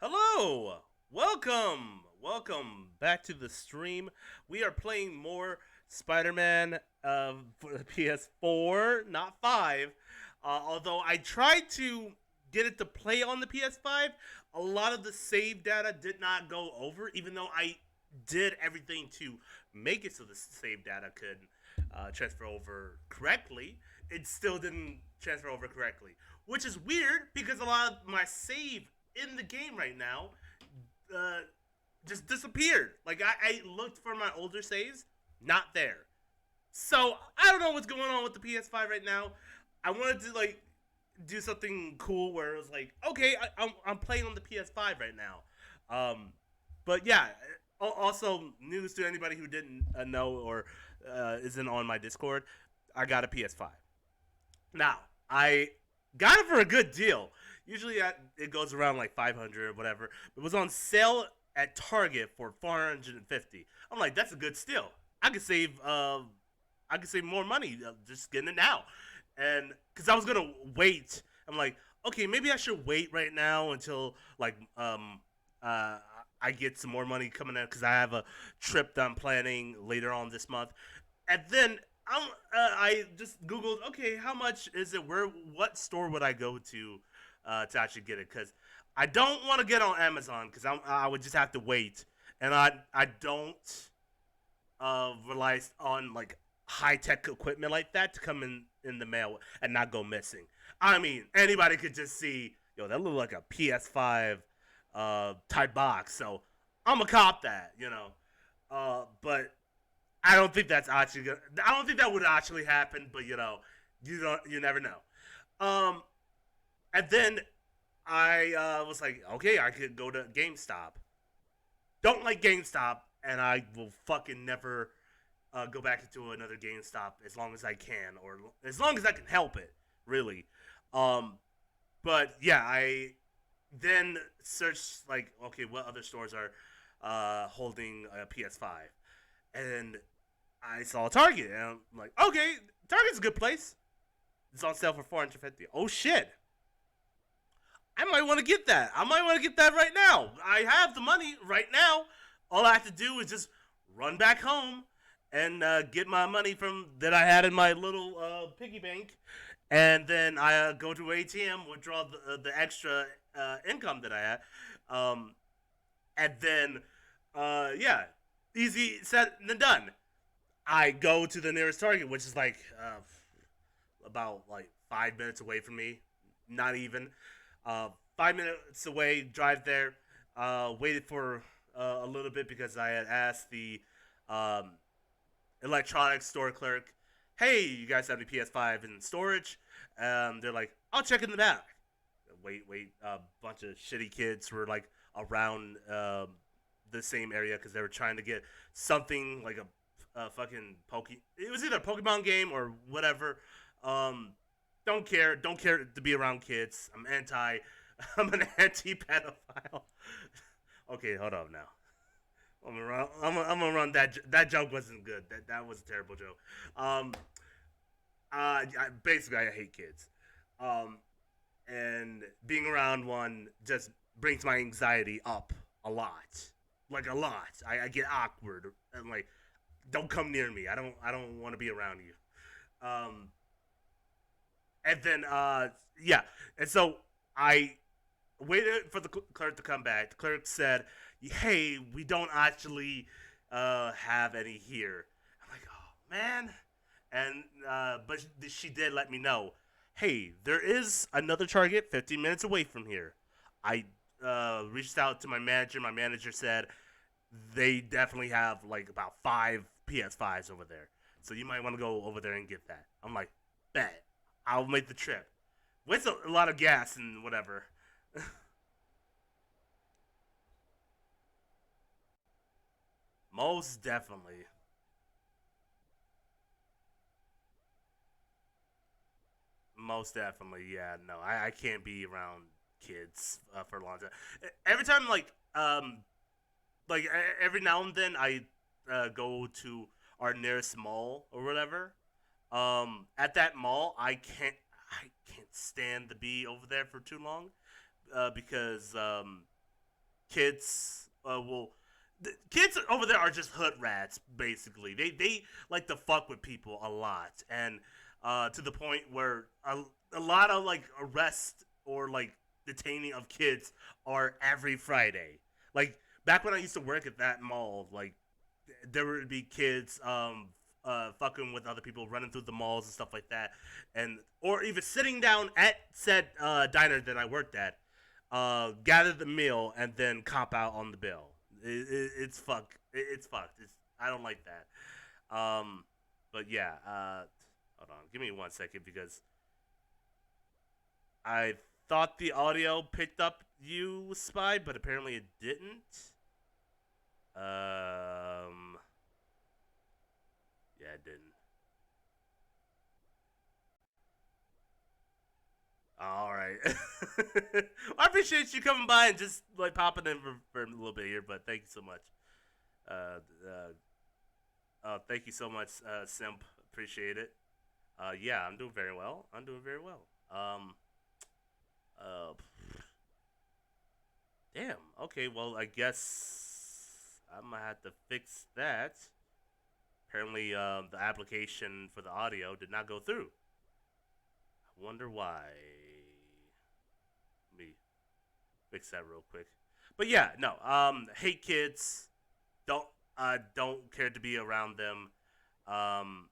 Hello! Welcome back to the stream. We are playing more Spider-Man for the PS4, not 5. Although I tried to get it to play on the PS5, a lot of the save data did not go over, even though I did everything to make it so the save data could transfer over correctly. It still didn't transfer over correctly, which is weird because a lot of my save in the game right now uh, just disappeared. Like I looked for my older saves, not there. So I don't know what's going on with the PS5 right now. I wanted to do something cool where it was like, okay, I'm playing on the PS5 right now. But yeah, also news to anybody who didn't know or isn't on my Discord, I got a PS5. Now, I got it for a good deal. Usually it goes around like 500 or whatever. It was on sale at Target for 450. I'm like, that's a good steal. I could save more money just getting it now. And cuz I was going to wait. I'm like, okay, maybe I should wait right now until uh I get some more money coming in cuz I have a trip that I'm planning later on this month. And then I just googled, okay, how much is it? What store would I go to actually get it? Because I don't want to get on Amazon because I would just have to wait, and I don't rely on like high tech equipment like that to come in the mail and not go missing. I mean, anybody could just see, yo, that look like a PS5 type box, so I'm gonna cop that, but I don't think that's actually gonna. I don't think that would actually happen, but you never know. Um, and then I was like, okay, I could go to GameStop. Don't like GameStop, and I will fucking never go back into another GameStop as long as I can, or as long as I can help it, really. Um, but yeah, I then searched like, okay, what other stores are holding a PS5, and I saw Target, and I'm like, okay, Target's a good place. It's on sale for 450. Oh shit! I might want to get that. I might want to get that right now. I have the money right now. All I have to do is just run back home and get my money from that I had in my little piggy bank, and then I go to ATM, withdraw the extra income that I had, um, and then yeah, easy said and done. I go to the nearest Target, which is like about like 5 minutes away from me. Not even 5 minutes away. Drive there. Waited for a little bit because I had asked the um, electronics store clerk, "Hey, you guys have any PS5 in storage?" They're like, "I'll check in the back." Wait. A bunch of shitty kids were like around the same area because they were trying to get something like a fucking Poke. It was either a Pokemon game or whatever. Um, don't care to be around kids. I'm anti. I'm an anti pedophile. Okay, hold on now. I'm gonna run that joke wasn't good. That was a terrible joke. Um, basically I hate kids. Um, and being around one just brings my anxiety up a lot, like a lot. I get awkward and like, don't come near me. I don't want to be around you. Um, and then yeah, and so I waited for the clerk to come back. The clerk said, "Hey, we don't actually have any here." I'm like, "Oh man," and but she did let me know, "Hey, there is another Target 15 minutes away from here." I reached out to my manager. My manager said they definitely have like about five PS5s over there. So you might want to go over there and get that. I'm like, bet. I'll make the trip. Waste a lot of gas and whatever. Most definitely. Most definitely. Yeah, no. I can't be around kids for a long time. Every time, every now and then I go to our nearest mall or whatever. At that mall, I can't stand to be over there for too long because kids will. The kids over there are just hood rats, basically. They like to fuck with people a lot, and to the point where a lot of like arrests or like detaining of kids are every Friday. Like back when I used to work at that mall, like there would be kids fucking with other people, running through the malls and stuff like that, and or even sitting down at said diner that I worked at, gather the meal and then cop out on the bill. It's fuck. It's fucked. I don't like that. But yeah. Hold on. Give me 1 second because I thought the audio picked up you, Spy, but apparently it didn't. Yeah, it didn't. All right. I appreciate you coming by and just like popping in for a little bit here, but thank you so much. Uh, thank you so much, Simp. Appreciate it. Yeah, I'm doing very well. I'm doing very well. Uh, Damn. Okay. Well, I guess I'm gonna have to fix that. Apparently, the application for the audio did not go through. I wonder why. Let me fix that real quick. But yeah, no. Hate kids. Don't don't care to be around them. Um,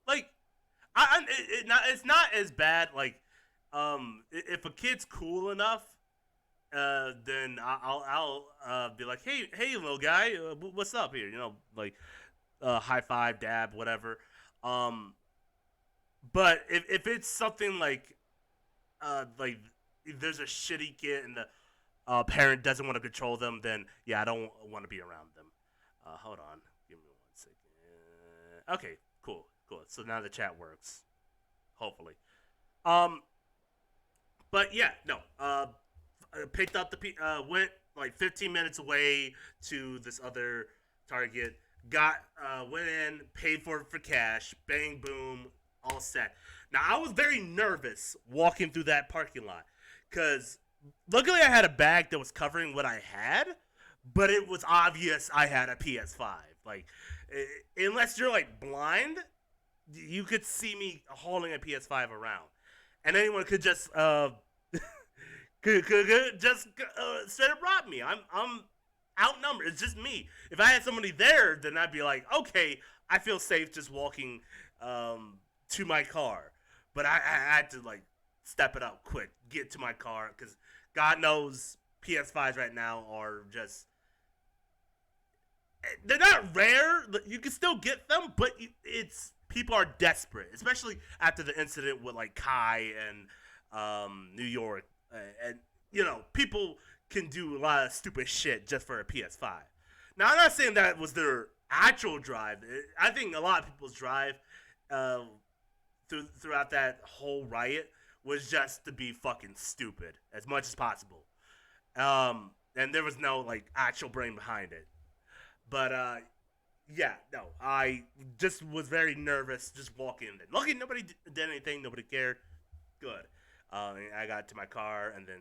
like it's not as bad. Like, if a kid's cool enough, then I'll be like, hey, little guy, what's up here? You know, like, high five, dab, whatever. Um, but if it's something like if there's a shitty kid and the parent doesn't want to control them, then yeah, I don't want to be around them. Hold on, give me 1 second. Okay, cool. So now the chat works, hopefully. Um, but yeah, no. Picked up went like 15 minutes away to this other Target. Got went in, paid for it for cash. Bang, boom, all set. Now I was very nervous walking through that parking lot because luckily I had a bag that was covering what I had, but it was obvious I had a PS5. Like, unless you're like blind, you could see me hauling a PS5 around, and anyone could just could just straight up rob me. I'm outnumbered. It's just me. If I had somebody there, then I'd be like, okay, I feel safe just walking to my car. But I had to like step it up quick, get to my car, because God knows PS5s right now are just, they're not rare. You can still get them, but it's people are desperate, especially after the incident with like Kai and New York, and you know people can do a lot of stupid shit just for a PS5. Now I'm not saying that was their actual drive. I think a lot of people's drive uh, throughout that whole riot was just to be fucking stupid as much as possible. And there was no like actual brain behind it. But yeah, no, I just was very nervous just walking in. Luckily, nobody did anything. Nobody cared. Good. I got to my car and then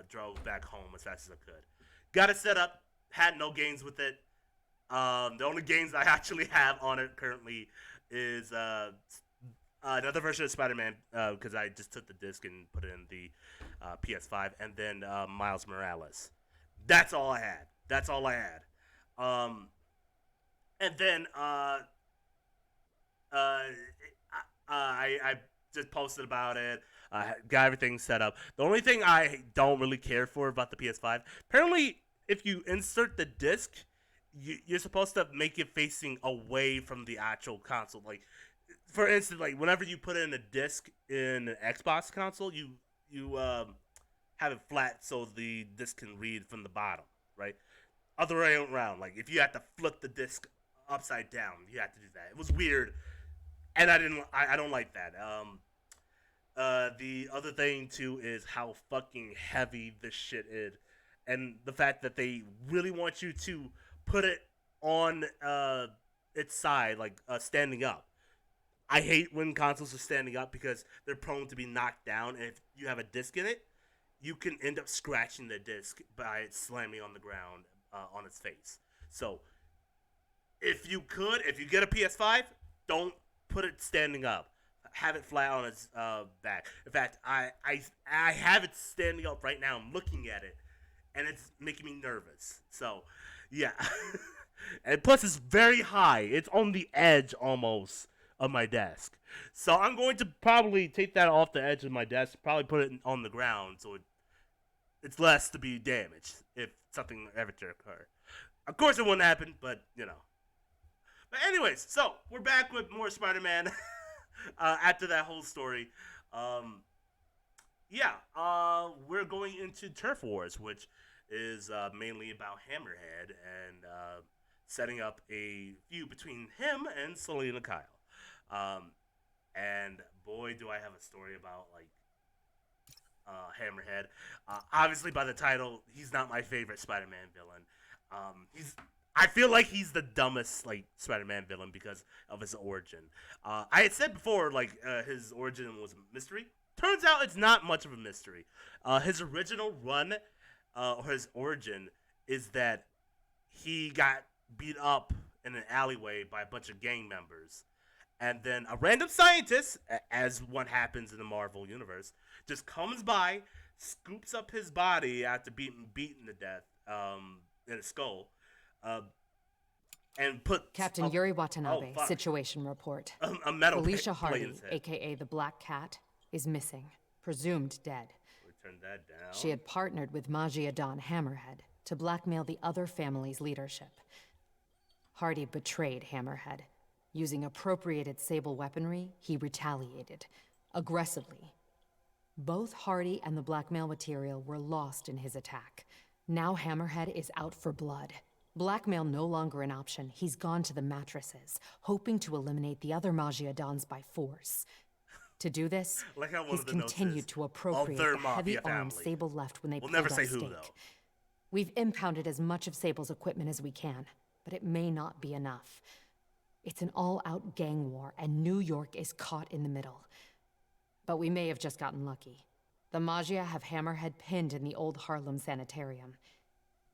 drove back home as fast as I could. Got it set up. Had no games with it. The only games I actually have on it currently is another version of Spider-Man because I just took the disc and put it in the PS5, and then Miles Morales. That's all I had. That's all I had. And then I just posted about it. Got everything set up. The only thing I don't really care for about the PS5, apparently, if you insert the disc, you're supposed to make it facing away from the actual console. Like, for instance, like whenever you put in a disc in an Xbox console, you have it flat so the disc can read from the bottom, right? Other way around. Like if you have to flip the disc upside down, you have to do that. It was weird, and I didn't. I don't like that. The other thing too is how fucking heavy this shit is, and the fact that they really want you to put it on its side, like standing up. I hate when consoles are standing up because they're prone to be knocked down, and if you have a disc in it, you can end up scratching the disc by it slamming on the ground on its face. So if you get a PS5, don't put it standing up. Have it flat on its back. In fact, I have it standing up right now. I'm looking at it, and it's making me nervous. So, yeah. And plus, it's very high. It's on the edge almost of my desk. So I'm going to probably take that off the edge of my desk, probably put it on the ground so it's less to be damaged if something ever to occur. Of course, it wouldn't happen, but, you know. But anyways, so we're back with more Spider-Man after that whole story. We're going into Turf Wars, which is mainly about Hammerhead and setting up a feud between him and Selena Kyle. And boy, do I have a story about Hammerhead. Obviously, by the title, he's not my favorite Spider-Man villain. I feel like he's the dumbest Spider-Man villain because of his origin. I had said before his origin was a mystery. Turns out it's not much of a mystery. His original run, or his origin, is that he got beat up in an alleyway by a bunch of gang members. And then a random scientist, as what happens in the Marvel universe, just comes by, scoops up his body after being beaten to death in his skull, and put Captain Yuri Watanabe, situation report. A metal Felicia Hardy, a.k.a. the Black Cat, is missing, presumed dead. Turn that down. She had partnered with Magia Don Hammerhead to blackmail the other family's leadership. Hardy betrayed Hammerhead. Using appropriated Sable weaponry, he retaliated, aggressively. Both Hardy and the blackmail material were lost in his attack. Now Hammerhead is out for blood. Blackmail no longer an option. He's gone to the mattresses, hoping to eliminate the other Magia Dons by force. To do this, he's continued to appropriate the heavy-armed Sable left when they pulled out stake. We've impounded as much of Sable's equipment as we can, but it may not be enough. It's an all-out gang war, and New York is caught in the middle. But we may have just gotten lucky. The Magia have Hammerhead pinned in the old Harlem sanitarium.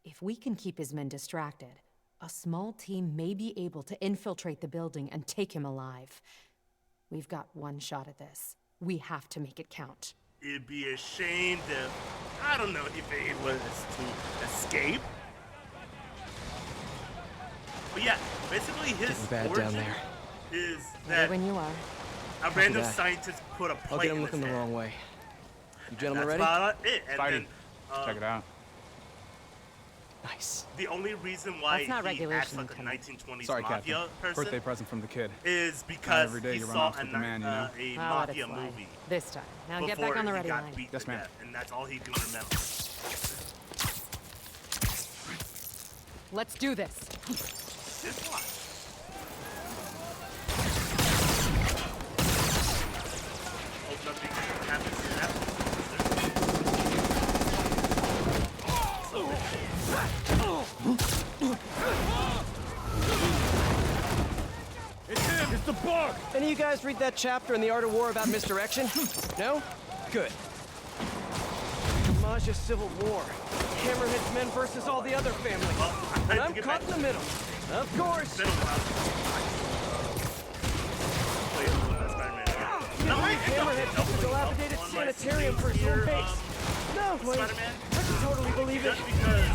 If we can keep his men distracted, a small team may be able to infiltrate the building and take him alive. We've got one shot at this. We have to make it count. It'd be a shame if, I don't know, if it was to escape. But yeah, basically his origin is that when you are. A random scientist put a plate in his looking head. the wrong way. You gentlemen ready? That's about it. And then, check it out. Nice. The only reason why he acts like a 1920s mafia person Birthday present from the kid. is because he saw a mafia movie. This time. Now get back on the ready line. Yes, ma'am. And that's all he can remember. Let's do this. Just watch. Hope nothing happens to that. It's him! It's the bug! Any of you guys read that chapter in The Art of War about misdirection? No? Good. Magia Civil War. Hammerhead's men versus all the other families. And I'm caught in the middle. Of course. Hammerhead took the dilapidated sanitarium for his own base. No, wait. I can totally believe it.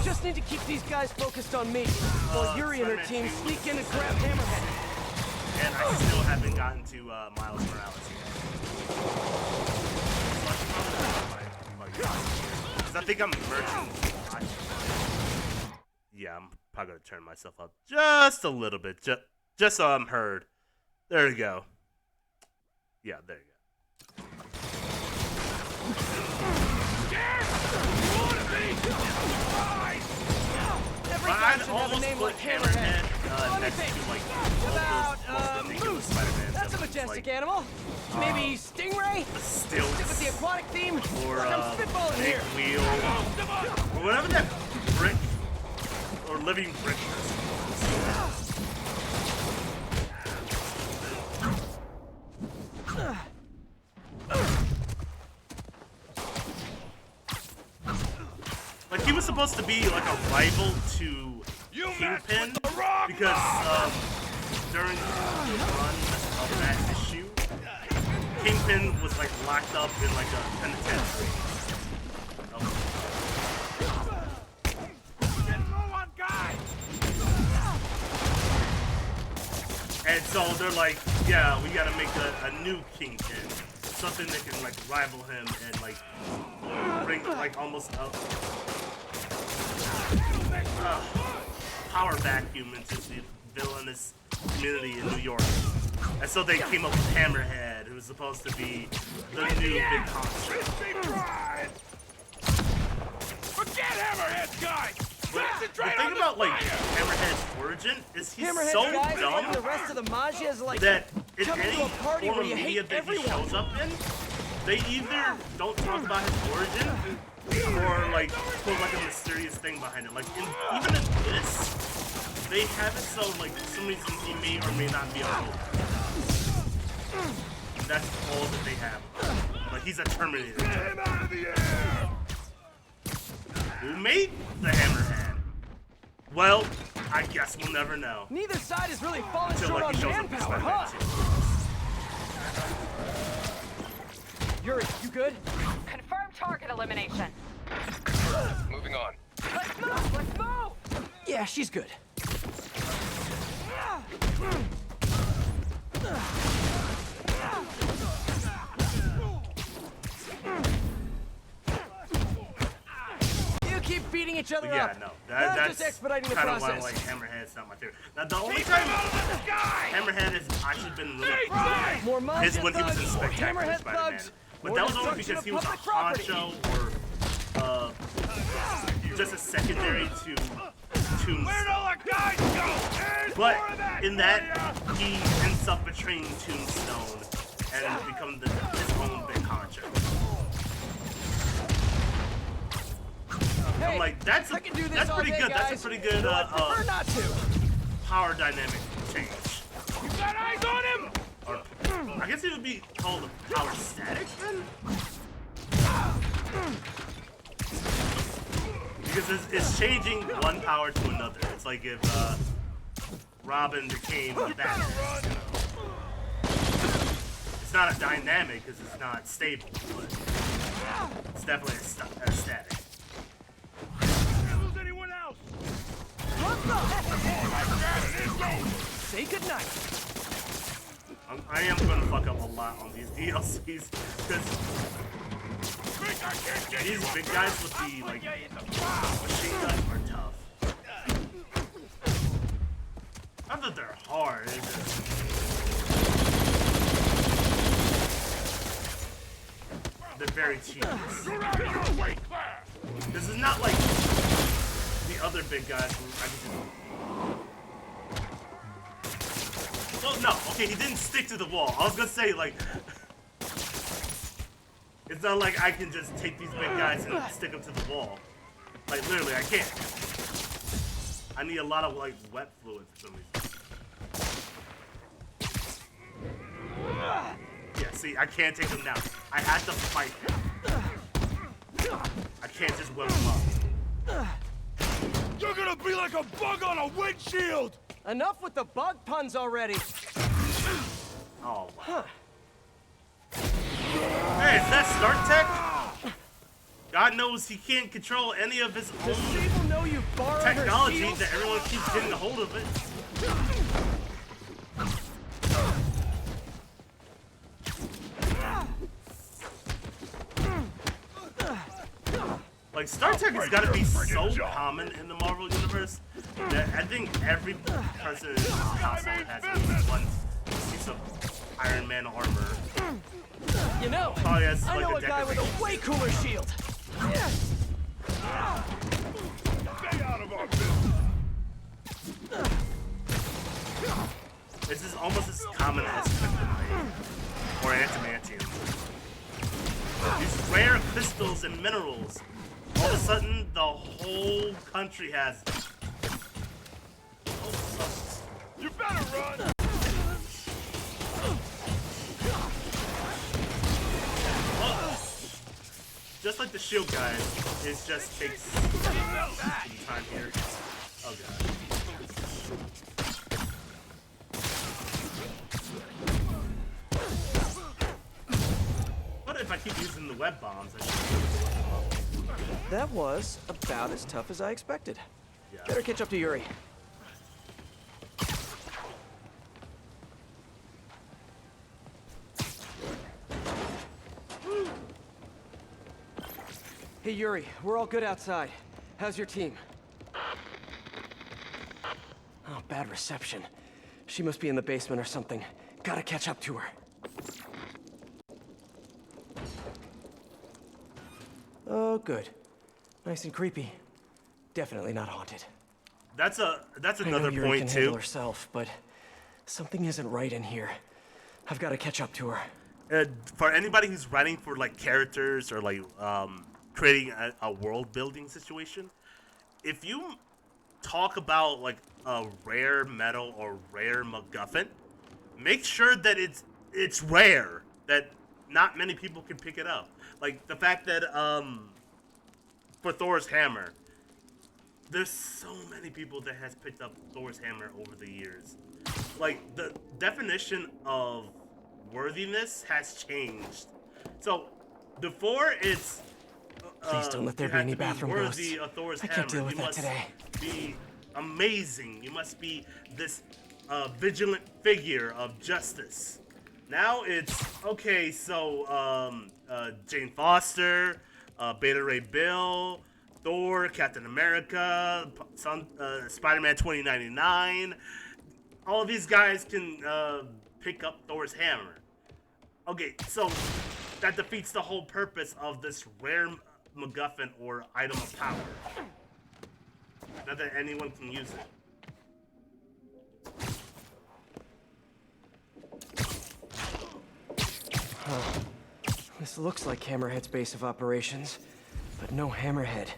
Just need to keep these guys focused on me, while Yuri and her team sneak in and grab Hammerhead. And I still haven't gotten to Miles Morales yet. Because I think I'm merging. Yeah, I'm probably going to turn myself up just a little bit, just so I'm heard. There you go. Yeah, there you go. Every guy should have a name like Hammerhead. Next to About, Moose. That's a majestic animal. Maybe Stingray? Stick with the aquatic theme? Or, I'm spitballing here. Wheel. Or whatever that brick, or living brick is. supposed to be like a rival to Kingpin because during the run of that issue, Kingpin was like locked up in like a penitentiary. And so they're like, yeah, we gotta make a new Kingpin. Something that can like rival him and like bring like almost a power vacuum into the villainous community in New York. And so they came up with Hammerhead, who was supposed to be the new big monster. Forget Hammerhead, guys! But the thing about like Hammerhead's origin is he's Hammerhead's so guys dumb and the rest of the Magias like that in come any to a party form where of you media hate that he everyone. shows up in, they either don't talk about his origin or like put like a mysterious thing behind it. Like even in this, they have it so like for some reason he may or may not be a robot. That's all that they have. Like he's a Terminator. Get him out of the air! Who made the Hammerhead? Well, I guess we'll never know. Neither side is really falling Until short like he on shows up in manpower, Spider-Man huh? 2. Yuri, you good? Confirm target elimination. Moving on. Let's move! Let's move! Yeah, she's good. You keep beating each other But yeah, up. no, I'm that's just expediting the kind of process. why like Hammerhead's not my favorite. Now the only time Hammerhead has actually been really cool More is Mafia when he was in thugs, more Spectacular Hammerhead Spider-Man. thugs, But more that was only destruction because he of was a public property. honcho or just a secondary to Tombstone. Where'd all our guys go? There's But more of that in that, for ya! he ends up betraying Tombstone and become his own big honcho. Hey, I'm like, that's I can do this that's all pretty day, good. That's guys. a pretty good Though I prefer not to. power dynamic change. You got eyes on him? Or I guess it would be called a power static then? Because it's changing one power to another. It's like if Robin became a Batman. You know? It's not a dynamic because it's not stable, but it's definitely a static. Can't lose anyone else! Say goodnight. I am going to fuck up a lot on these DLCs because these big guys with the like machine guns are tough. Not that they're hard. It's just... They're very tedious. You're out of your weight class! This is not like the other big guys who I can just... Well, no. Okay, he didn't stick to the wall. I was gonna say, like... It's not like I can just take these big guys and stick them to the wall. Like, literally, I can't. I need a lot of, like, wet fluid for some reason. Yeah, see, I can't take them down. I have to fight them. I can't just whip them up. You're gonna be like a bug on a windshield! Enough with the bug puns already. Oh, wow. Hey, is that Stark Tech? God knows he can't control any of his Does own Sable know you borrowed her technology shields? that everyone keeps getting a hold of it. Like, Star Trek has got to be so common in the Marvel Universe that I think every person in this household has at least one piece of Iron Man armor. You know, Probably has, I like, know a a guy with decoration. a way cooler shield. Stay out of our business! This is almost as common as kryptonite or adamantium. These rare crystals and minerals, all of a sudden, the whole country has them. You better run! Just a with the shield guys, it just takes some time here. Oh god. What if I keep using the web bombs? I should That was about as tough as I expected. yeah. Better catch up to Yuri. Hey Yuri, we're all good outside. How's your team? Oh, bad reception. She must be in the basement or something. Gotta catch up to her. Oh, good. Nice and creepy. Definitely not haunted. That's I know another Yuri point can too. handle herself, but something isn't right in here. I've got to catch up to her. For anybody who's writing for like characters or like creating a world building situation, if you talk about like a rare metal or rare MacGuffin, make sure that it's rare, that not many people can pick it up. Like the fact that for Thor's hammer, there's so many people that has picked up Thor's hammer over the years. Like the definition of worthiness has changed. So before it's Please don't let there you be have any to bathroom worthy ghosts. of Thor's I hammer. can't deal with You that must today. be amazing. You must be this vigilant figure of justice. Now it's okay. So Jane Foster, Beta Ray Bill, Thor, Captain America, Spider-Man 2099. All these guys can pick up Thor's hammer. Okay, so that defeats the whole purpose of this rare MacGuffin or item of power. Not that anyone can use it. This looks like Hammerhead's base of operations, but no Hammerhead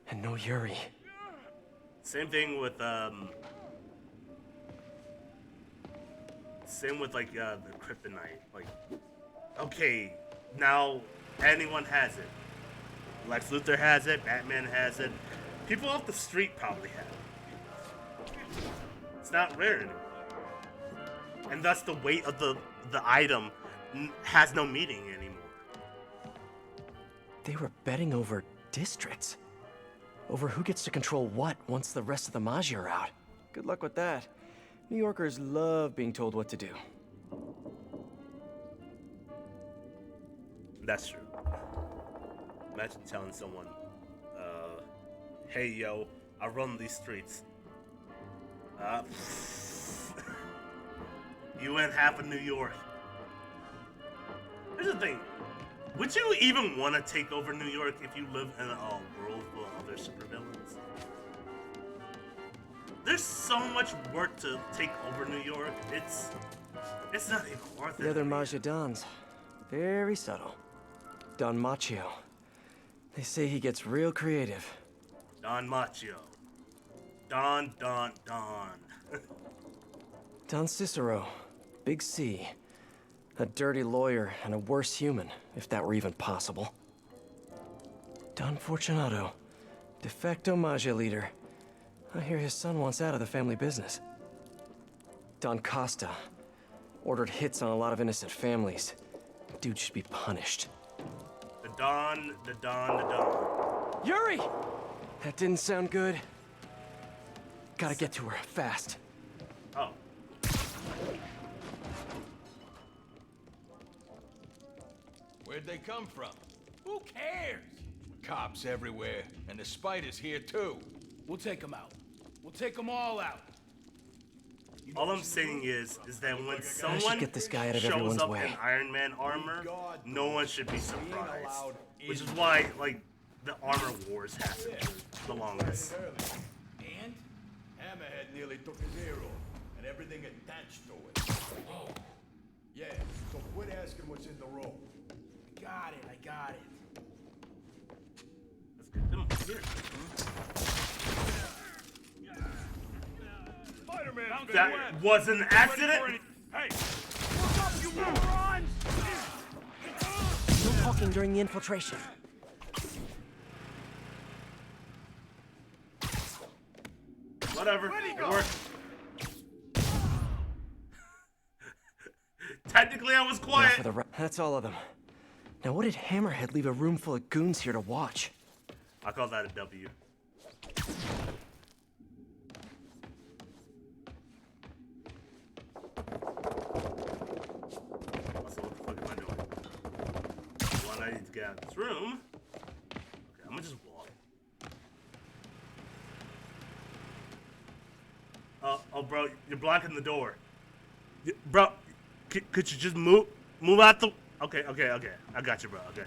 and no Yuri. Same thing with like the kryptonite. Like, okay, now anyone has it. Lex Luthor has it. Batman has it. People off the street probably have it. It's not rare anymore, and thus the weight of the item has no meaning anymore. They were betting over districts. Over who gets to control what once the rest of the Magi are out. Good luck with that. New Yorkers love being told what to do. That's true. Imagine telling someone, hey yo, I run these streets. You and half of New York. Here's the thing. Would you even want to take over New York if you live in a world full of other supervillains? There's so much work to take over New York. It's not even worth it. The other Magi Dons. Very subtle. Don Machio. They say he gets real creative. Don Machio. Don. Don Cicero. Big C. A dirty lawyer and a worse human, if that were even possible. Don Fortunato. De facto Magi leader. I hear his son wants out of the family business. Don Costa. Ordered hits on a lot of innocent families. Dude should be punished. The Don. Yuri! That didn't sound good. Gotta get to her, fast. Oh. Where'd they come from? Who cares? Cops everywhere, and the spider's here too. We'll take them out. We'll take them all out. All I'm saying is that when someone get this guy out of shows everyone's up way. in Iron Man armor, no one should be surprised. Which is why, like, the armor wars happened for the longest. And? Hammerhead nearly took his ear off, and everything attached to it. Oh, Yeah, so quit asking what's in the room. I got it. Let's get them here. Spider-Man's been That wet. was an accident? Hey! What's up, you morons? No talking during the infiltration. Whatever. It worked. Technically, I was quiet. That's all of them. Now, what did Hammerhead leave a room full of goons here to watch? I call that a W. Also, what the fuck am I doing? One, I need to get out of this room. Okay, I'm gonna just walk. Oh, bro, you're blocking the door. Bro, could you just move out the... Okay. I got you, bro. I got you.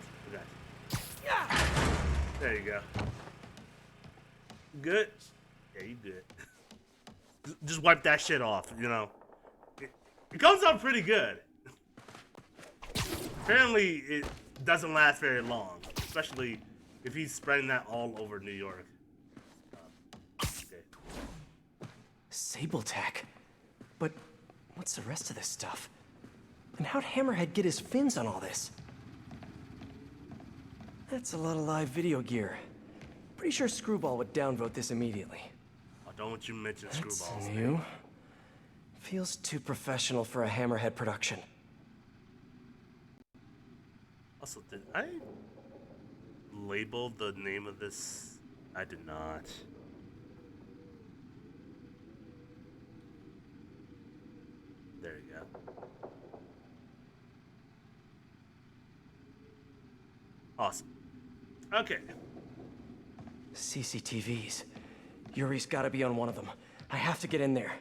There you go. Good? Yeah, you good. Just wipe that shit off, you know. It comes out pretty good. Apparently, it doesn't last very long. Especially if he's spreading that all over New York. Okay. Sable tech? But what's the rest of this stuff? And how'd Hammerhead get his fins on all this? That's a lot of live video gear. Pretty sure Screwball would downvote this immediately. Oh, don't you mention That's Screwballs. new. Feels too professional for a Hammerhead production. Also, did I label the name of this? I did not. There you go. Awesome. Okay. CCTVs. Yuri's gotta be on one of them. I have to get in there.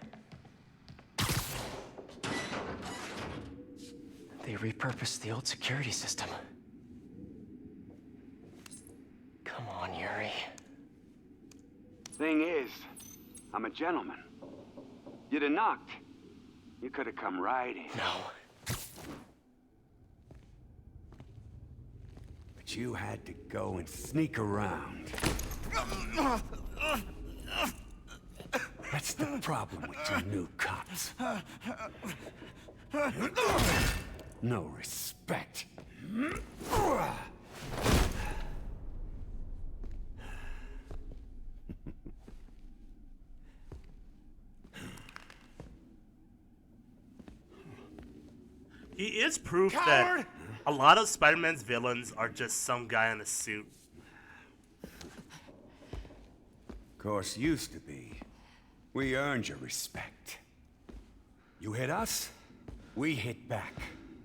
They repurposed the old security system. Come on, Yuri. Thing is, I'm a gentleman. You'd have knocked. You could have come right in. No. But you had to go and sneak around. That's the problem with you new cops. No respect. He is proof that a lot of Spider-Man's villains are just some guy in a suit. Of course, used to be. We earned your respect. You hit us, we hit back.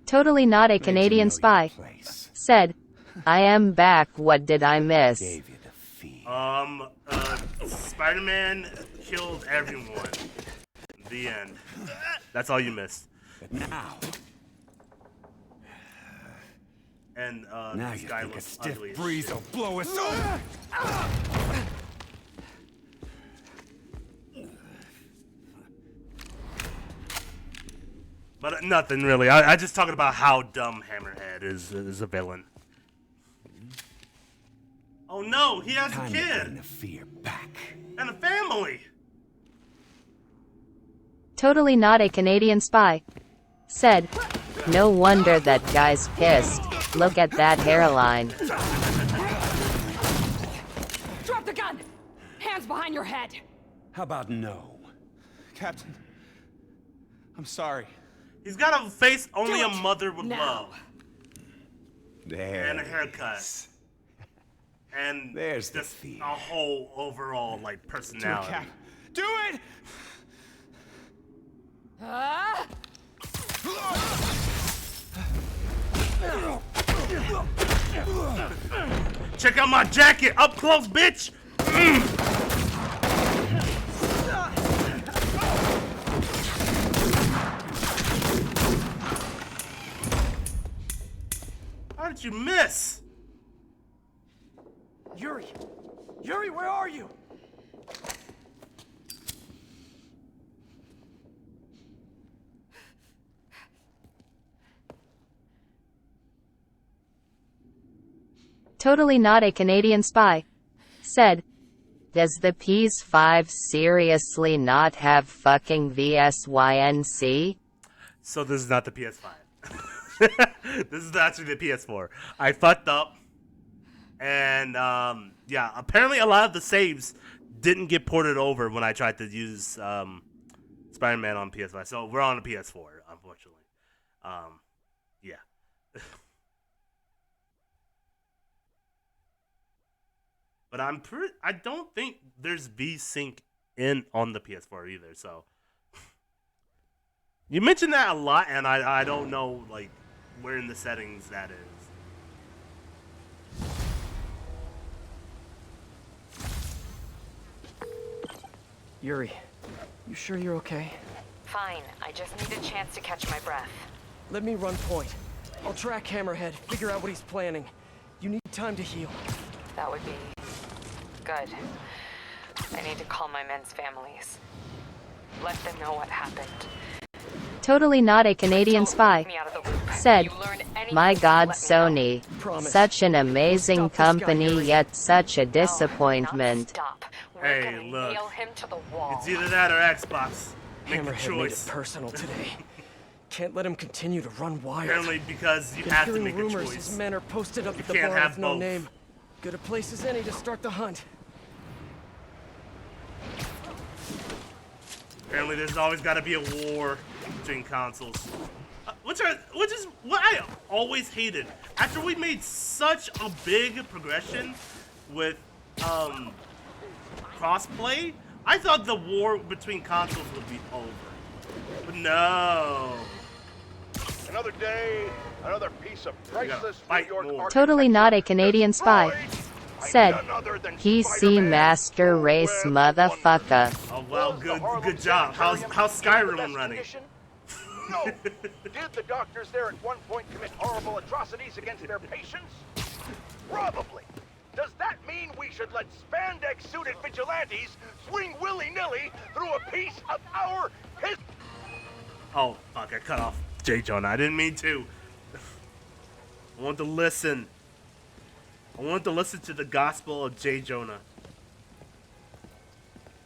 Totally not a Made you Canadian know your spy. place. Said, I am back, what did I miss? Gave you the fee. Spider-Man killed everyone. The end. That's all you missed. But now, And now this you guy think a looks stiff ugly as breeze shit. will blow us over. But nothing really. I just talking about how dumb Hammerhead is a villain. Oh no, he has a Time to bring kid the fear back. and a family. Totally not a Canadian spy. Said, no wonder that guy's pissed. Look at that hairline. Drop the gun! Hands behind your head! How about no? Captain, I'm sorry. He's got a face only Do a it mother would now. love, There. and a haircut, and There's the just fear. a whole overall like Do it, personality. Cap. Do it! Ah! Check out my jacket, up close, bitch. How did you miss? Yuri! Yuri, where are you? Totally not a Canadian spy. Said, does the PS5 seriously not have fucking VSYNC? So this is not the PS5. This is actually the PS4. I fucked up. And yeah, apparently a lot of the saves didn't get ported over when I tried to use Spider-Man on PS5. So we're on a PS4, unfortunately. Yeah. But I don't think there's VSync in on the PS4 either. So you mentioned that a lot, and I don't know like where in the settings that is. Yuri, you sure you're okay? Fine. I just need a chance to catch my breath. Let me run point. I'll track Hammerhead, figure out what he's planning. You need time to heal. That would be good. I need to call my men's families. Let them know what happened. Totally not a Canadian spy. Me out of the loop. Said, You learn anything, my God, let me know. Sony. Promise. Such an amazing Stop this guy, company, Yuri. yet such a No, disappointment. stop. We're Hey, gonna look. nail him to the wall. It's either that or Xbox. Make the Hammerhead made it choice. personal today. Can't let him continue to run wild. Apparently, because you Been have to hearing make a rumors choice. his men are posted up You at the can't bar have with no both. name. Good a place as any to start the hunt. Apparently, there's always got to be a war between consoles, which is what I always hated. After we made such a big progression with crossplay, I thought the war between consoles would be over, but no. Another day, another piece of priceless fight New York more. Totally not a Canadian spy. destroyed by Said, none other than PC Spider-Man. Master Race Web motherfucker. Oh well, Was the Harlem good job. How's Sanitarium in the Skyrim best running? condition? No. Did the doctors there at one point commit horrible atrocities against their patients? Probably. Does that mean we should let spandex-suited vigilantes swing willy-nilly through a piece of our history? Oh fuck! I cut off J. Jonah. I didn't mean to. I want to listen. I want to listen to the gospel of J. Jonah.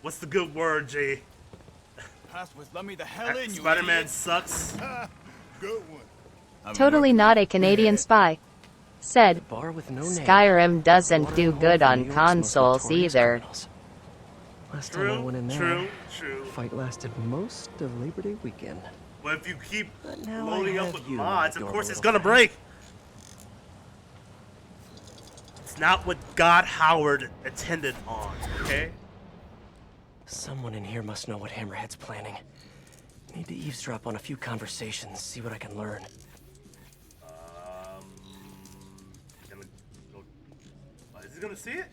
What's the good word, Jay? Passwords, let me the hell in, you Spider-Man idiot. sucks. Good one. Totally not a Canadian spy. Said, Bar with no name. Skyrim doesn't Water do and good hole for on New York's most consoles notorious either. criminals. Last time I went in there, True. fight lasted most of Labor Day weekend. But if you keep But now loading I up have with you, mods, of adorable course it's little gonna friend. break. It's not what God Howard intended on, okay? Someone in here must know what Hammerhead's planning. Need to eavesdrop on a few conversations, see what I can learn. Gonna go. Is he gonna see it?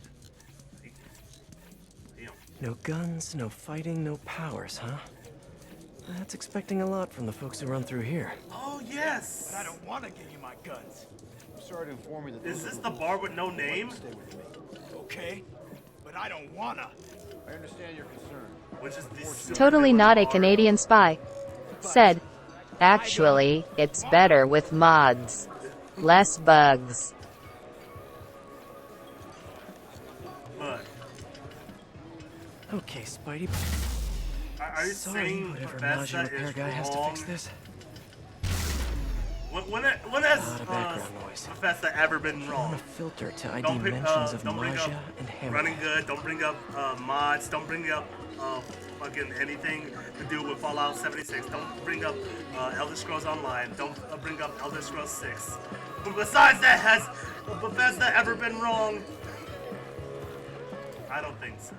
Damn. No guns, no fighting, no powers, huh? That's expecting a lot from the folks who run through here. Oh yes. But I don't want to give you my guns. I'm sorry to inform you that Is this the bar with no name? stay with me. Okay? But I don't wanna. I understand your concern. Which is the super Totally villain not a bar. Canadian spy. Said, actually, it's better with mods. Less bugs. But Okay, Spidey. are you Sorry, saying whatever Bethesda Nausea repair is guy has to wrong? fix this. When has Lot of background noise. Bethesda ever been On wrong? a filter to ID Don't, mentions of don't bring up Nausea and running Hammerhead. good. Don't bring up mods. Don't bring up fucking anything to do with Fallout 76. Don't bring up Elder Scrolls Online. Don't bring up Elder Scrolls 6. But besides that, has Bethesda ever been wrong? I don't think so.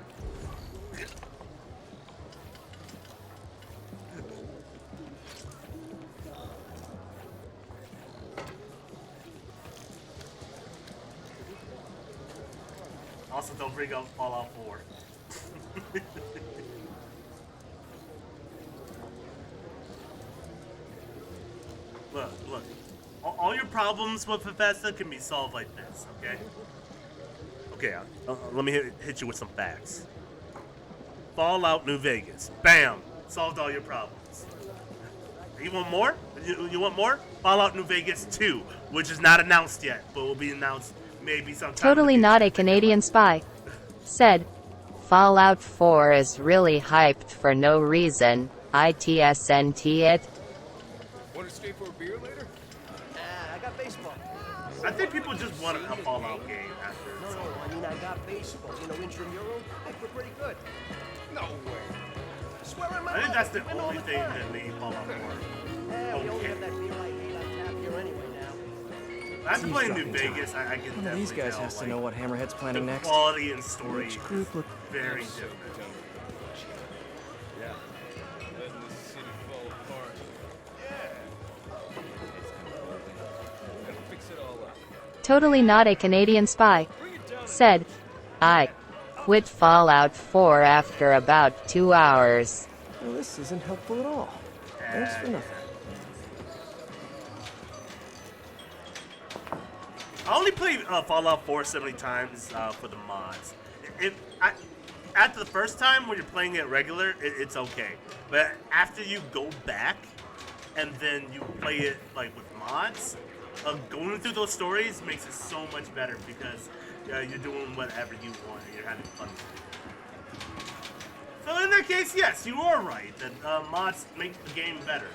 Also, don't bring up Fallout 4. Look. All your problems with Bethesda can be solved like this, okay? Okay, let me hit you with some facts. Fallout New Vegas. Bam! Solved all your problems. You want more? You want more? Fallout New Vegas 2, which is not announced yet, but will be announced maybe sometime. Totally in the not a future. Canadian spy. Said, Fallout 4 is really hyped for no reason. ITSNT it. Want to stay for a beer later? I got baseball. I think people just want a Fallout game after. No, I mean I got baseball. You know, intramural. We're pretty good. No way. Swear on my I think that's the life, we win all only the thing time. that made Fallout 4 We only okay. have that beer I hate on tap here anyway now. After playing New Vegas, I can One of these guys has to know what Hammerhead's planning the next. quality and story Which is group look very different. Yeah. Letting the city fall apart. Yeah. Gotta fix it all up. Totally not a Canadian spy. Said, I quit Fallout 4 after about 2 hours. Well, this isn't helpful at all. Thanks for nothing. I only played Fallout 4 so many times for the mods. After the first time when you're playing it regular, it's okay. But after you go back and then you play it like with mods, going through those stories makes it so much better because you're doing whatever you want and you're having fun with it. So in that case, yes, you are right that mods make the game better.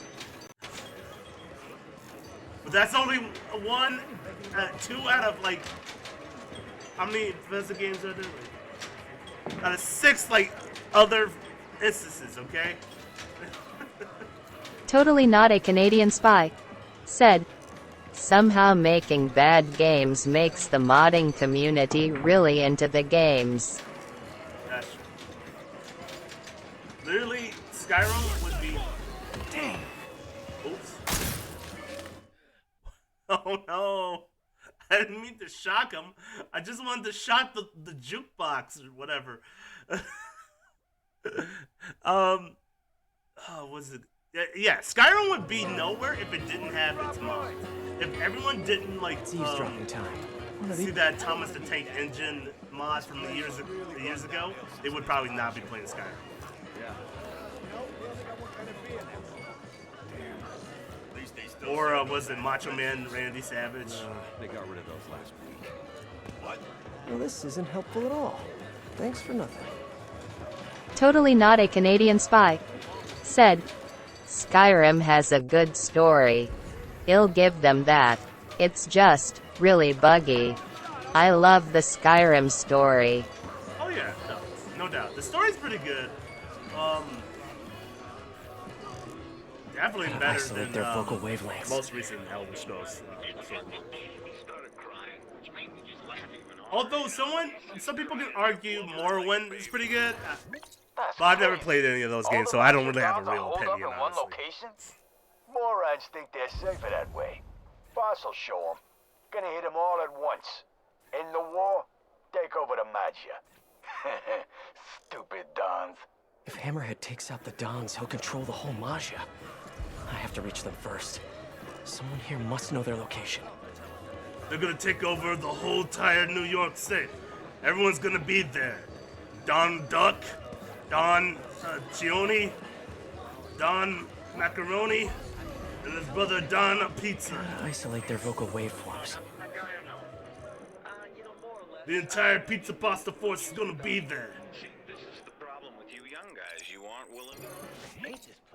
But that's only one, 2 out of like, how many Bethesda games are there? Like, out of 6 like other instances, okay? Totally not a Canadian spy. Said, somehow making bad games makes the modding community really into the games. That's true. Literally, Skyrim would be. Dang. Oops. Oh no. I didn't mean to shock him. I just wanted to shock the jukebox or whatever. Was it? Yeah, Skyrim would be nowhere if it didn't have its mods. If everyone didn't like Eavesdropping time. see that Thomas the Tank Engine mod from the years ago, they would probably not be playing Skyrim. Or was it Macho Man Randy Savage? They got rid of those last week. Well, this isn't helpful at all. Thanks for nothing. Totally not a Canadian spy. Said, Skyrim has a good story. I'll give them that. It's just really buggy. I love the Skyrim story. Oh yeah, no doubt. The story's pretty good. Definitely better Isolate than their vocal wavelengths. most recent Elder Scrolls. Although some people can argue Morrowind is pretty good, but I've never played any of those games, so I don't really have a real opinion, honestly. Morons think they're safer that way. Boss will show them. Gonna hit them all at once. In the war, take over the Magia. Stupid Dons. If Hammerhead takes out the Dons, he'll control the whole Magia. I have to reach them first. Someone here must know their location. They're gonna take over the whole entire New York City. Everyone's gonna be there. Don Duck, Don Chioni, Don Macaroni, and his brother Don Pizza. Isolate their vocal waveforms. The entire Pizza Pasta Force is gonna be there.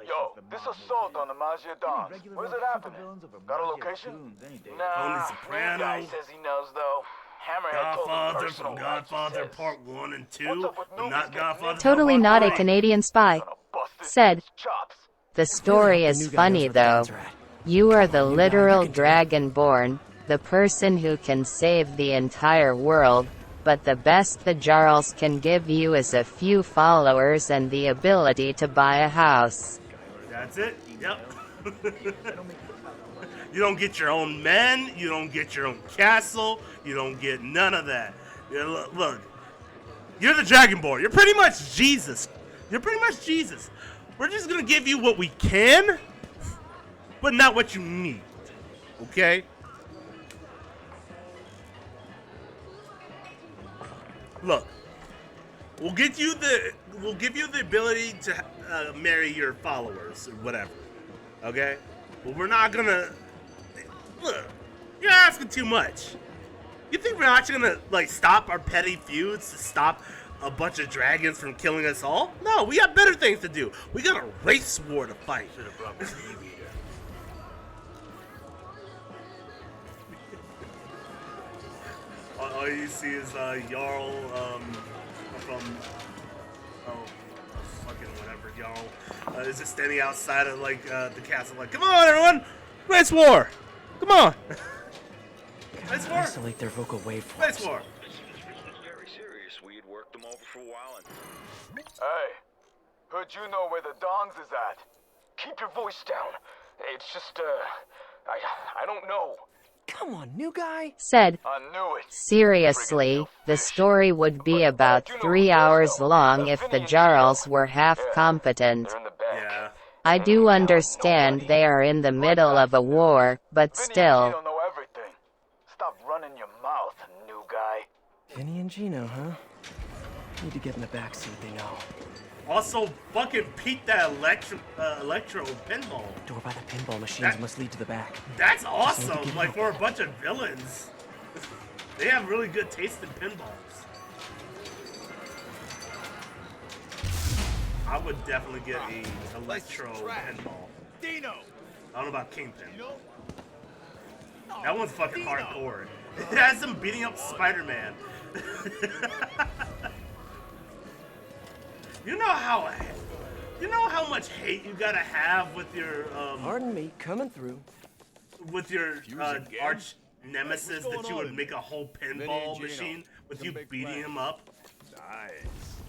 Yo, this assault on the Magia Dons. Where's it happening? Got a location? Nah, Tony the Soprano. guy says he knows though. Hammerhead told him Godfather personal from rights, he Godfather says. Part 1 and 2, What's up with but newbies not getting Godfather Totally Part not a 1. Canadian spy. Gonna bust this Said, dude's chops. the story The is new guy funny knows where the though. Dons are at. You are the you literal can do it. Dragonborn, the person who can save the entire world, but the best the Jarls can give you is a few followers and the ability to buy a house. That's it. Yep. You don't get your own men. You don't get your own castle. You don't get none of that. Yeah, look, you're the Dragonborn. You're pretty much Jesus. You're pretty much Jesus. We're just gonna give you what we can, but not what you need. Okay? Look, we'll give you the ability to marry your followers or whatever. Okay? But we're not gonna. Look, you're asking too much. You think we're actually gonna like stop our petty feuds to stop a bunch of dragons from killing us all? No, we got better things to do. We got a race war to fight. all you see is Jarl from fucking whatever Jarl is just standing outside of like the castle, like, come on everyone, race war, come on, race war, Isolate their vocal waveforms. race war. Very serious. We had worked them over for a while and... Hey, heard you know where the Dons is at. Keep your voice down. It's just, I don't know. Come on, new guy. Said, I knew it. seriously, the story would be about 3 hours long if the Jarls were half competent. They're in the back. Yeah. I do understand they are in the middle of a war, but Vinny and still. Gino know everything. Stop running your mouth, new guy. Vinny and Gino, huh? Need to get in the back, see what they know. Also, fucking peek that electro pinball. Door by the pinball machines That- must lead to the back. That's awesome. Like for a bunch of villains, they have really good taste in pinballs. I would definitely get a electro pinball. Dino! I don't know about Kingpin. That one's fucking hardcore. It has them beating up Spider-Man. You know how much hate you gotta have with your Pardon me, coming through. with your arch nemesis that you would make a whole pinball machine with you beating him up. Nice.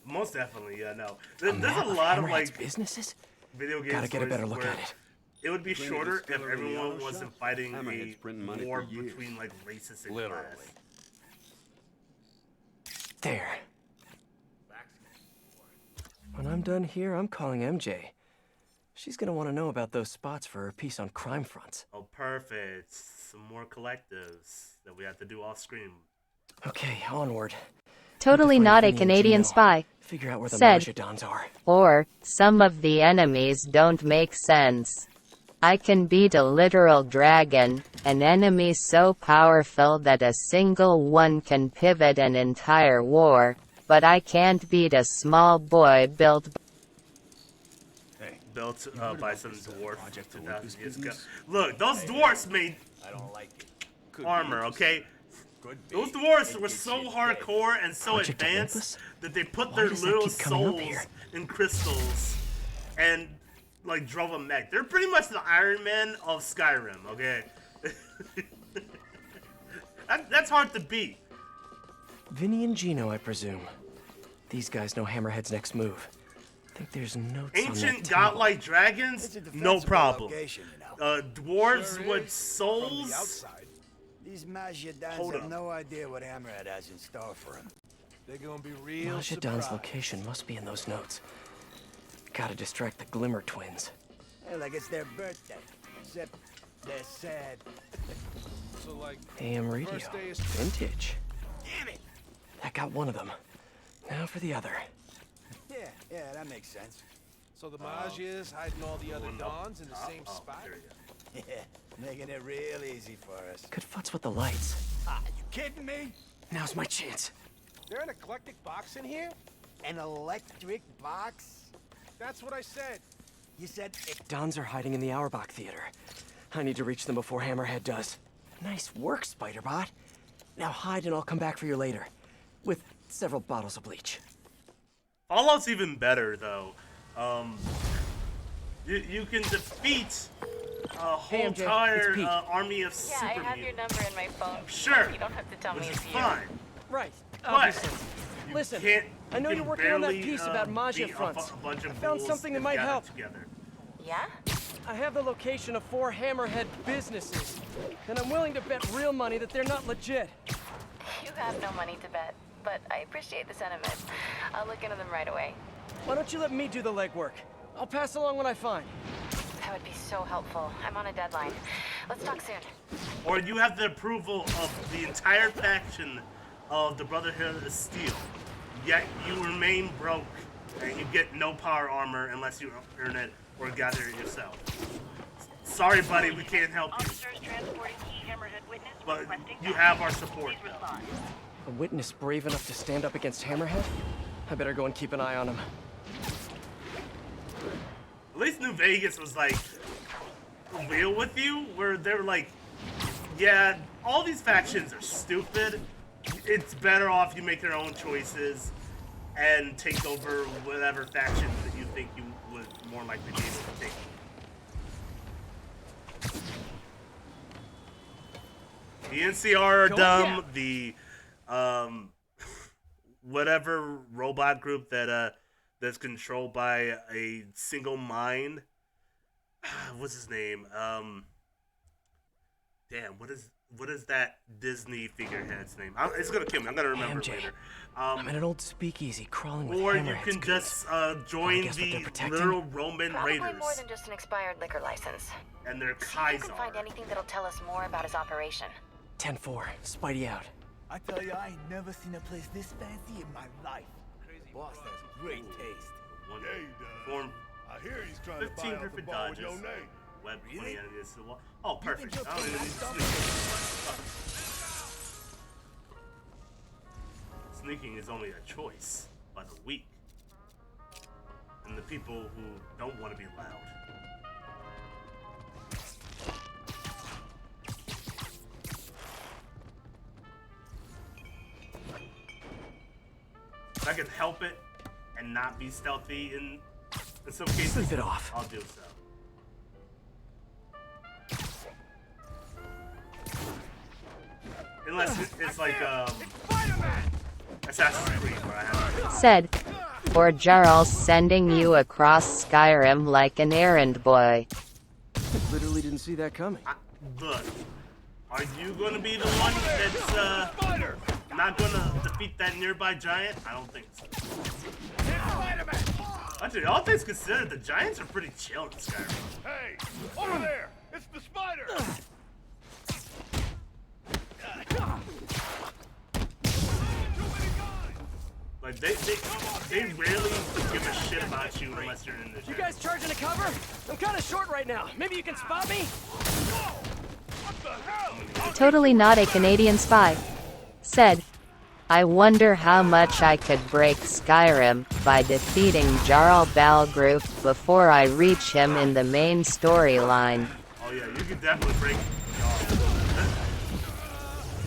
Most definitely, yeah, no. There's a lot of like businesses. video games. Gotta get a better look where at it. It would be shorter if still early everyone on, wasn't shop. fighting Hammerhead's printing money a war for years. between like races and Literally. class. There. When I'm done here, I'm calling MJ. She's gonna want to know about those spots for her piece on crime fronts. Oh, perfect. Some more collectives that we have to do off screen. Okay, onward. Totally Need to find not a Vinny and Canadian Gino. spy. Figure out where the Said. Marjadons are. Or, some of the enemies don't make sense. I can beat a literal dragon, an enemy so powerful that a single one can pivot an entire war, but I can't beat a small boy built Built by some dwarf 2,000 years ago. Look, those dwarfs made I don't like it. armor, okay? Could be. Those dwarfs were so hardcore and so Project advanced Olympus? that they put Why their does that little keep coming up souls here? in crystals and like drove a mech. They're pretty much the Iron Man of Skyrim, okay? That's hard to beat. Vinny and Gino, I presume. These guys know Hammerhead's next move. Think there's notes on that Ancient table. godlike dragons, no problem. Location, you know. Dwarves Sure with is. souls. outside. These Majadans Hold have up. no idea what Hammerhead has in store for him. They're gonna be real Majadon's surprised. location must be in those notes. Gotta distract the Glimmer twins. Hey, like it's their birthday. Except they're sad. So like, AM radio. First day is- Vintage. Damn it! That got one of them. Now for the other. Yeah, that makes sense. so the Magias hiding all the other Dons in the same spot. There you go. Yeah, making it real easy for us. Good futz with the lights. Ah, you kidding me? Now's my chance. They're an eclectic box in here? An electric box? That's what I said. You said it. Dons are hiding in the Auerbach Theater. I need to reach them before Hammerhead does. Nice work, Spider-Bot. Now hide and I'll come back for you later. With several bottles of bleach. Fallout's even better though. You can defeat a whole Hey, MJ, it's entire Pete. army of Yeah, I super have your mutants, number in my phone. Sure. You don't have to tell which me is it's you. fine. Right, But obviously. you Listen, can't- I know you you're can working on that barely, piece about Magia beat fronts. A bunch of I found bulls something that and might gather help. Together. Yeah? I have the location of 4 Hammerhead businesses, and I'm willing to bet real money that they're not legit. You have no money to bet, but I appreciate the sentiment. I'll look into them right away. Why don't you let me do the legwork? I'll pass along what I find. That would be so helpful. I'm on a deadline. Let's talk soon. Or you have the approval of the entire faction of the Brotherhood of Steel, yet you remain broke and you get no power armor unless you earn it or gather it yourself. Sorry, buddy, we can't help you, Officers transporting key Hammerhead witness but requesting you have our support. Please respond. A witness brave enough to stand up against Hammerhead? I better go and keep an eye on him. At least New Vegas was like real with you, where they're like, yeah, all these factions are stupid. It's better off you make your own choices and take over whatever factions that you think you would more likely be able to take. The NCR are dumb. The whatever robot group that that's controlled by a single mind. What's his name? Damn, what is that Disney figurehead's name? It's gonna kill me. I'm gonna remember it later. I'm in an old speakeasy crawling with Or you Hammerhead's can just join the literal Roman Probably Raiders. more than just an expired liquor license. And they're See if you can Kaiser. find anything that'll tell us more about his operation. 10-4, Spidey out. I tell you, I ain't never seen a place this fancy in my life. Boss has great taste. One Yeah, he does. form I hear he's trying to 15 buy out the Griffin bar with dodges. your name. Web 20 Really? enemies to the wall. Oh, perfect. just I don't put even that need stuff Sneaking is only a choice by the weak. And the people who don't want to be loud. If I can help it and not be stealthy in some cases, Sleep it off. I'll do so. Unless it's like Assassin's Creed where I have Said. Or Jarl's sending you across Skyrim like an errand boy. Literally didn't see that coming. Look, are you gonna be the one that's not gonna defeat that nearby giant? I don't think so. Actually, all things considered, the giants are pretty chill in Skyrim. Hey, over there! It's the spider! Like they rarely give a shit about you unless you're in the You guys charging to cover? I'm kind of short right now. Maybe you can spot me? Totally not a Canadian spy. Said. I wonder how much I could break Skyrim by defeating Jarl Balgruuf before I reach him in the main storyline. Oh yeah, you can definitely break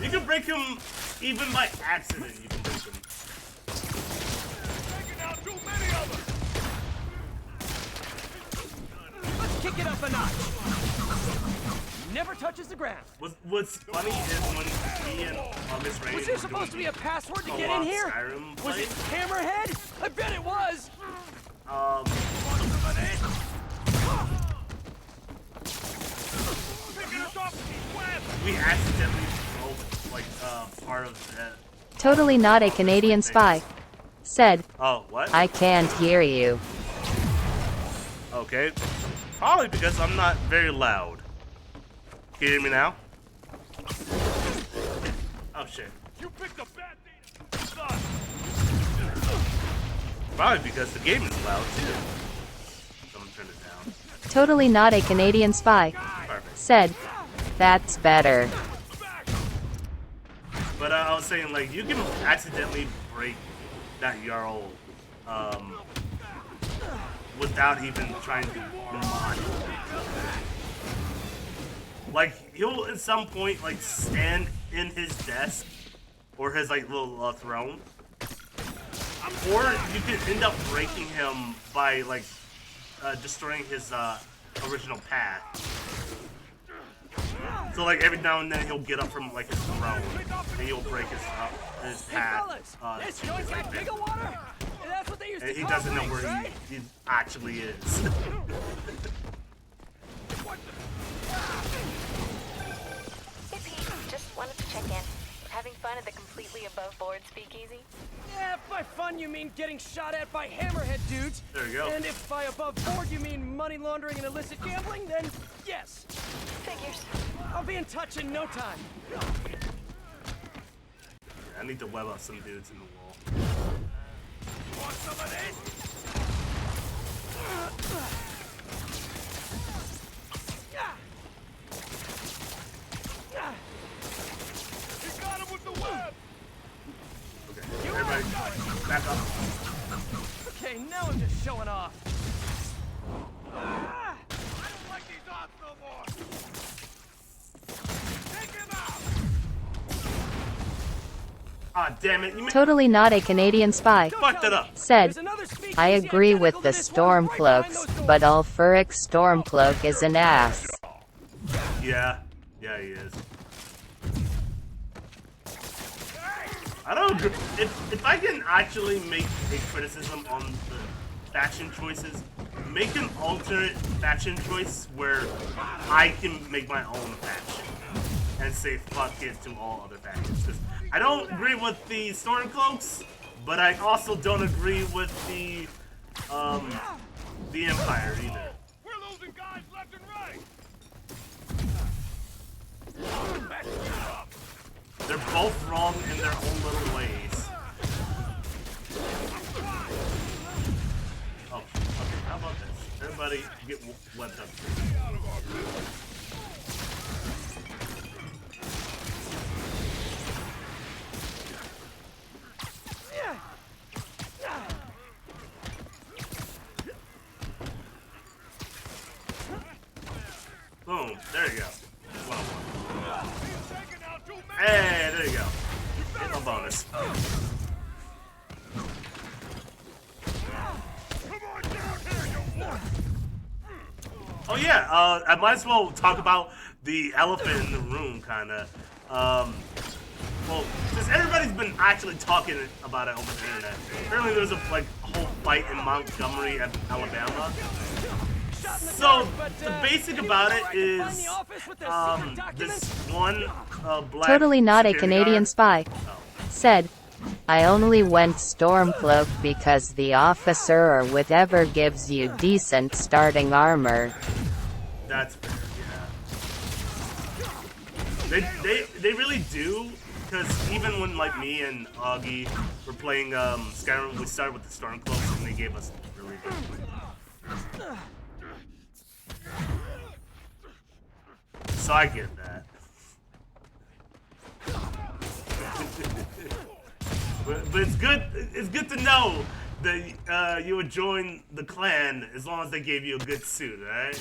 You can break him even by accident. You can break him. Let's kick it up a notch. Never touches the ground. What's funny is when me and Miss Ray Was there supposed to be a password to get in here? Skyrim Was it Hammerhead? I bet it was. we accidentally broke like part of that. Totally not a Canadian spy. Said. Oh, what? I can't hear you. Okay. Probably because I'm not very loud. Can you hear me now? Oh shit. You picked a bad day. Probably because the game is loud too. So I'm gonna turn it down. Totally not a Canadian spy. Perfect. Said. That's better. But I was saying, like, you can accidentally break that Jarl without even trying to mod. Like, he'll at some point, like, stand in his desk or his, like, little throne. Or you can end up breaking him by, like, destroying his original path. So like every now and then he'll get up from like his throne and he'll break his path. This joint got bigger water? And that's what they used And to he call doesn't know drinks, where right? he actually is. Hey Pete, just wanted to check in. Having fun at the completely above board speakeasy? Yeah, if by fun you mean getting shot at by Hammerhead dudes. There you go. And if by above board you mean money laundering and illicit gambling, then yes. Figures. I'll be in touch in no time. I need to web up some dudes in the wall. Want some of this? You got him with the web! Okay, everybody back up. Okay, now I'm just showing off. I don't like these odds no more! Ah, damn it. You Totally not a Canadian spy. fucked it up. Said, I agree with the Stormcloaks, but Ulfuric Stormcloak is an ass. Yeah. Yeah, he is. I don't agree. If I can actually make a criticism on the faction choices, make an alternate faction choice where I can make my own faction and say fuck it to all other factions. 'Cause I don't agree with the Stormcloaks, but I also don't agree with the Empire either. We're losing guys left and right. They're both wrong in their own little ways. Oh, okay, how about this? Everybody get webbed up. Boom, there you go. Wow. Hey, there you go. Get my bonus. Oh yeah, I might as well talk about the elephant in the room, kinda. Well, since everybody's been actually talking about it over the internet. Apparently there's a whole fight in Montgomery, Alabama. So the basic about it is this one black Totally not a security Canadian guard. spy. Said, I only went Stormcloak because the officer or whatever gives you decent starting armor. That's fair, yeah. They really do, because even when like me and Augie were playing Skyrim, we started with the Stormcloaks and they gave us really good. So I get that. but it's good. It's good to know that you would join the clan as long as they gave you a good suit, right?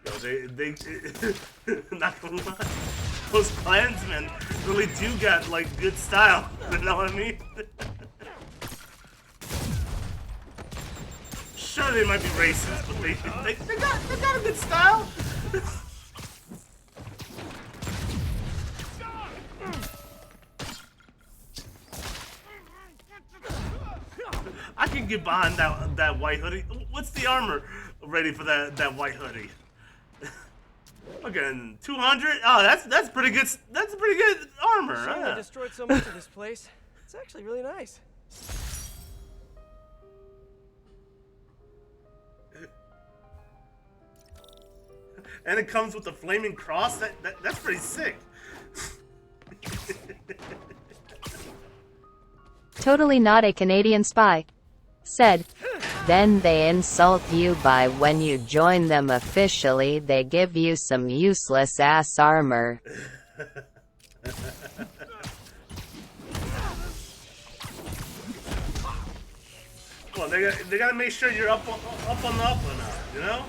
Yo, they not gonna lie, those clansmen really do got like good style. You know what I mean? Sure, they might be racist, but they got a good style. I can get behind that white hoodie. What's the armor ready for that white hoodie? Okay, 200. Oh, that's pretty good. That's pretty good armor. Shame Huh? I destroyed so much of this place. It's actually really nice. And it comes with a flaming cross. That's pretty sick. Totally not a Canadian spy. Said, then they insult you by when you join them officially they give you some useless ass armor. Well, they gotta make sure you're up on the up and up, you know?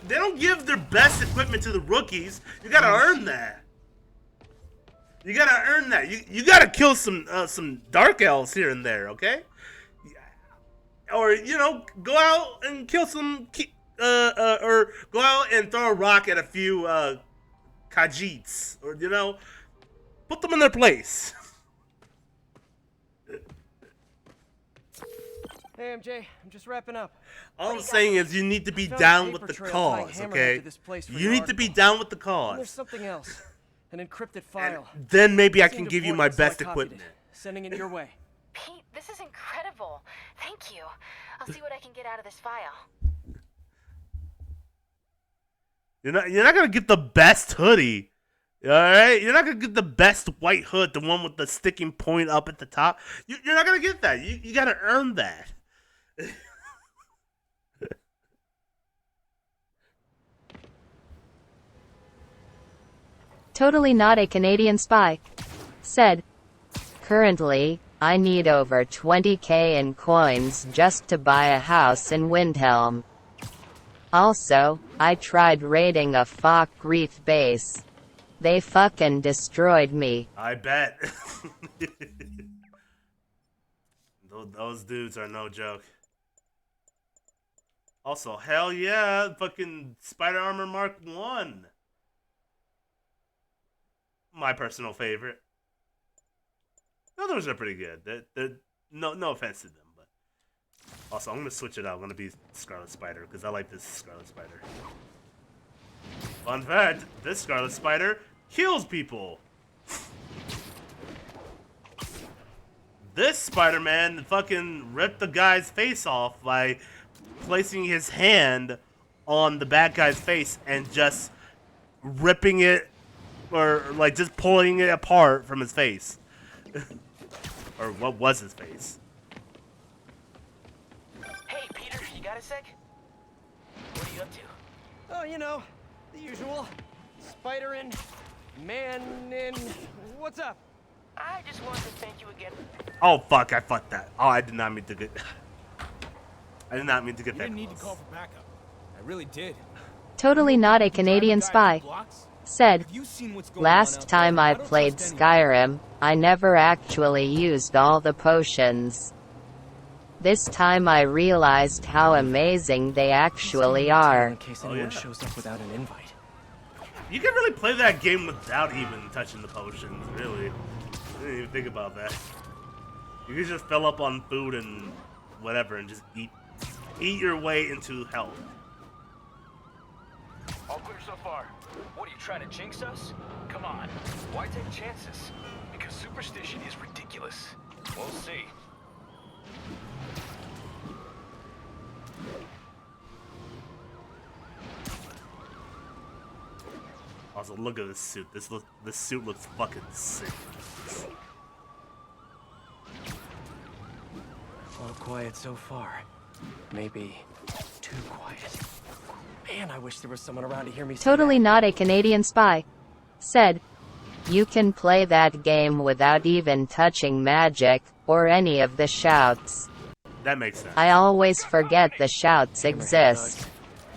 They don't give their best equipment to the rookies. You gotta earn that. You gotta earn that. You gotta kill some dark elves here and there, okay? Or go out and kill some or go out and throw a rock at a few Khajiits, or put them in their place. Hey, MJ, I'm just wrapping up. All I'm saying is you need to be down with the cause, okay? You need to be down with the And there's cause. something else. An encrypted file. Then maybe I can Seemed give you my important, so I best copied equipment. it. Sending it your way. Pete, this is incredible. Thank you. I'll see what I can get out of this file. You're not gonna get the best hoodie. Alright? You're not gonna get the best white hood, the one with the sticking point up at the top. You're not gonna get that. You gotta earn that. Totally not a Canadian spy. Said, currently, I need over 20k in coins just to buy a house in Windhelm. Also, I tried raiding a Fok Reef base. They fucking destroyed me. I bet. Those dudes are no joke. Also, hell yeah, fucking Spider Armor Mark 1. My personal favorite. The others are pretty good. They're no offense to them, but also I'm gonna switch it out. I'm gonna be Scarlet Spider because I like this Scarlet Spider. Fun fact: this Scarlet Spider kills people. This Spider-Man fucking ripped the guy's face off by placing his hand on the bad guy's face and just ripping it, or like just pulling it apart from his face. Or what was his face? Hey, Peter, you got a sec? What are you up to? Oh, you know, the usual. Spider-in, man-in. What's up? I just wanted to thank you again. Oh fuck! I fucked that. Oh, I did not mean to get. I did not mean to get that. You didn't need to call for backup. I really did. Totally not a Canadian spy. Said, last time I played Skyrim, I never actually used all the potions. This time I realized how amazing they actually are. In case anyone shows up without an invite. You can really play that game without even touching the potions, really. I didn't even think about that. You can just fill up on food and whatever and just eat your way into health. All clear so far. What, are you trying to jinx us? Come on. Why take chances? Because superstition is ridiculous. We'll see. Also, look at this suit. This suit looks fucking sick. All quiet so far. Maybe too quiet. Man, I wish there was someone around to hear me say Totally that. not a Canadian spy. Said, you can play that game without even touching magic, or any of the shouts. That makes sense. I always forget the shouts exist.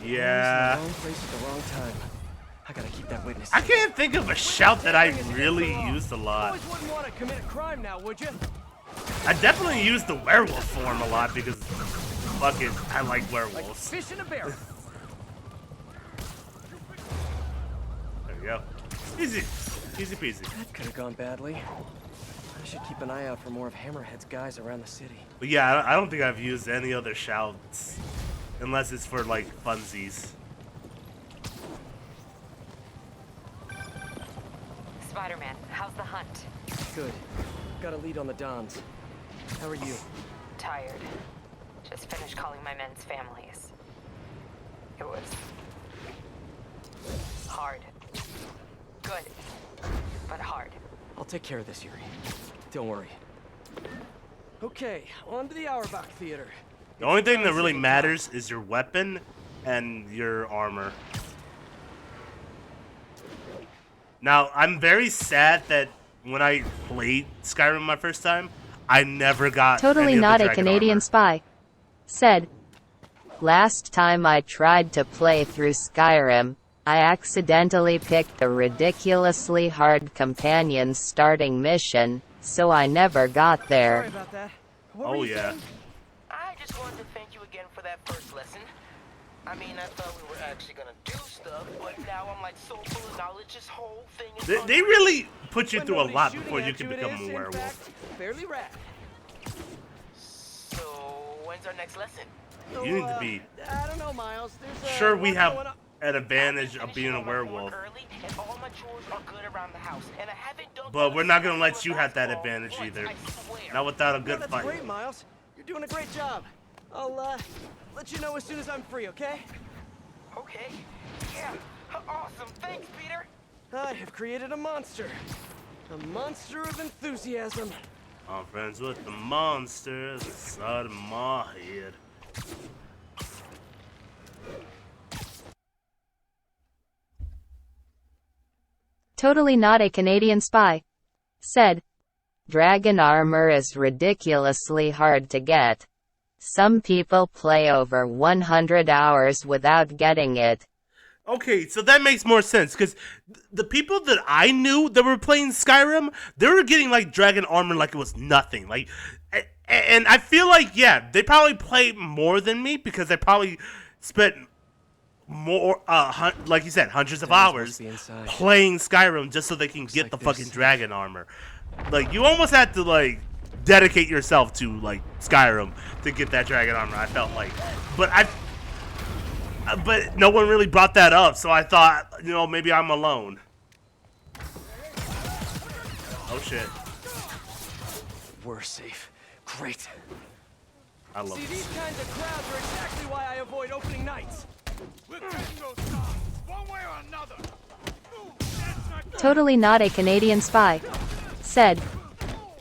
Yeah. Wrong place at the wrong time. I gotta keep that witness. I can't think of a shout that I really used a lot. Always wouldn't want to commit a crime now, would you? I definitely used the werewolf form a lot because, fuck it, I like werewolves. Like fish in a barrel. There we go. Easy. Easy peasy. That could have gone badly. I should keep an eye out for more of Hammerhead's guys around the city. But yeah, I don't think I've used any other shouts. Unless it's for, like, funsies. Spider-Man, how's the hunt? Good. Got a lead on the Dons. How are you? Tired. Just finished calling my men's families. It was hard. Good, but hard. I'll take care of this, Yuri. Don't worry. Okay, on to the Auerbach Theater. The only thing that really matters is your weapon and your armor. Now, I'm very sad that when I played Skyrim my first time, I never got Totally any of the not a dragon Canadian armor. spy. Said, last time I tried to play through Skyrim, I accidentally picked the ridiculously hard companion's starting mission, so I never got there. Sorry about that. What were Oh you yeah. saying? I just wanted to thank you again for that first lesson. I mean, I thought we were actually gonna do stuff, but now I'm like so full of knowledge. This whole thing is They really put you When through a nobody's lot shooting before you at can it become is, a in werewolf. fact, fairly rad. So, when's our next lesson? You need to be I don't know, Miles. There's sure we lot have going on. an advantage of being a werewolf. Early, and all my chores are good around the house, and I haven't done But we're not gonna let you have that advantage either. Not without a No, good that's fight. great, Miles. You're doing a great job. I'll let you know as soon as I'm free, okay? Okay. Yeah. Awesome. Thanks, Peter. I have created a monster. A monster of enthusiasm. I'm friends with the monster inside of my head. Totally not a Canadian spy. Said, dragon armor is ridiculously hard to get. Some people play over 100 hours without getting it. Okay, so that makes more sense because the people that I knew that were playing Skyrim, they were getting like dragon armor like it was nothing. Like, and I feel like they probably play more than me because they probably spent more, like you said, hundreds of hours playing Skyrim just so they can get the fucking dragon armor. Like, you almost had to like dedicate yourself to like Skyrim to get that dragon armor. I felt like, but no one really brought that up, so I thought, maybe I'm alone. Oh shit. We're safe. Great. I love See, this. these kinds of crowds are exactly why I avoid opening nights. We're getting those guys, one way or another. Totally not a Canadian spy. Said,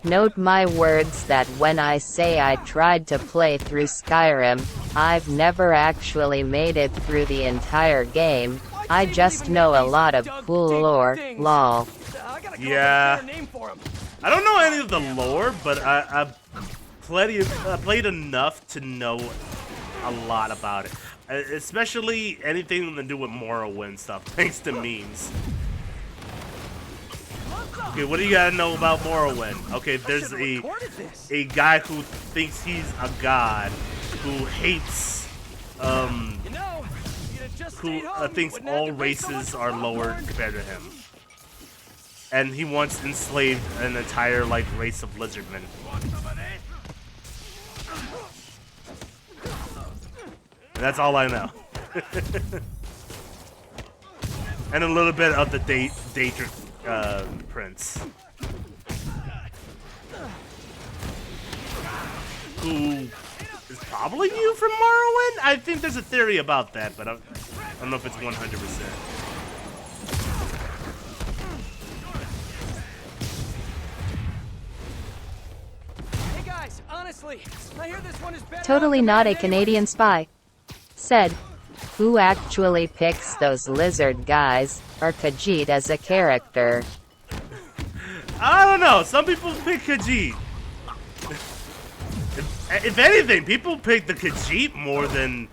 note my words that when I say I tried to play through Skyrim, I've never actually made it through the entire game. I just know a lot of cool lore, lol. Yeah. I don't know any of the lore, but I've played enough to know a lot about it. Especially anything to do with Morrowind stuff, thanks to memes. Okay, what do you gotta know about Morrowind? Okay, there's a guy who thinks he's a god, who hates, who thinks all races are lower compared to him. And he once enslaved an entire, like, race of lizardmen. And that's all I know. And a little bit of the Daedric Prince, who is probably you from Morrowind? I think there's a theory about that, but I don't know if it's 100%. Hey guys, honestly, I hear this one is better. Totally not a Canadian spy. Said, who actually picks those lizard guys, or Khajiit as a character? I don't know. Some people pick Khajiit. If anything, people pick the Khajiit more than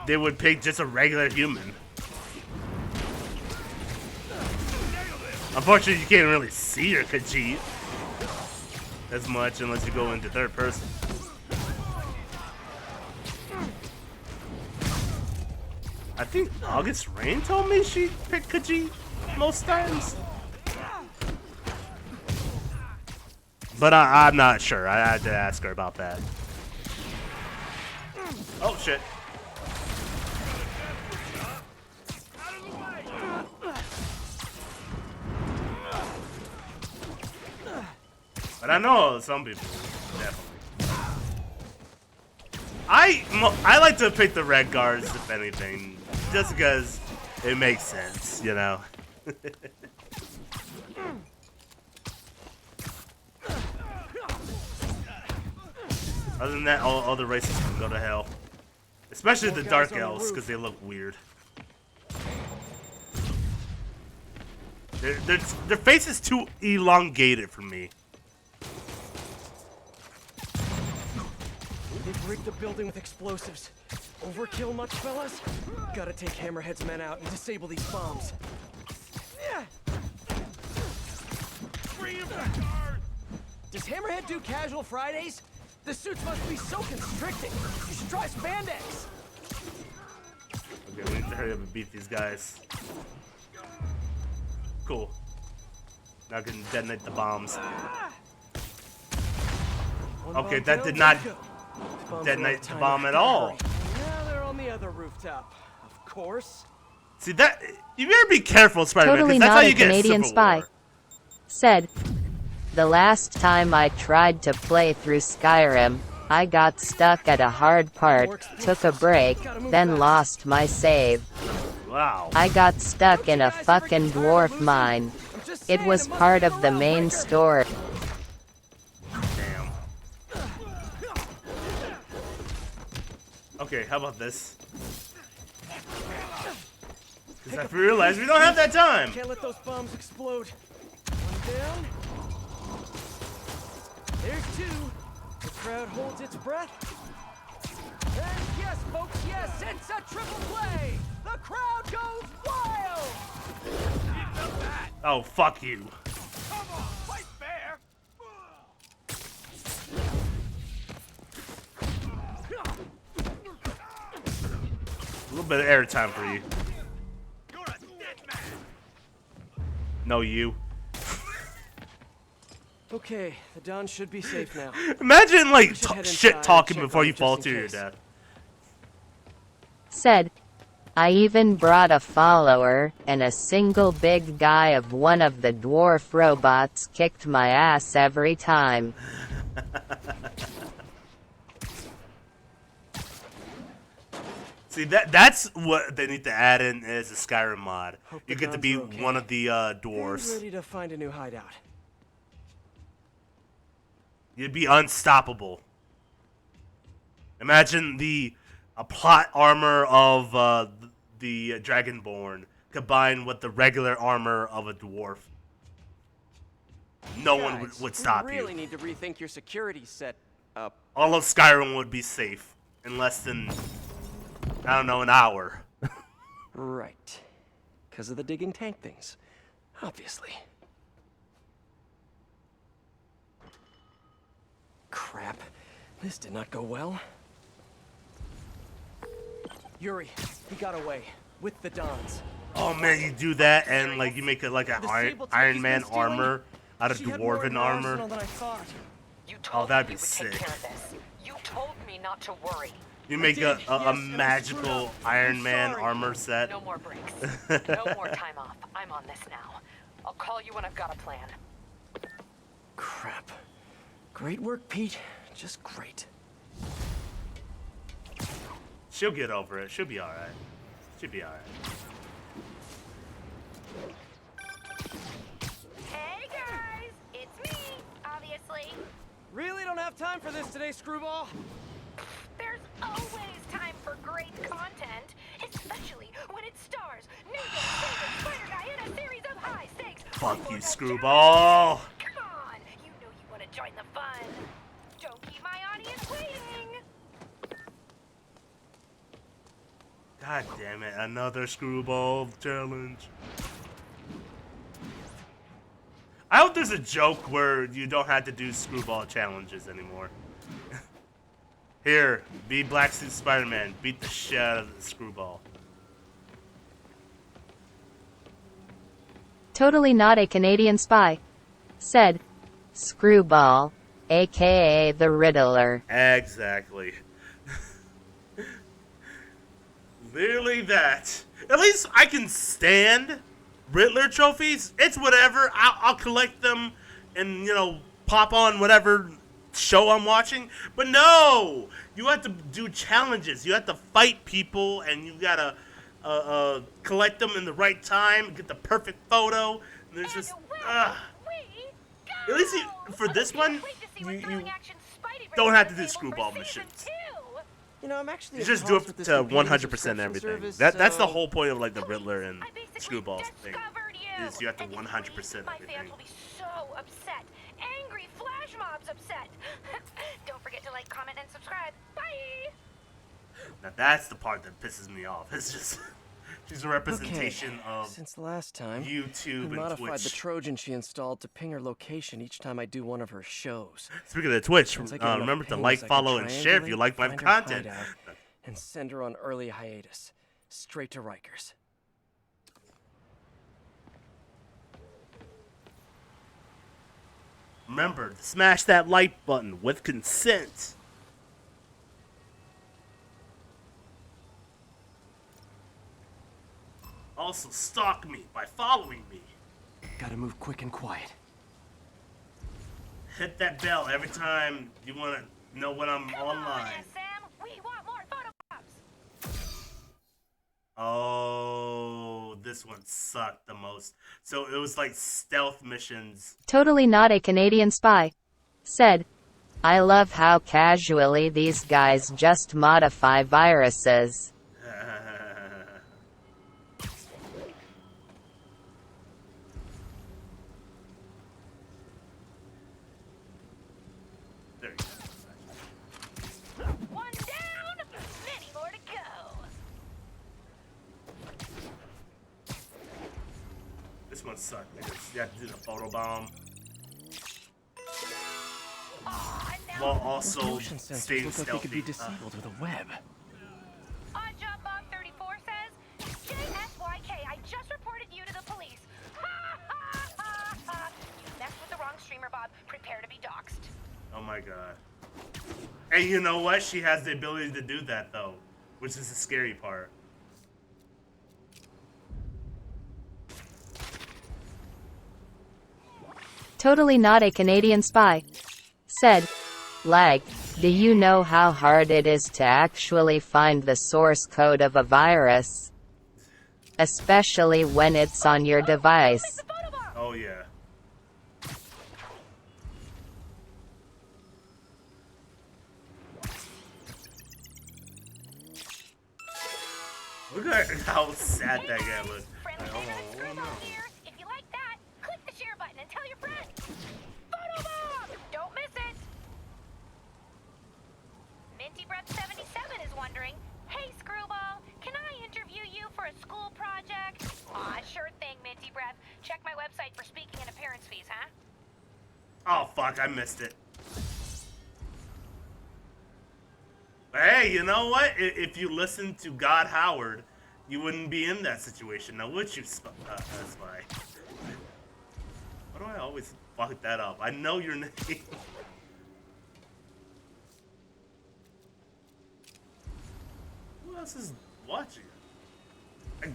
they would pick just a regular human. Unfortunately, you can't really see your Khajiit as much unless you go into third person. I think August Rain told me she picked Khajiit most times. But I'm not sure. I had to ask her about that. Oh, shit. But I know some people, definitely. I like to pick the red guards, if anything, just because it makes sense, you know? Other than that, all the races can go to hell. Especially the Dark Elves, because they look weird. Their face is too elongated for me. They've rigged the building with explosives. Overkill much, fellas? Gotta take Hammerhead's men out and disable these bombs. Does Hammerhead do casual Fridays? The suits must be so constricting. You should try spandex. Okay, we need to hurry up and beat these guys. Cool. Now I can detonate the bombs. Okay, that did not detonate the bomb at all. Now they're on the other rooftop, of course. See that? You better be careful, Spider-Man, Totally because that's how not you a get Canadian Civil spy. War. Said, the last time I tried to play through Skyrim, I got stuck at a hard part, took a break, then lost my save. Wow. I got stuck in a fucking dwarf mine. It was part of the main story. Damn. Okay, how about this? Because I realized we don't have that time. Can't let those bombs explode. One down. There's two. The crowd holds its breath. And yes, folks, yes, it's a triple play! The crowd goes wild! Oh, fuck you. Come on, fight fair! A little bit of airtime for you. You're a dead man! No, you. Okay, the Don should be safe now. Imagine, like, We should head shit inside talking and check before on you him fall just to in your case. death. Said, I even brought a follower, and a single big guy of one of the dwarf robots kicked my ass every time. See, that's what they need to add in as a Skyrim mod. Hope You the get to Dons be are okay. one of the And dwarves. ready to find a new hideout. You'd be unstoppable. Imagine the plot armor of the Dragonborn combined with the regular armor of a dwarf. No one would stop you. Really you. need to rethink your security set up. All of Skyrim would be safe in less than, I don't know, an hour. Right. Because of the digging tank things. Obviously. Crap. This did not go well. Yuri, he got away. With the Dons. Oh man, you do that and like you make it like an The Iron, Sable Iron he's Man been stealing? armor out of She had more in dwarven her armor. arsenal than I thought. You Oh, told that'd me be you would take sick. care of this. You told me not to worry. You make did, a yes, and I screwed magical up. Iron I'm Man sorry. armor set. No more breaks. No more time off. I'm on this now. I'll call you when I've got a plan. Crap. Great work, Pete. Just great. She'll get over it. She'll be alright. She'll be alright. Hey guys, it's me, obviously. Really don't have time for this today, Screwball. There's always time for great content, especially when it stars new favorite Spider Guy in a series of high stakes. Fuck you, Screwball. Come on, you know you want to join the fun. Don't keep my audience waiting. God damn it, another Screwball challenge. I hope there's a joke where you don't have to do Screwball challenges anymore. Here, be Black Suit Spider-Man. Beat the shit out of the Screwball. Totally not a Canadian spy. Said, Screwball, aka the Riddler. Exactly. Literally that. At least I can stand Riddler trophies. It's whatever. I'll collect them and, you know, pop on whatever show I'm watching. But no! You have to do challenges. You have to fight people and you gotta collect them in the right time, get the perfect photo. And there's just... At least for this one, you don't have to do Screwball missions. You know, I'm actually You just do it to 100% everything. That's the whole point of like the Riddler and Screwball thing. Is you have to 100% My everything. fans will be so upset. Angry flash mobs upset. Don't forget to like, comment, and subscribe. Bye! Now that's the part that pisses me off. It's just she's a representation of Since last time, YouTube I and modified Twitch. the Trojan she installed to ping her location each time I do one of her shows. Speaking of the Twitch, Once I get enough remember to pings, like, I can follow, and share if you like my triangulate, find her content. hideout, and send her on early hiatus, straight to Rikers. Remember to smash that like button with consent. Also stalk me by following me. Gotta move quick and quiet. Hit that bell every time you want to know when I'm online. Sam, we want more photo ops. Oh, this one sucked the most. So it was like stealth missions. Totally not a Canadian spy. Said, I love how casually these guys just modify viruses. There you go. One down, many gonna suck because you have to do the photo bomb. While also Motion sensors staying look like they could be stealthy. disabled with a web. Odd Job Bob 34 says, JSYK, I just reported you to the police. Ha ha ha ha. You messed with the wrong streamer, Bob. Prepare to be doxxed. Oh my god. And you know what? She has the ability to do that though, which is the scary part. Totally not a Canadian spy. Said, like, do you know how hard it is to actually find the source code of a virus? Especially when it's on your device. Oh yeah. Look at how sad that guy looks. Like, oh no. If you like that, click the share button and tell your friends. Photo bomb! Don't miss it. Minty Breath 77 is wondering, hey Screwball, can I interview you for a school project? Aw, sure thing, Minty Breath. Check my website for speaking and appearance fees, huh? Oh fuck, I missed it. Hey, you know what? If you listened to God Howard, you wouldn't be in that situation. Now, would you, Spy? Why do I always fuck that up? I know your name. Who else is watching? I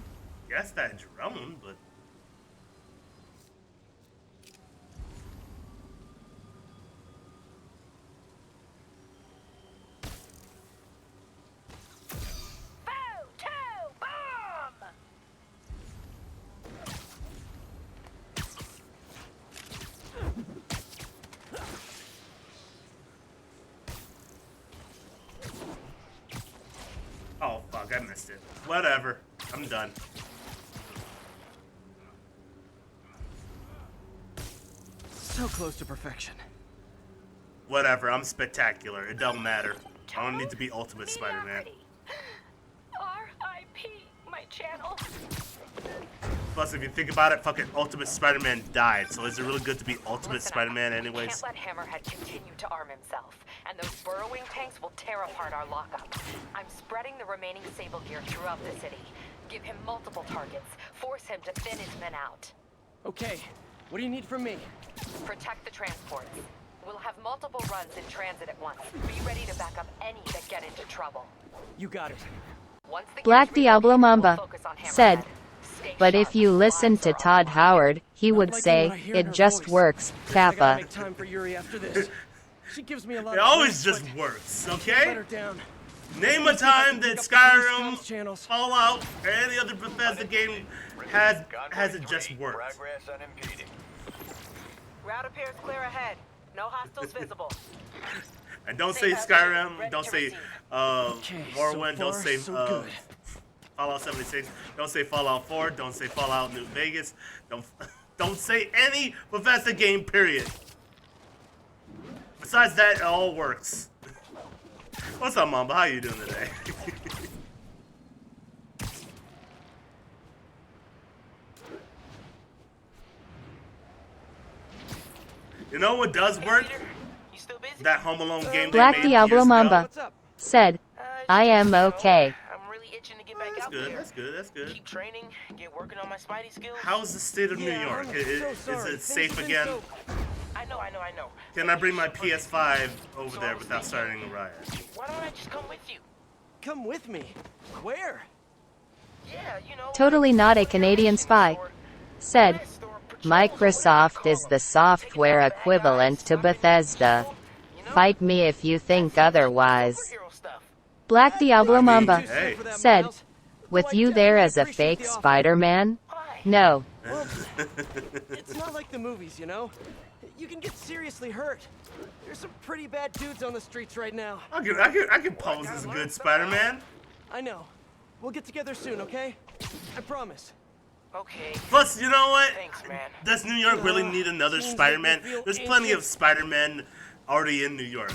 guess that drone, but... Photo bomb! Oh, fuck, I missed it. Whatever. I'm done. So close to perfection. Whatever, I'm spectacular. It don't matter. I don't need to be Ultimate Spider-Man. R.I.P. my channel. Plus, if you think about it, fucking Ultimate Spider-Man died. So is it really good to be Ultimate Listen Spider-Man up. anyways? We can't let Hammerhead continue to arm himself, and those burrowing tanks will tear apart our lockup. I'm spreading the remaining Sable gear throughout the city. Give him multiple targets. Force him to thin his men out. Okay, what do you need from me? Protect the transports. We'll have multiple runs in transit at once. Be ready to back up any that get into trouble. You got it. Once the Black gear's Diablo reloaded, Mamba we'll focus on said, Hammerhead. Stay but sharp. if you listen to Todd Howard, he would liking say, what I hear in it her just voice. works, I gotta Kappa. make time for Yuri after this. She gives me a lot It of always grief, just but works, I can't okay? let her down. Name a time that Skyrim, Fallout, or any other Bethesda game has it just worked. Progress unimpeded. Route appears clear ahead. No hostiles visible. And don't say Skyrim, don't say Morrowind, don't far, say so good. Fallout 76, don't say Fallout 4, don't say Fallout New Vegas, don't say any Bethesda game, period. Besides that, it all works. What's up, Mamba? How you doing today? You know what does work? That Home Alone game they Black made Diablo years ago. Mamba said, I am okay. I'm really itching to get back That's out good, there. that's good, that's good. Keep training, get working on my Spidey skills. How's the state of New York? Is it safe again? I know. Can I bring my PS5 over there without starting a riot? Why don't I just come with you? Come with me. Where? Yeah, you know. Totally not a Canadian spy. Said, Microsoft is the software equivalent to Bethesda. Fight me if you think otherwise. Black Diablo Mamba said, with you there as a fake Spider-Man? No. Well, it's not like the movies, you know? You can get seriously hurt. There's some pretty bad dudes on the streets right now. I can pose as a good Spider-Man. I know. We'll get together soon, okay? I promise. Okay. Plus, you know what? Thanks, man. Does New York really need another Spider-Man? There's plenty of Spider-Men already in New York.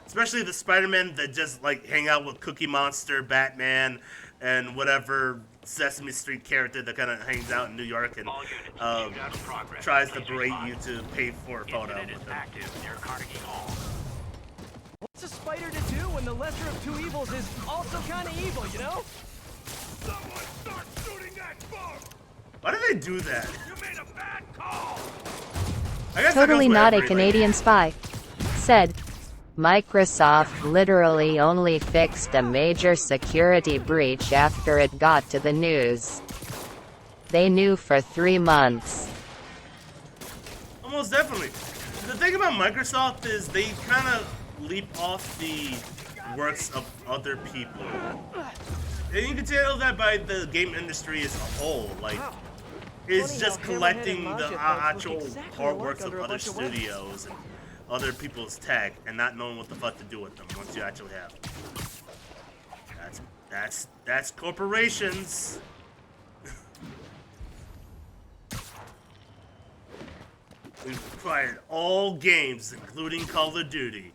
Especially the Spider-Man that just like hang out with Cookie Monster, Batman, and whatever Sesame Street character that kind of hangs out in New York and tries to berate you to pay for a photo with them. What's a spider to do when the lesser of two evils is also kind of evil, you know? Someone start shooting that bomb! Why do they do that? You made a bad call! Totally not a Canadian spy. Said, Microsoft literally only fixed a major security breach after it got to the news. They knew for 3 months. Almost definitely. The thing about Microsoft is they kind of leap off the works of other people. And you can tell that by the game industry as a whole. Like, it's just collecting the actual artworks of other studios and other people's tech and not knowing what the fuck to do with them once you actually have them. That's corporations. We've acquired all games, including Call of Duty.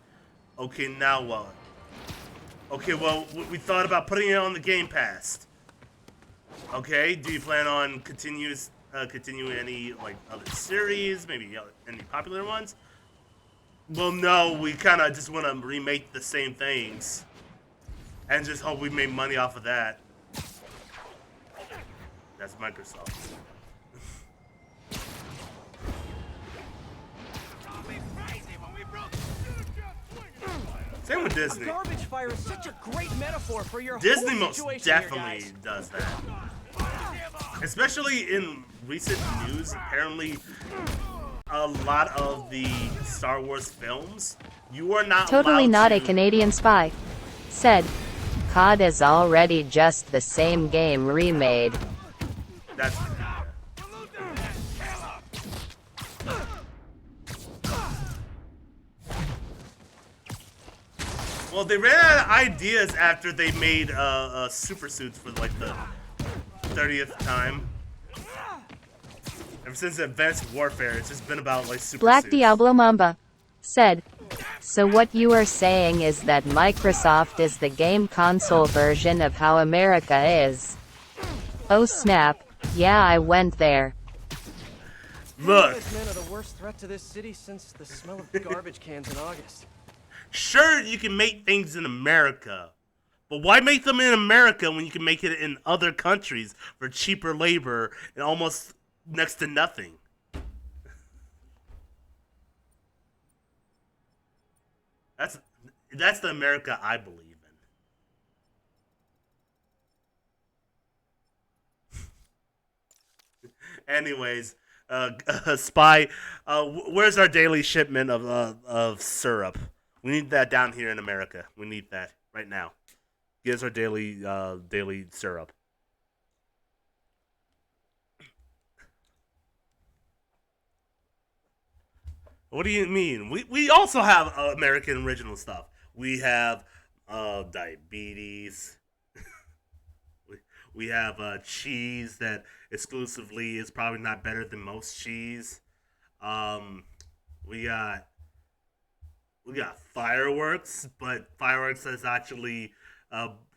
Okay, now what? Okay, well, we thought about putting it on the Game Pass. Okay, do you plan on continuing any like other series, maybe any popular ones? Well, no, we kind of just want to remake the same things and just hope we make money off of that. That's Microsoft. Same with Disney. A garbage fire is such a great metaphor for your Disney whole most situation definitely here, does that. Especially in recent news, apparently a lot of the Star Wars films, you are not Totally allowed not to... a Canadian spy. Said, COD is already just the same game remade. That's... Well, they ran out of ideas after they made super suits for like the 30th time. Ever since Advanced Warfare, it's just been about like super Black suits. Diablo Mamba said, so what you are saying is that Microsoft is the game console version of how America is. Oh snap, yeah, I went there. Look. You men are the worst threat to this city since the smell of garbage cans in August. Sure, you can make things in America, but why make them in America when you can make it in other countries for cheaper labor and almost next to nothing? That's the America I believe in. Anyways, Spy, where's our daily shipment of syrup? We need that down here in America. We need that right now. Give us our daily syrup. What do you mean? We also have American original stuff. We have diabetes. we have cheese that exclusively is probably not better than most cheese. We got fireworks, but fireworks is actually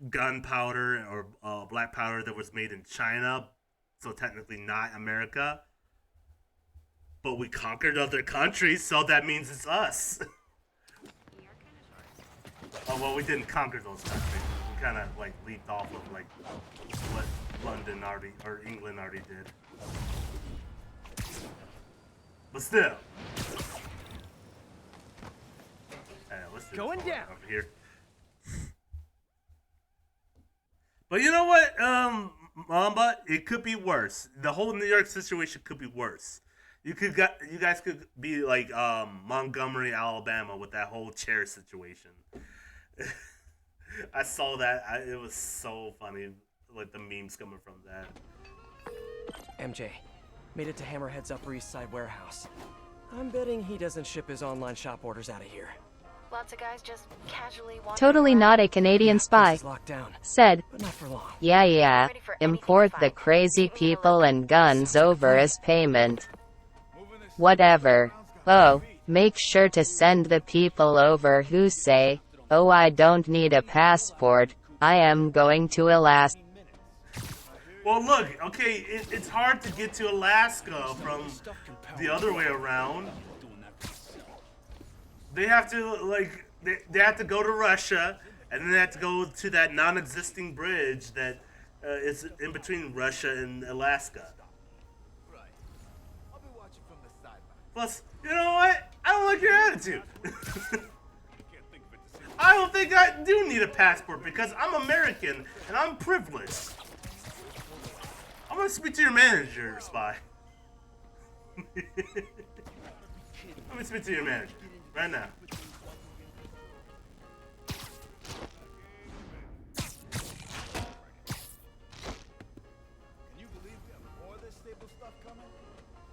gunpowder or black powder that was made in China, so technically not America. But we conquered other countries, so that means it's us. Oh, well, we didn't conquer those countries. We kind of like leaped off of like what London already or England already did. But still. Let's do Going down over here. But you know what, Mamba? It could be worse. The whole New York situation could be worse. You guys could be like Montgomery, Alabama, with that whole chair situation. I saw that. It was so funny, like the memes coming from that. MJ, made it to Hammerhead's Upper East Side warehouse. I'm betting he doesn't ship his online shop orders out of here. Lots of guys just casually walking Totally around. not a Canadian spy. Said, yeah, import the crazy people and guns over as payment. Whatever. Oh, make sure to send the people over who say, oh, I don't need a passport, I am going to Alaska. Well, look, okay, it's hard to get to Alaska from the other way around. They have to, like, they have to go to Russia, and then they have to go to that non-existing bridge that is in between Russia and Alaska. Plus, you know what? I don't like your attitude. I don't think I do need a passport because I'm American and I'm privileged. I'm gonna speak to your manager, Spy. Let me speak to your manager right now.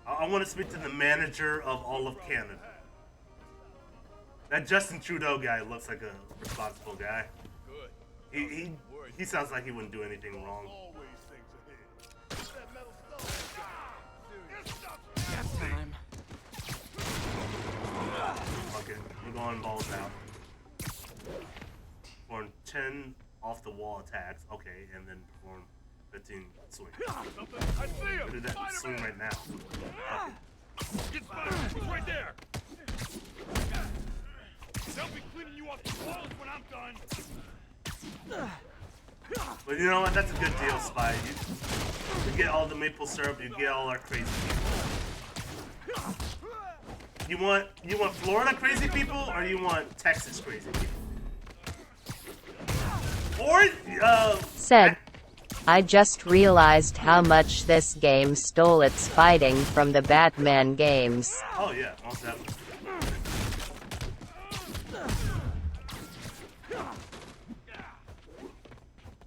I want to speak to the manager of all of Canada. That Justin Trudeau guy looks like a responsible guy. He sounds like he wouldn't do anything wrong. Time. Okay, we're going balls out. Perform 10 off the wall attacks. Okay, and then perform 15 swing. Do that swing right now. Okay. Get Spider-Man, he's right there. They'll be cleaning you off the walls when I'm done. But you know what? That's a good deal, Spy. You get all the maple syrup. You get all our crazy people. You want Florida crazy people, or you want Texas crazy people? Or Said, I just realized how much this game stole its fighting from the Batman games. Oh yeah, most definitely.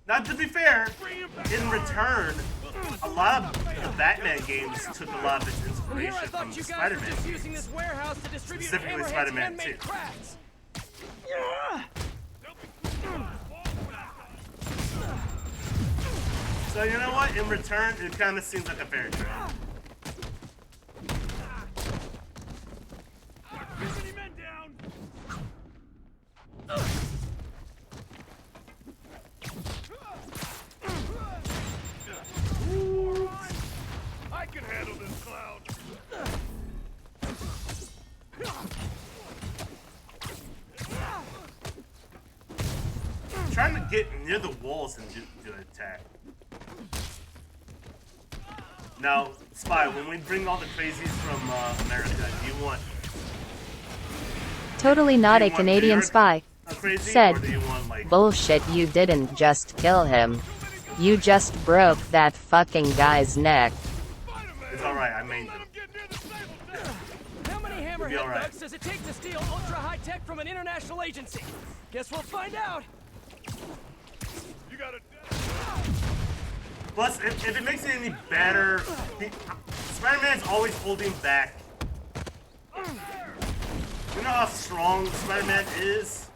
Now, to be fair, in return, a lot of the Batman games took a lot of its inspiration from the Spider-Man games. Specifically Spider-Man 2. So, you know what? In return, it kind of seems like a fair trade. I can handle this clown. I'm trying to get near the walls and do an attack. Now, Spy, when we bring all the crazies from America, do you want... Totally not a Canadian spy. Said, bullshit, you didn't just kill him. You just broke that fucking guy's neck. It's alright, I made him. How many Hammerhead thugs does it take to steal ultra-high tech from an international agency? Guess we'll find out. You gotta... Plus, if it makes it any better, Spider-Man's always holding back. You know how strong Spider-Man is?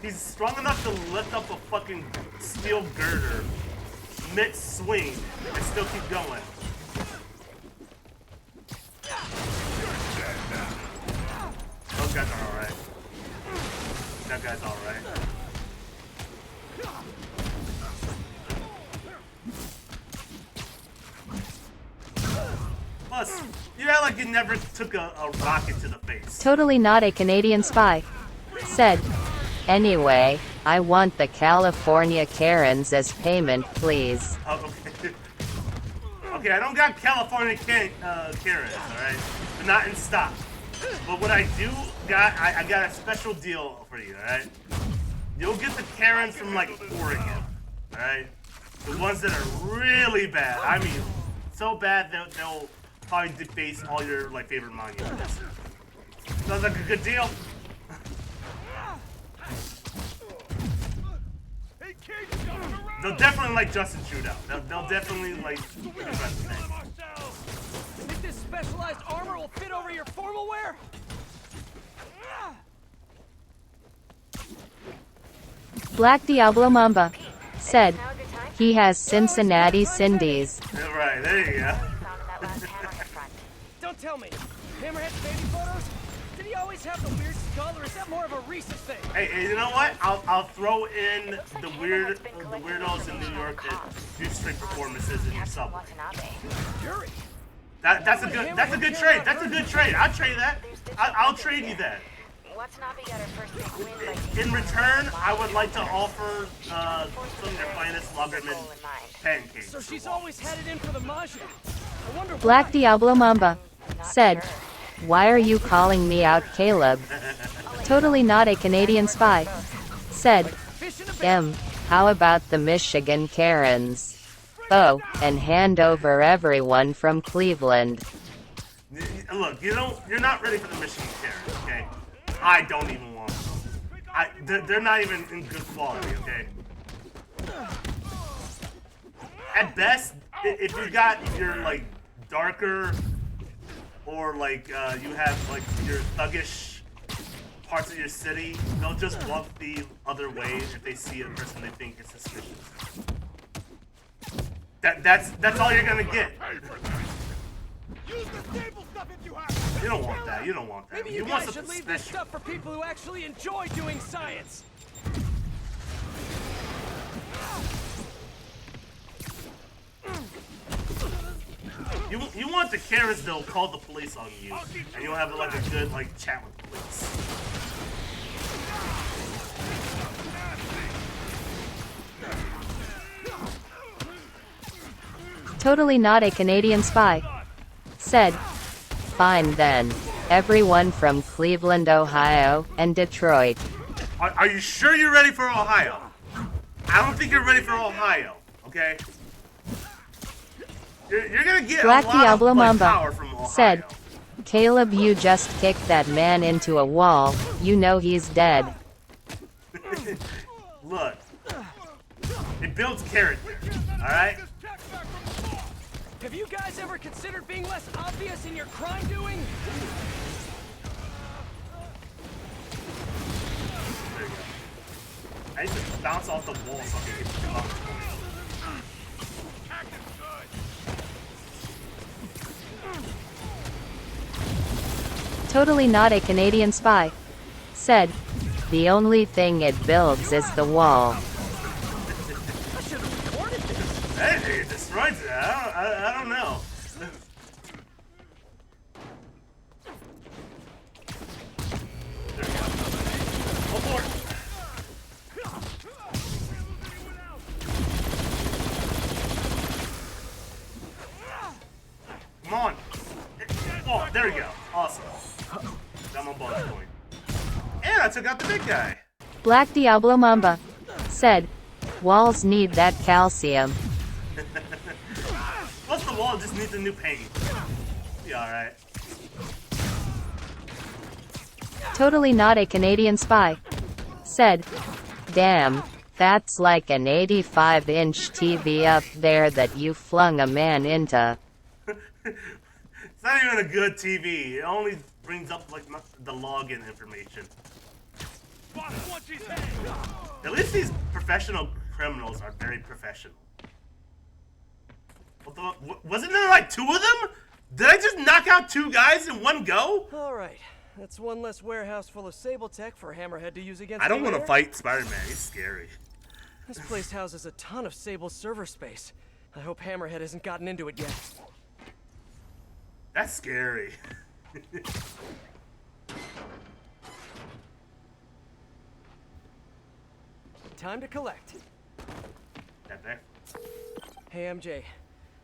He's strong enough to lift up a fucking steel girder mid-swing and still keep going. Those guys are alright. That guy's alright. Plus, you act like you never took a rocket to the face. Totally not a Canadian spy. Said, anyway, I want the California Karens as payment, please. Oh, okay. Okay, I don't got California Karens, alright? They're not in stock. But what I do got, I got a special deal for you, alright? You'll get the Karens from, like, Oregon, alright? The ones that are really bad. I mean, so bad that they'll probably deface all your, like, favorite monuments. Sounds like a good deal. They'll definitely like Justin Trudeau. They'll definitely like the president. Think this specialized armor will fit over your formal wear? Black Diablo Mamba said, he has Cincinnati Cindy's. Right, there you go. Don't tell me. Hammerhead's baby photos? Did he always have the weird skull, or is that more of a recent thing? Hey, you know what? I'll throw in the weirdos in New York that do street performances in your subway. Yuri. That's a good trade. That's a good trade. I'll trade that. I'll trade you that. In return, I would like to offer some of your finest Lagerman pancakes. So she's always had it in for the Magia. I wonder Black Diablo Mamba said, "Why are you calling me out, Caleb? Totally not a Canadian spy." Said, how about the Michigan Karens? Oh, and hand over everyone from Cleveland. Look, you're not ready for the Michigan Karens, okay? I don't even want them. They're not even in good quality, okay? At best, if you got your, like, darker, or, like, you have, like, your thuggish parts of your city, they'll just walk the other way if they see a person they think is suspicious. That's all you're gonna get. You don't want that. You don't want that. Maybe you guys should leave this stuff for people who actually enjoy doing science. You want the Karens, they'll call the police on you, and you'll have like a good like chat with the police. Totally not a Canadian spy. Said, fine then. Everyone from Cleveland, Ohio, and Detroit. Are you sure you're ready for Ohio? I don't think you're ready for Ohio, okay? You're gonna get Black a lot Diablo of like, Mamba power from Ohio. said, Caleb, you just kicked that man into a wall. You know he's dead. Look, it builds character, alright? Have you guys ever considered being less obvious in your crime doing? There you go. I need to bounce off the wall so I can get the cover. Totally not a Canadian spy. Said, the only thing it builds is the wall. Hey, it destroys it. I don't know. There we go. Go for it. Come on. Oh, there we go. Awesome. Got my bonus point. And I took out the big guy. Black Diablo Mamba said, walls need that calcium. Plus the wall just needs a new paint. Be alright. Totally not a Canadian spy. Said, damn, that's like an 85-inch TV up there that you flung a man into. It's not even a good TV. It only brings up like the login information. At least these professional criminals are very professional. Wasn't there like 2 of them? Did I just knock out 2 guys in one go? Alright, that's one less warehouse full of Sable tech for Hammerhead to use against I don't want to Lair. fight Spider-Man. He's scary. This place houses a ton of Sable server space. I hope Hammerhead hasn't gotten into it yet. That's scary. Time to collect. That there. Hey MJ,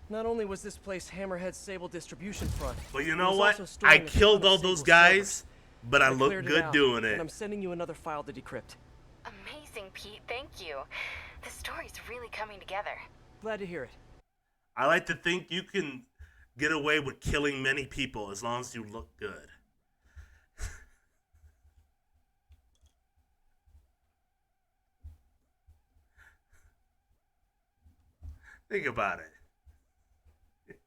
not only was this place Hammerhead's Sable distribution front, But you it know was what? also storing I a killed ton of all those Sable guys, servers. but I I look cleared it good out, doing and it. I'm sending you another file to decrypt. Amazing, Pete. Thank you. The story's really coming together. Glad to hear it. I like to think you can get away with killing many people as long as you look good. Think about it.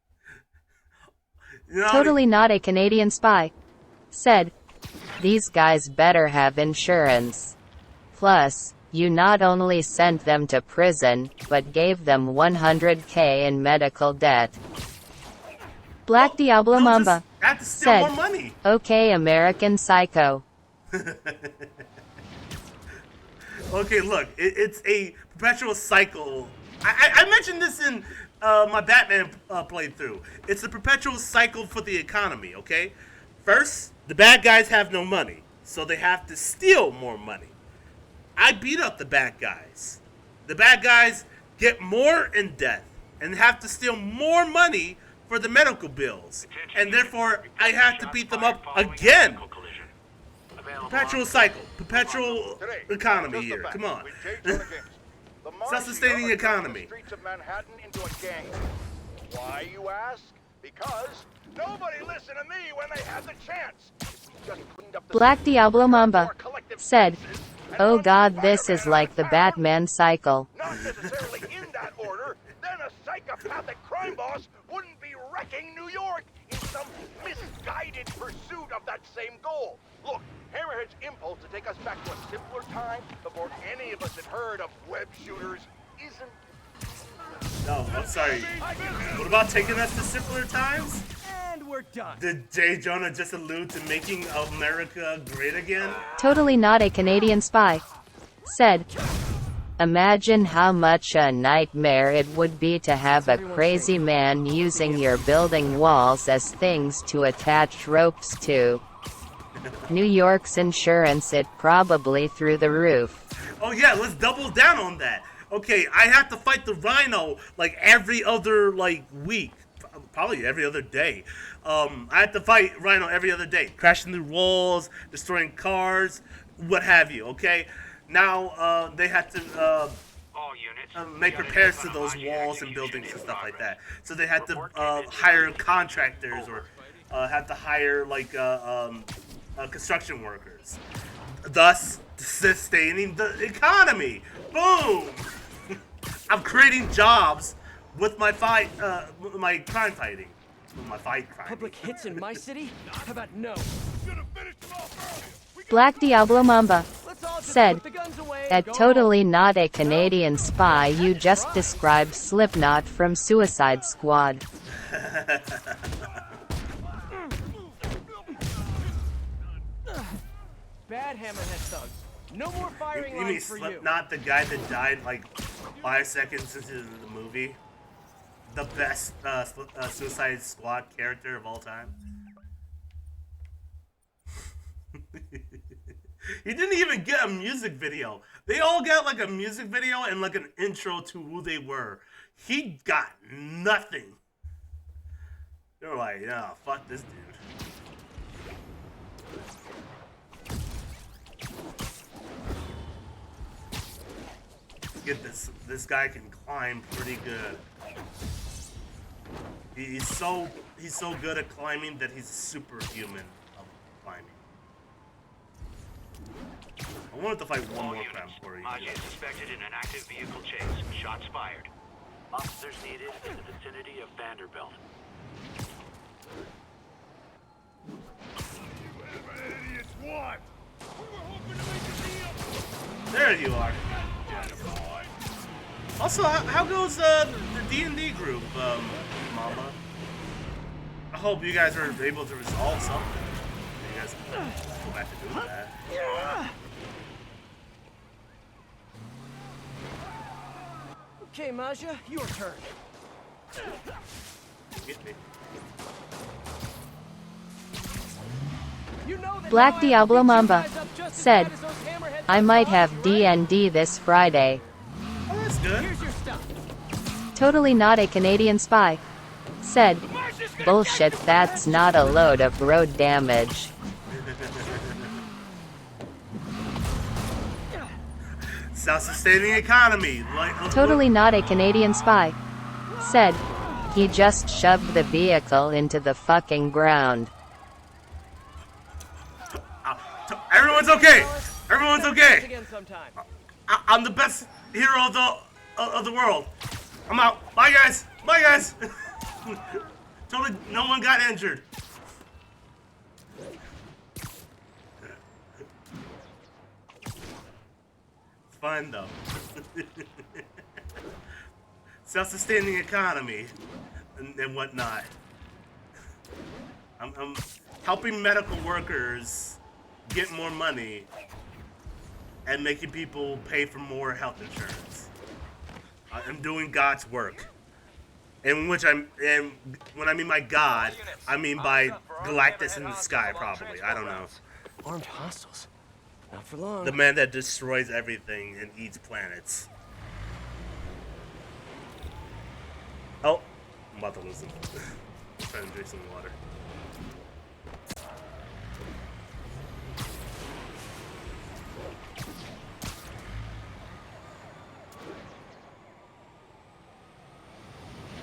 You know, Totally not a Canadian spy. Said, these guys better have insurance. Plus, you not only sent them to prison, but gave them 100K in medical debt. Black Diablo Mamba have to steal said, more money. "Okay, American Psycho." Okay, look, it's a perpetual cycle. I mentioned this in my Batman playthrough. It's a perpetual cycle for the economy, okay? First, the bad guys have no money, so they have to steal more money. I beat up the bad guys. The bad guys get more in debt and have to steal more money for the medical bills. And therefore, I have to beat them up again. Perpetual cycle. Perpetual economy here. Come on. Self-sustaining economy. Streets of Manhattan into a gang. Why, you ask? Because nobody listened to me when they had the chance. Just cleaned up the Black Diablo Mamba said, "Oh god, this is like the Batman cycle." not necessarily in that order, then a psychopathic crime boss wouldn't be wrecking New York in some misguided pursuit of that same goal. Look, Hammerhead's impulse to take us back to a simpler time before any of us had heard of web shooters isn't... No, I'm sorry. What about taking us to simpler times? And we're done. Did J. Jonah just allude to making America great again? Totally not a Canadian spy said, "Imagine how much a nightmare it would be to have a crazy man using your building walls as things to attach ropes to. New York's insurance it probably through the roof." Oh yeah, let's double down on that. Okay, I have to fight the Rhino like every other week, probably every other day. I have to fight Rhino every other day, crashing through walls, destroying cars, what have you. Okay, now they have to make repairs to those walls and buildings and stuff like that. So they had to hire contractors or have to hire construction workers, thus sustaining the economy. Boom! I'm creating jobs with my my crime fighting. My fight crime. Public hits in my city? How about no? Black Diablo Mamba said, "At totally not a Canadian spy, you just described Slipknot from Suicide Squad." Bad Hammerhead thugs. No more firing You mean lines for you. Slipknot, the guy that died 5 seconds into the movie? The best Suicide Squad character of all time? He didn't even get a music video. They all got a music video and an intro to who they were. He got nothing. They were like, "No, fuck this dude." Get this. This guy can climb pretty good. He's so good at climbing that he's superhuman of climbing. I wanted to fight one more crime for you. Maji is suspected in an active vehicle chase. Shots fired. Officers needed in the vicinity of Vanderbilt. Idiots, what? We were hoping to make a deal. There you are. Also, how goes the D&D group, Mama? I hope you guys are able to resolve something. You guys go back to doing that. Okay, Maja, your turn. Get me. You know that Black now I Diablo beat you Mamba guys up just as said, bad as those Hammerhead "I might have thugs, right? D&D this Friday." Oh, that's good. Here's your stuff. Totally not a Canadian spy said, "Bullshit, that's not a load of road damage." Self-sustaining economy. Totally not a Canadian spy said, "He just shoved the vehicle into the fucking ground." Everyone's okay. Everyone's okay. Again sometime. I'm the best hero of the world. I'm out. Bye, guys. Bye, guys. Totally, no one got injured. It's fun though. Self-sustaining economy and whatnot. I'm helping medical workers get more money and making people pay for more health insurance. I'm doing God's work. And when I mean by God, I mean by Galactus in the sky, probably. I don't know. Armed hostiles. Not for long. The man that destroys everything and eats planets. Oh, I'm about to lose him. Trying to drink some water.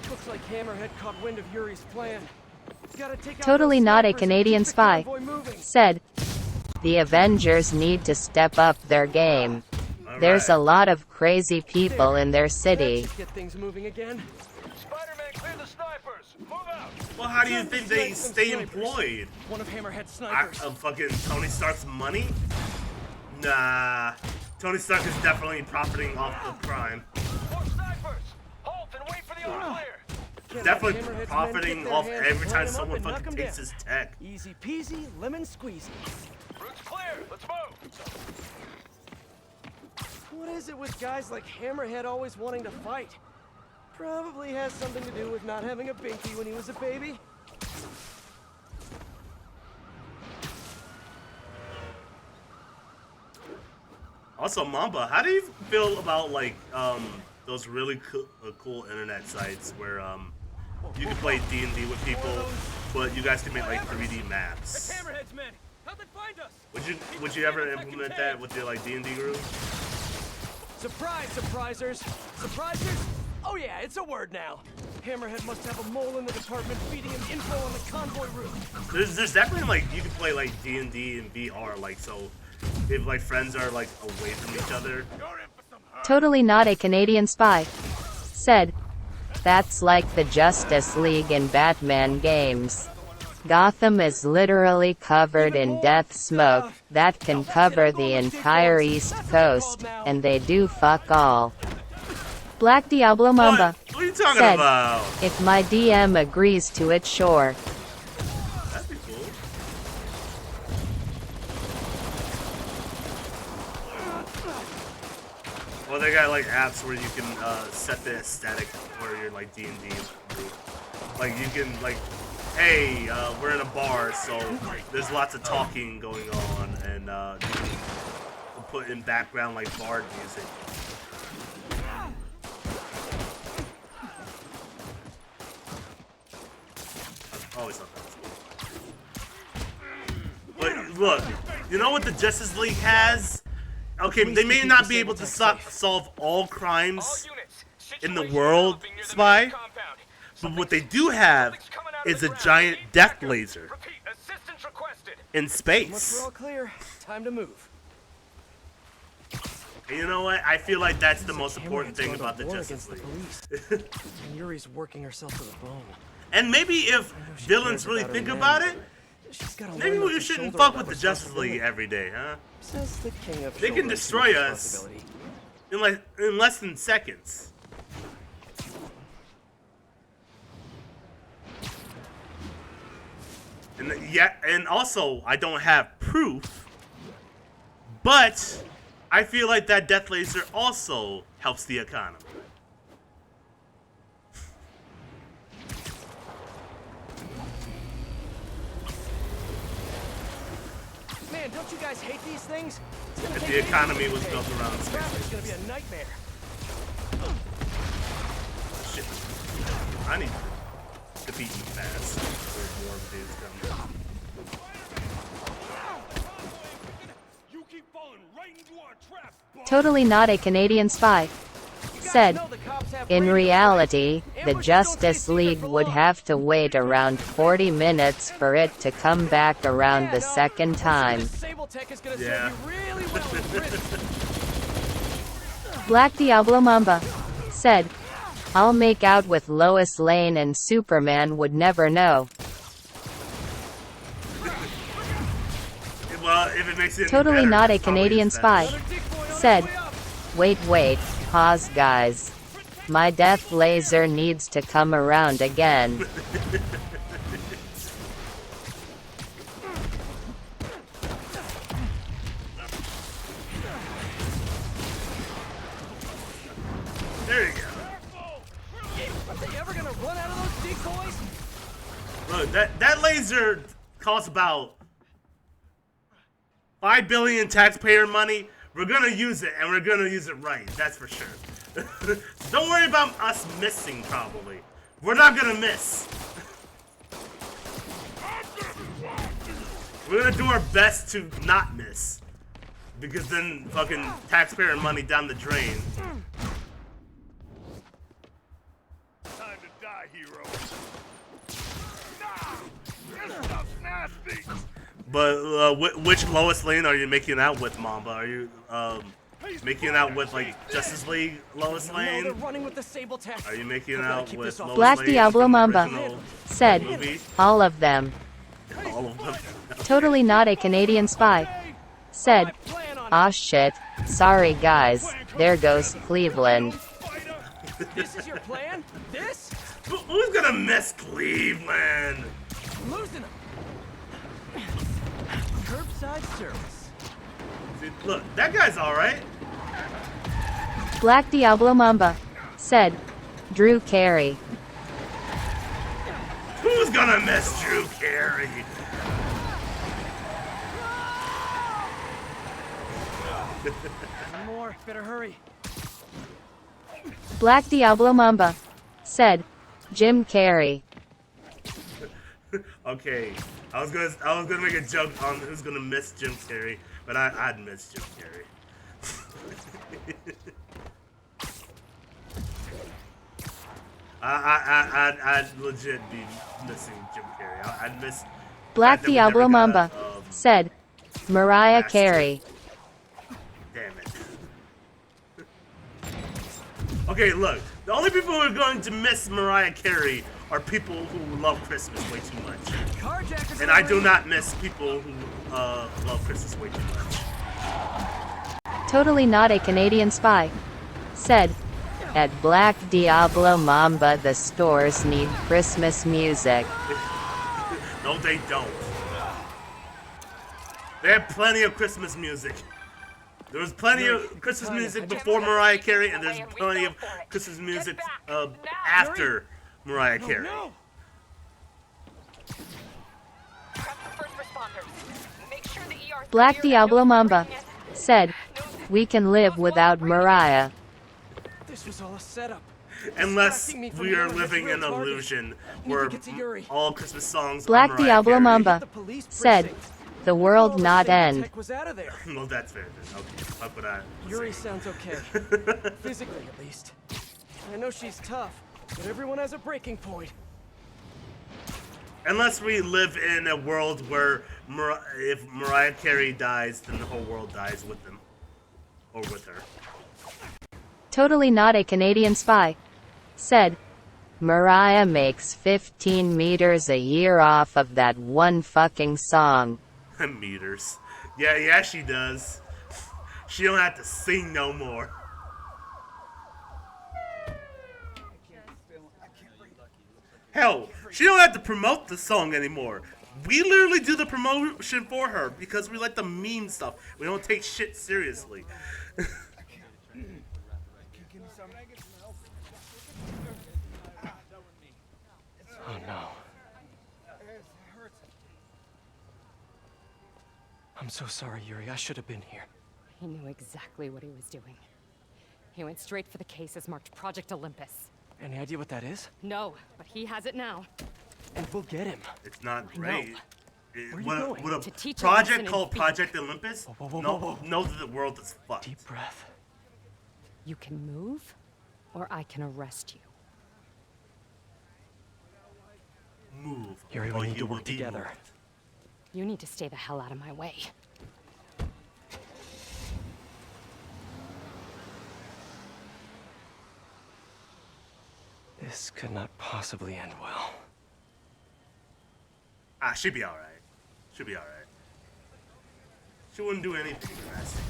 Looks like Hammerhead caught wind of Yuri's plan. Gotta take out Totally those not a snipers and Canadian keep the spy. convoy moving. Said, the Avengers need to step up their game. There's a lot of crazy people in their That city. should get things moving again. Spider-Man, clear the snipers. Move out. Well, how do you think they stay employed? One of Hammerhead's snipers. Fucking Tony Stark's money? Nah. Tony Stark is definitely profiting off the crime. More snipers. Halt and wait for the all clear. Definitely Hammerhead's men profiting get their off hands, every line time 'em up, someone and knock fucking 'em takes down. his tech. Easy peasy, lemon squeezy. Routes clear. Let's move. What is it with guys like Hammerhead always wanting to fight? Probably has something to do with not having a binky when he was a baby. Also, Mamba, how do you feel about like those really cool internet sites where you can play D&D with people, but you guys can make like 3D maps? Hammerhead's men. How'd they find us? Would you ever implement that with your like D&D group? Surprise, surprisers. Surprisers? Oh yeah, it's a word now. Hammerhead must have a mole in the department feeding him info on the convoy route. There's definitely like you can play like D&D and VR, like so if like friends are like away from each other. Totally not a Canadian spy. Said, that's like the Justice League in Batman games. Gotham is literally covered in death smoke that can cover the entire East Coast, and they do fuck all. Black Diablo Mamba What are you talking said, about? if my DM agrees to it, sure. That'd be cool. Well, they got like apps where you can set the aesthetic for your like D&D group. Like you can like, hey, we're in a bar, so there's lots of talking going on, and you can put in background like bard music. I've always thought that was cool. But look, you know what the Justice League has? Okay, they may not be able to solve all crimes in the world, Spy, but what they do have is a giant death laser in Once space. we're all clear, time to move. And you know what? I feel like that's the most important thing about the Justice League. And Yuri's working herself to the bone. And maybe if villains really think about it, maybe we shouldn't fuck with the Justice League every day, huh? Says the king of They can destroy us in less than seconds. And yeah, and also I don't have proof, but I feel like that death laser also helps the economy. Man, don't you guys hate these things? If the economy was built around space. Traffic's gonna be a nightmare. Shit. I need to defeat you fast before more of these come. You keep falling right into our trap, boss. Totally not a Canadian spy. Said, in reality, the Justice League would have to wait around 40 minutes for it to come back around the second time. Yeah. Black Diablo Mamba said, I'll make out with Lois Lane and Superman would never know. Well, if it makes it Totally better, not a it's probably Canadian better. spy. Said, wait, pause guys. My death laser needs to come around again. That laser costs about 5 billion taxpayer money. We're gonna use it, and we're gonna use it right. That's for sure. Don't worry about us missing. Probably, we're not gonna miss. We're gonna do our best to not miss, because then fucking taxpayer money down the drain. Time to die, hero. Nah, this stuff's nasty. But which Lois Lane are you making out with, Mamba? Are you making out with like Justice League Lois Lane? They're running with the Sable Tech. Are you making out with Lois Black Lane Diablo from the Mamba original said, movie? all of them. All of them. Totally not a Canadian spy. Said, aw shit, sorry guys, there goes Cleveland. This is your plan? This? Who's gonna miss Cleveland? Losing them. Curbside service. See, look, that guy's alright. Black Diablo Mamba said, Drew Carey. Who's gonna miss Drew Carey? One more, better hurry. Black Diablo Mamba said, Jim Carrey. Okay, I was gonna make a joke on who's gonna miss Jim Carrey, but I'd miss Jim Carrey. I'd legit be missing Jim Carrey. I'd miss. Black Diablo Mamba said, Mariah Carey. Damn it. Okay, look. The only people who are going to miss Mariah Carey are people who love Christmas way too much. And I do not miss people who love Christmas way too much. Totally not a Canadian spy. Said, at Black Diablo Mamba the stores need Christmas music. No, they don't. They have plenty of Christmas music. There was plenty of Christmas music before Mariah Carey, and there's plenty of Christmas music after Mariah Carey. Black Diablo Mamba said, we can live without Mariah. This was all a setup. Unless we are living in an illusion where all Christmas songs Black are Mariah Diablo Carey. Mamba said, the world not end. Well, that's fair. Then. Okay, fuck what I. Yuri sounds okay. Physically, at least. I know she's tough, but everyone has a breaking point. Unless we live in a world where if Mariah Carey dies, then the whole world dies with them. Or with her. Totally not a Canadian spy. Said, Mariah makes 15 meters a year off of that one fucking song. Meters. Yeah, she does. She don't have to sing no more. Hell, she don't have to promote the song anymore. We literally do the promotion for her because we like the meme stuff. We don't take shit seriously. Oh no. I'm so sorry, Yuri. I should have been here. He knew exactly what he was doing. He went straight for the case as marked Project Olympus. Any idea what that is? No, but he has it now. And we'll get him. It's not great. Where are you going? What To a teach a project lesson in called fear. Project Olympus? Whoa. Know that the world is fucked. Deep breath. You can move, or I can arrest you. Move. Yuri, or we need you to work will be together. moved. You need to stay the hell out of my way. This could not possibly end well. She'd be alright. She'll be alright. She wouldn't do anything drastic.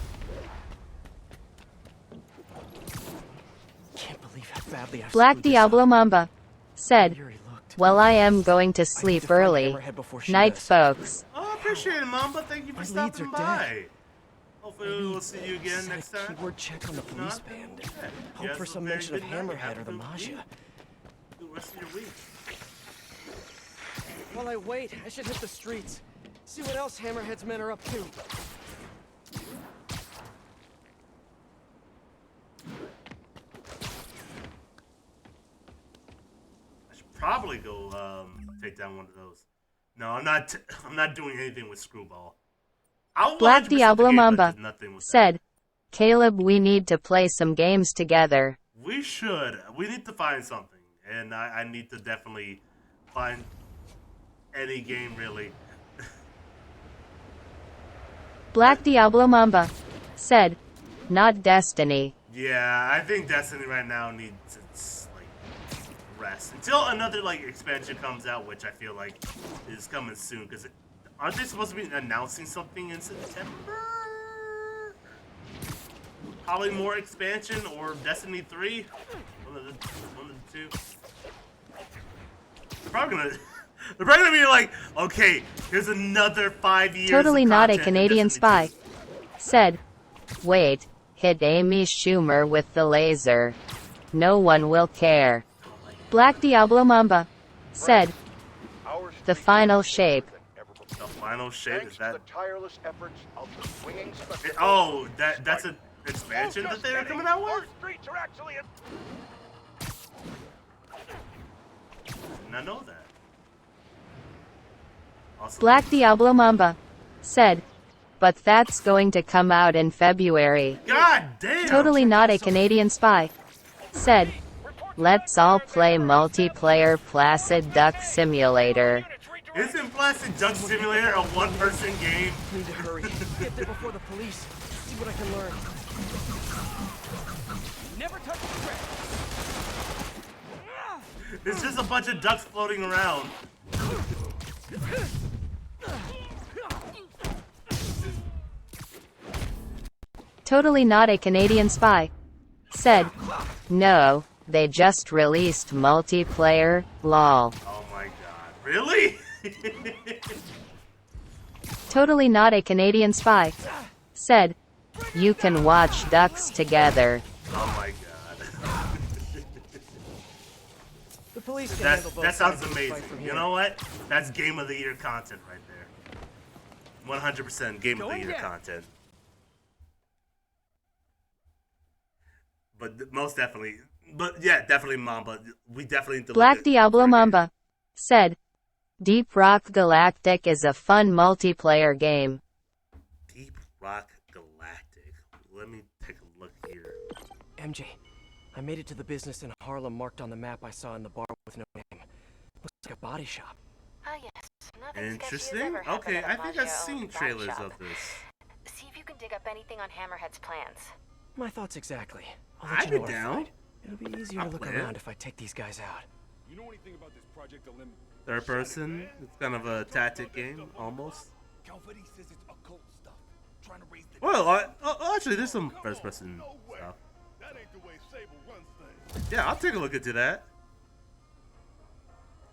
Can't believe how badly I Black screwed this Diablo up. Mamba said, Yuri looked. well, I am going to sleep find early. Hammerhead before she Night, does. folks. Oh, I appreciate it, Mamba. Thank you for My leads stopping are by. dead. Hopefully we'll see you again Set next a time. keyword check on the police Not? band. Yeah. Hope Yes, for some very mention of good night. Hammerhead Have or a the good Magia. week. Good rest of your week. While I wait, I should hit the streets. See what else Hammerhead's men are up to. I should probably go take down one of those. No, I'm not. I'm not doing anything with Screwball. I'll Black 100% Diablo the game, but Mamba did nothing with said, Caleb, we need to play some games together. We should. We need to find something, and I need to definitely find any game really. Black Diablo Mamba said, not Destiny. Yeah, I think Destiny right now needs its like rest until another like expansion comes out, which I feel like is coming soon. Because aren't they supposed to be announcing something in September? Probably more expansion or Destiny 3. One of the two. They're probably gonna be like, okay, here's another 5 years. Totally of not a content in Canadian Destiny spy. 2. Said, wait, hit Amy Schumer with the laser. No one will care. Black Diablo Mamba said, the final shape. The final shape is that? The tireless efforts of the swinging Oh, that's an expansion that they're coming out with? Our streets are actually Didn't I know that? Also, Black Diablo Mamba said, but that's going to come out in February. God damn! Totally not a Canadian spy. Said, let's all play multiplayer Placid Duck Simulator. Isn't Plastic Duck Simulator a one-person game? Need to hurry. Get there before the police. See what I can learn. Never touch the track. It's just a bunch of ducks floating around. Totally not a Canadian spy. Said, no, they just released multiplayer, lol. Oh my god. Really? Totally not a Canadian spy. Said, you can watch ducks together. Oh my god. The police can handle both that sounds sides of the fight amazing. from You here. know what? That's Game of the Year content right there. 100% Game of the Year content. But most definitely, yeah, definitely Mamba. We definitely need to Black look at Diablo Mamba said, Deep Rock Galactic is a fun multiplayer game. Deep Rock Galactic. Let me take a look here. MJ, I made it to the business in Harlem marked on the map I saw in the bar with no name. Looks like a body shop. Oh yes, nothing Interesting. Okay, I think I've seen trailers of this. See if you can dig up anything on Hammerhead's plans. My thoughts exactly. I'll let I'd you be know what I down. find. It'll be easier I'll to look play around it. if I take these guys out. You know anything about this Project Elim? Third person. It's kind of a tactic game, almost. Calvary says it's occult stuff. Trying to raise the Well, actually, there's some first person stuff. That ain't the way Sable runs things. Yeah, I'll take a look into that.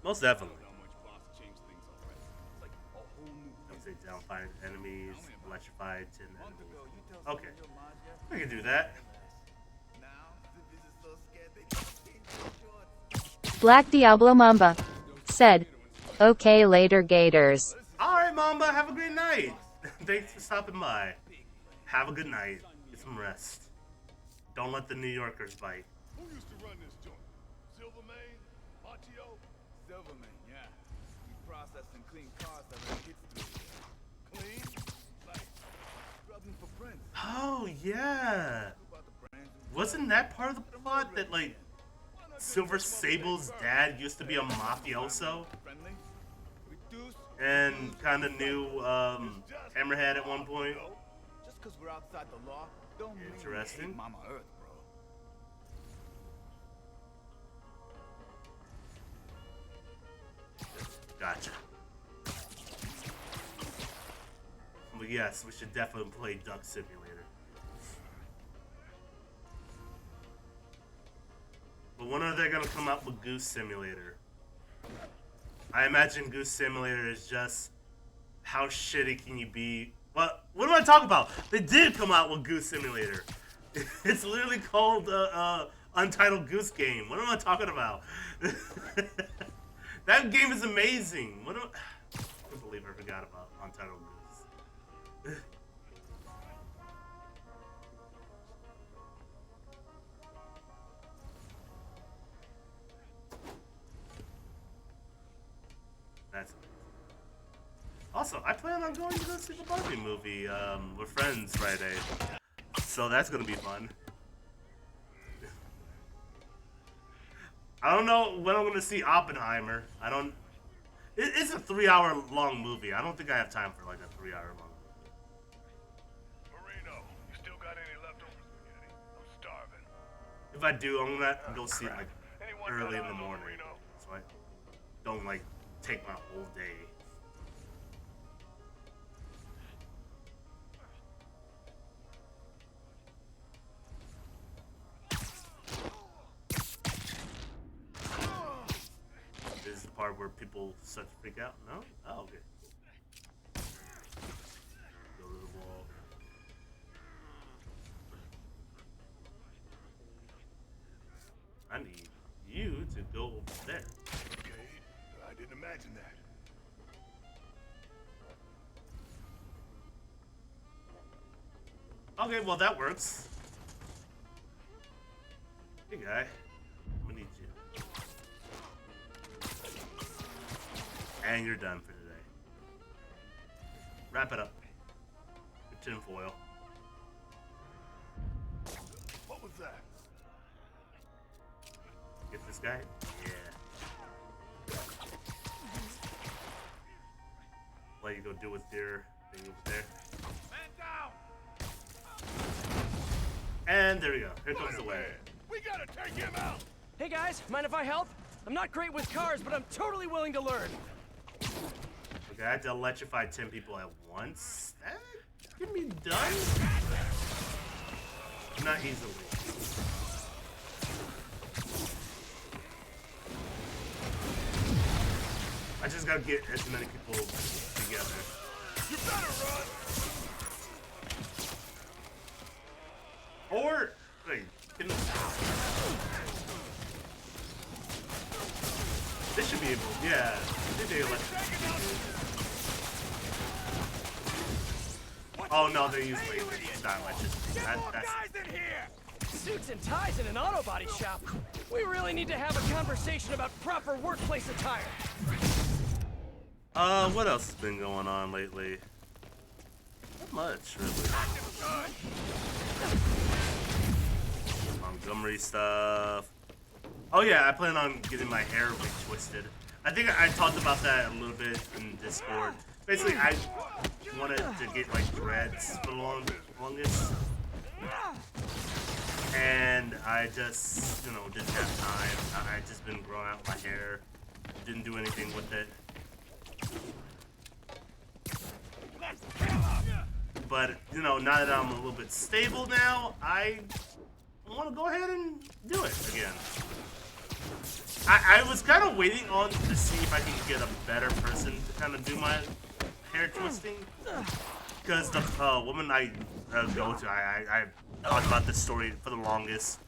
Most definitely. Take down 5 enemies, electrified 10 enemies. Okay, I can do that. Black Diablo Mamba said, okay later Gators. Alright, Mamba, have a great night. Thanks for stopping by. Have a good night. Get some rest. Don't let the New Yorkers bite. Who used to run this joint? Silvermane? Artio? Silverman, yeah. We process and clean cars that run hits through. Clean? Like, scrubbing for prints. Oh, yeah. Wasn't that part of the plot that, like, Silver Sable's dad used to be a mafioso? And kind of knew Hammerhead at one point? Just because we're outside the law, don't mean we Interesting. hate Mama Earth, bro. Gotcha. But yes, we should definitely play Duck Simulator. But when are they gonna come out with Goose Simulator? I imagine Goose Simulator is just how shitty can you be? What am I talking about? They did come out with Goose Simulator. It's literally called Untitled Goose Game. What am I talking about? That game is amazing. What? I can't believe I forgot about Untitled Goose. That's amazing. Also, I plan on going to go see the Barbie movie with friends Friday, so that's gonna be fun. I don't know when I'm gonna see Oppenheimer. I don't. It's a 3-hour long movie. I don't think I have time for like a 3-hour long movie. Marino, you still got any leftover spaghetti? I'm starving. If I do, I'm gonna go see it like early in the morning, so I don't like take my whole day. This is the part where people start to freak out. No? Oh, okay. Go to the wall. I need you to go over there. Okay, I didn't imagine that. Okay, well that works. Hey guy, I'm gonna need you. And you're done for today. Wrap it up. With tin foil. What was that? Get this guy? Yeah. Let you go do with your thing over there. Man down! And there we go. Here comes the way. We gotta take him out! Hey guys, mind if I help? I'm not great with cars, but I'm totally willing to learn. Okay, I had to electrify 10 people at once. That can be done. Not easily. I just gotta get as many people together. You better run! Or, wait, this should be able, yeah. They oh no, they use lasers, not electricity. That's in here! Suits and ties in an auto body shop. We really need to have a conversation about proper workplace attire. What else has been going on lately? Not much, really. Montgomery stuff. Oh yeah, I plan on getting my hair retwisted. I think I talked about that a little bit in Discord. Basically, I wanted to get like dreads for the longest. And I just, you know, didn't have time. I just been growing out my hair. Didn't do anything with it. But, you know, now that I'm a little bit stable now, I want to go ahead and do it again. I was kind of waiting on to see if I can get a better person to kind of do my hair twisting. Because the woman I go to, I talked about this story for the longest.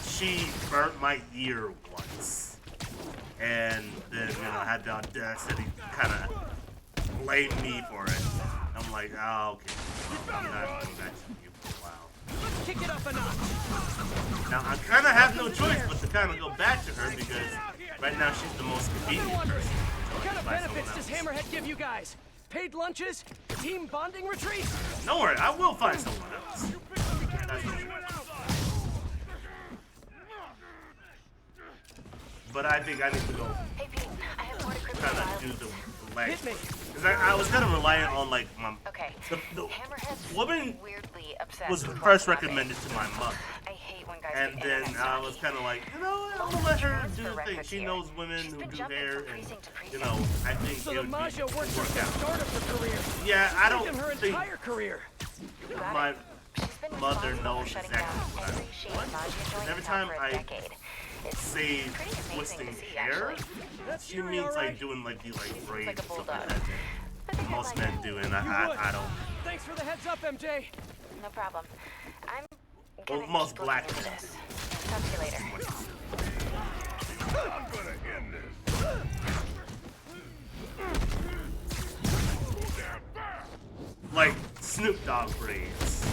She burnt my ear once. And then, you know, had the audacity to kind of blame me for it. I'm like, oh, okay. Well, I'm not going back to you for a while. Let's kick it up a notch. Now, I kind of have no choice but to kind of go back to her because right now she's the most convenient person. What kind of benefits does Hammerhead give you guys? Paid lunches? Team bonding retreats? Don't worry, I will find someone else. That's for sure. But I think I need to go kind of do the leg. Because I was kind of relying on, like, my... Okay. The woman weirdly obsessed was with first walking recommended to my mother. I hate when guys And get then internet I was kind of like, you know what, I'm going to let her do the thing. records She here. knows women who do hair, and, you know, I think So it the would Maja be, worked work at the out. start of her career. Yeah, I don't Taken her think entire career. my mother knows exactly what I want. And every time I say twisting hair, she means like doing like these like braids and stuff like that that most men do, and I don't. Thanks for the heads up, MJ. No problem. I'm Well, gonna most keep black looking men into do. this. Talk to you later. I'm gonna end this. Like Snoop Dogg braids.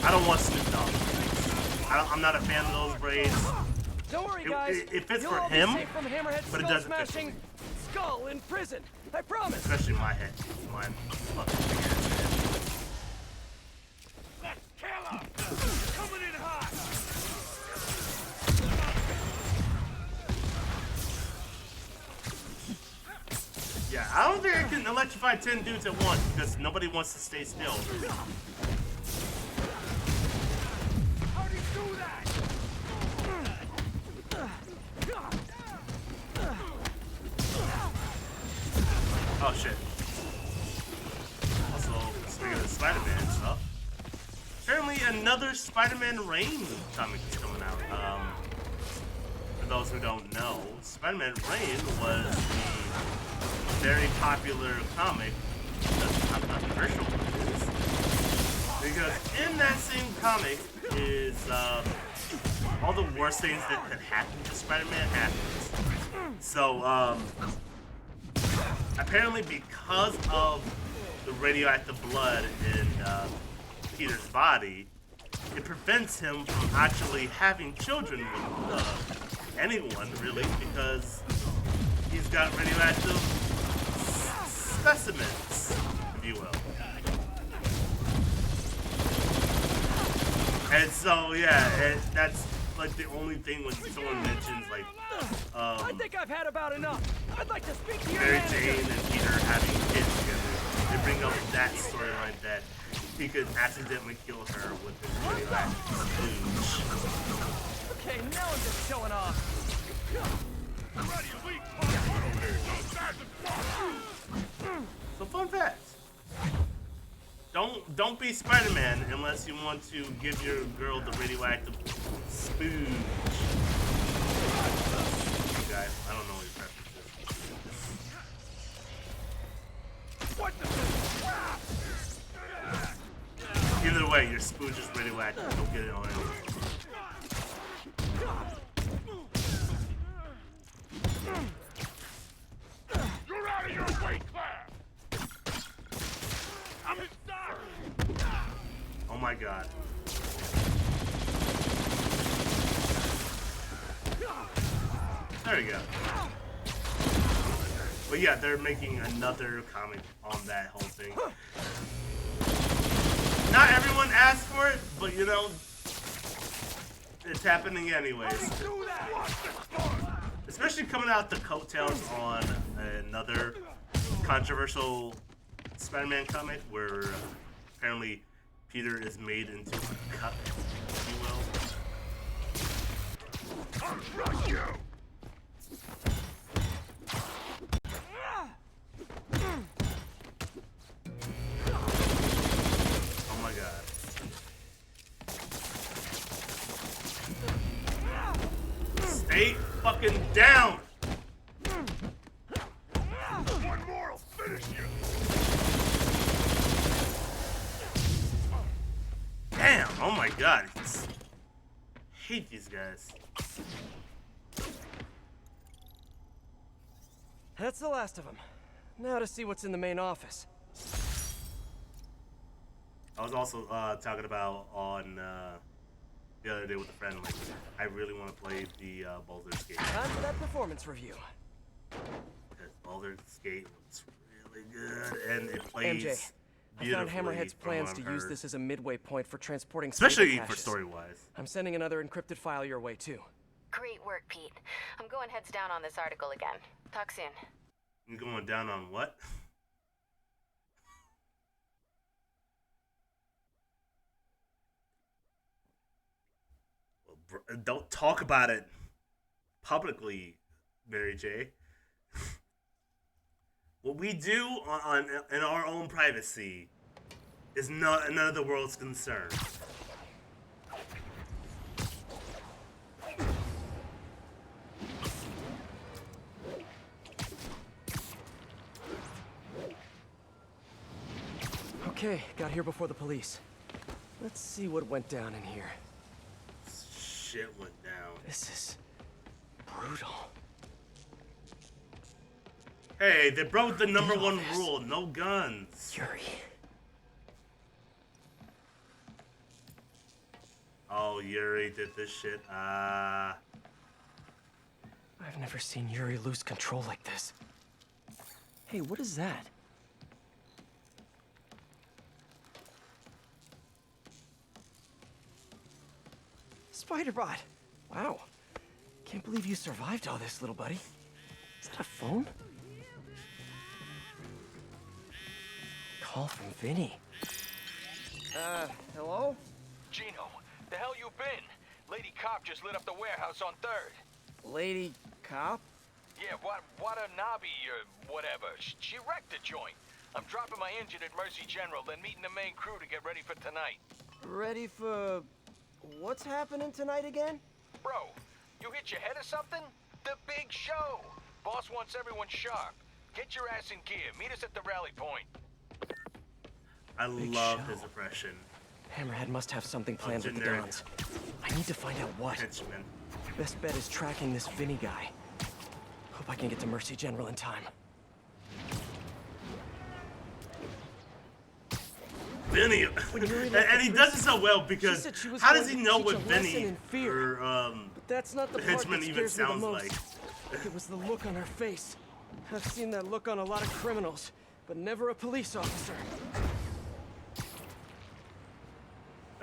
I don't want Snoop Dogg braids. I'm not a fan of those braids. Don't worry, guys. It fits You'll for all be him, safe from Hammerhead but it skull doesn't fit for smashing me. skull in prison. I promise. Especially my head. My fucking big ass head. Let's kill him! Coming in hot! Yeah, I don't think I can electrify 10 dudes at once because nobody wants to stay still. How do you do that? Oh shit. Also, speaking of Spider-Man stuff, apparently another Spider-Man Reign comic is coming out. For those who don't know, Spider-Man Reign was a very popular comic. That's how controversial it is. Because in that same comic is all the worst things that could happen to Spider-Man happens. So, apparently because of the radioactive blood in Peter's body, it prevents him from actually having children with anyone, really, because he's got radioactive specimens, if you will. And so, yeah, that's like the only thing when someone mentions, like, I think I've had about enough. I'd like to speak to your Mary manager. Jane and Peter having kids together. They bring up that storyline that he could accidentally kill her with his radioactive splooge. Okay, now I'm just showing off. So fun fact. Don't be Spider-Man unless you want to give your girl the radioactive spooge. You guys, I don't know what your preference is. Either way, your spooge is radioactive. Don't get it on anything. You're out of your weight class! I'm his daughter! Oh my god. There we go. But yeah, they're making another comic on that whole thing. Not everyone asked for it, but you know, it's happening anyways. Especially coming out the coattails on another controversial Spider-Man comic where apparently Peter is made into a cup, if you will. I'll crush you! Oh my god. Stay fucking down! One more will finish you! Damn! Oh my god. Hate these guys. That's the last of them. Now to see what's in the main office. I was also talking about on the other day with a friend, like, I really want to play the Baldur's Gate. Time for that performance review. Because Baldur's Gate looks really good, and it plays MJ, I found Hammerhead's plans to use this as a midway point for transporting especially stable for caches. story-wise. I'm sending another encrypted file your way, too. Great work, Pete. I'm going heads down on this article again. Talk soon. You going down on what? Well, don't talk about it publicly, Mary J. What we do in our own privacy is not none of the world's concern. Okay, got here before the police. Let's see what went down in here. Shit went down. This is brutal. Hey, they broke the number one rule: no guns. Yuri. Oh, Yuri did this shit. I've never seen Yuri lose control like this. Hey, what is that? Spider-Bot! Wow. Can't believe you survived all this, little buddy. Is that a phone? Call from Vinny. Hello? Gino, the hell you been? Lady Cop just lit up the warehouse on 3rd. Lady Cop? Yeah, Watanabe or whatever. She wrecked the joint. I'm dropping my engine at Mercy General, then meeting the main crew to get ready for tonight. Ready for... what's happening tonight again? Bro, you hit your head or something? The big show! Boss wants everyone sharp. Get your ass in gear. Meet us at the rally point. I love his impression. Hammerhead must have something planned with the generic. Dons. I need to find out what. Henchman. Best bet is tracking this Vinny guy. Hope I can get to Mercy General in time. Vinny, and he does it so well because how does he know what Vinny or That's not the part henchman that even scares me the sounds most. like? It was the look on her face. I've seen that look on a lot of criminals, but never a police officer.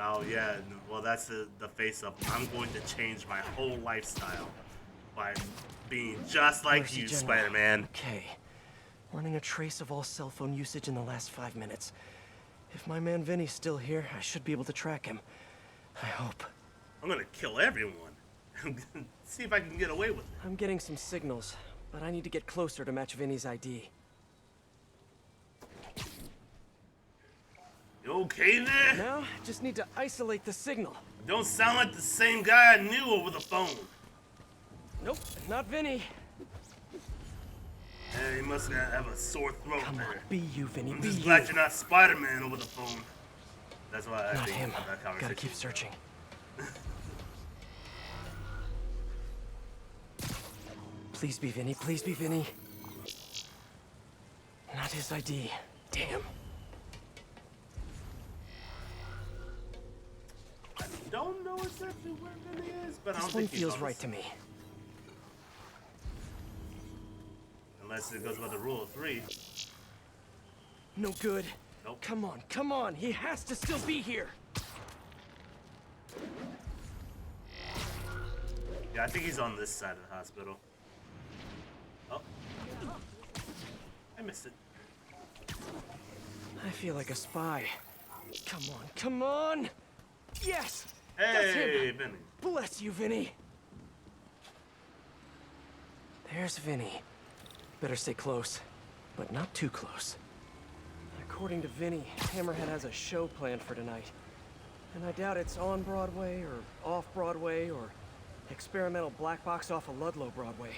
Oh yeah, well that's the face of I'm going to change my whole lifestyle by being just like Mercy you, General. Spider-Man. Okay. Running a trace of all cell phone usage in the last 5 minutes. If my man Vinny's still here, I should be able to track him. I hope. I'm gonna kill everyone. See if I can get away with it. I'm getting some signals, but I need to get closer to match Vinny's ID. You okay there? Now, just need to isolate the signal. Don't sound like the same guy I knew over the phone. Nope, not Vinny. Hey, he must have a sore throat Come there. on, be you, Vinny, I'm be just you. glad you're not Spider-Man over the phone. That's why I Not think him. that conversation. Gotta keep searching. Please be Vinny, please be Vinny. Not his ID. Damn. I don't know exactly where Vinny is, but I This don't one think he's feels on right this. to me. Unless it goes by the rule of 3. No good. Nope. Come on, he has to still be here. Yeah, I think he's on this side of the hospital. Oh. I missed it. I feel like a spy. Come on! Yes! That's Hey, him! Vinny. Bless you, Vinny! There's Vinny. Better stay close, but not too close. According to Vinny, Hammerhead has a show planned for tonight. And I doubt it's on Broadway, or off Broadway, or experimental black box off of Ludlow Broadway.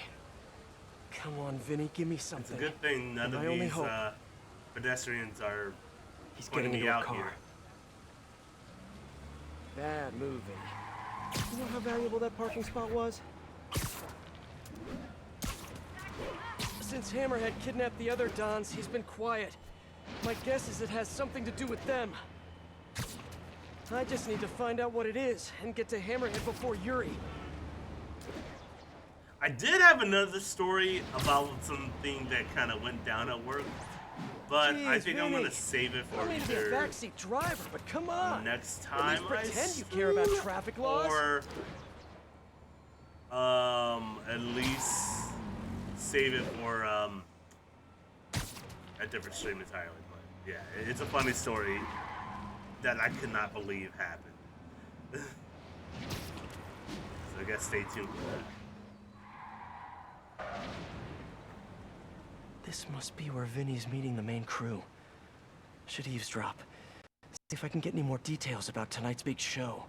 Come on, Vinny, give me something. It's a good thing none And of I only these hope pedestrians are he's pointing getting me into a out car. here. Bad move, Vinny. You know how valuable that parking spot was? Since Hammerhead kidnapped the other Dons, he's been quiet. My guess is it has something to do with them. I just need to find out what it is and get to Hammerhead before Yuri. I did have another story about something that kind of went down at work, but I Jeez, think I'm Vinny. gonna save it I for don't need to be a either backseat driver, but come on. next At time least pretend I you care about stream, traffic laws. or at least save it for a different stream entirely. But yeah, it's a funny story that I could not believe happened. So I guess stay tuned for that. This must be where Vinny's meeting the main crew. Should eavesdrop. See if I can get any more details about tonight's big show.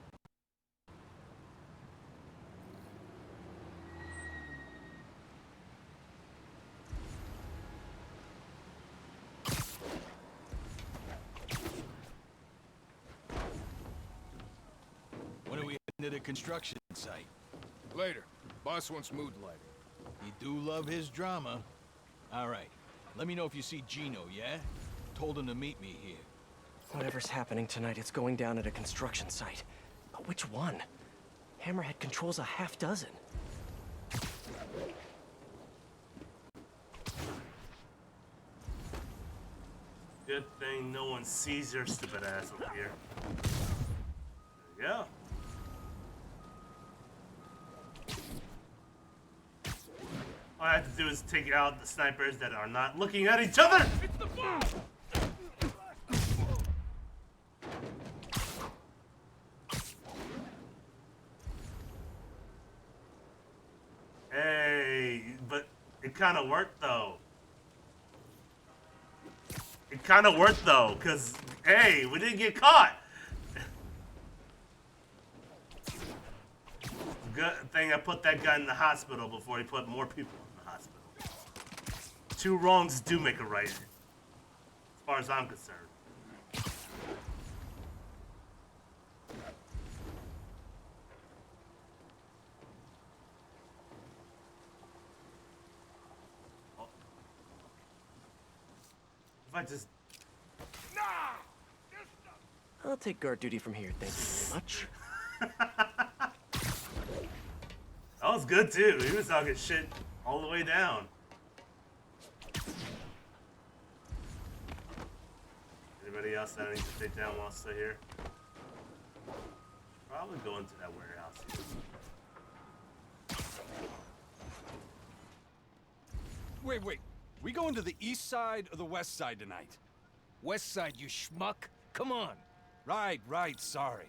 When are we heading to the construction site? Later. Boss wants mood lighting. You do love his drama. All right. Let me know if you see Gino, yeah? Told him to meet me here. Whatever's happening tonight, it's going down at a construction site. But which one? Hammerhead controls a half dozen. Good thing no one sees your stupid ass over here. There we go. All I have to do is take out the snipers that are not looking at each other. It's the bomb! Hey, but it kind of worked though. It kind of worked though, cause hey, we didn't get caught. Good thing I put that guy in the hospital before he put more people in the hospital. Two wrongs do make a right, as far as I'm concerned. Oh. If I just... I'll take guard duty from here, thank you very much. That was good too. He was talking shit all the way down. Anybody else that I need to take down while I'm still here? Probably go into that warehouse here. Wait. We going to the east side or the west side tonight? West side, you schmuck. Come on. Right, sorry.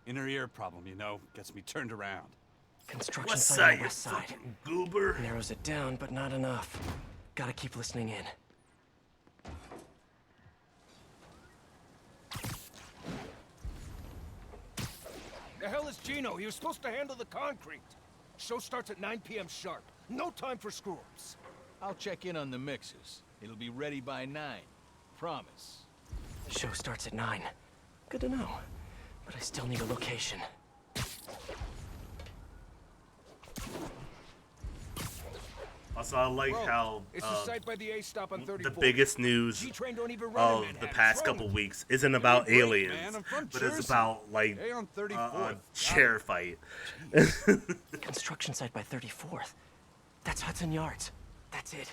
Inner ear problem, you know, gets me turned around. Construction West site side, on the you west side. fucking goober. Narrows it down, but not enough. Gotta keep listening in. The hell is Gino? He was supposed to handle the concrete. Show starts at 9 p.m. sharp. No time for screw-ups. I'll check in on the mixers. It'll be ready by 9. Promise. Show starts at 9. Good to know. But I still need a location. Also, I like how It's the site by the A stop on 34. the biggest news G-Train don't even run in of the Manhattan. past couple weeks isn't about Great, aliens, man. I'm from but it's Jersey. about like Hey, on a 34th. chair fight. Construction site by 34th. That's Hudson Yards. That's it.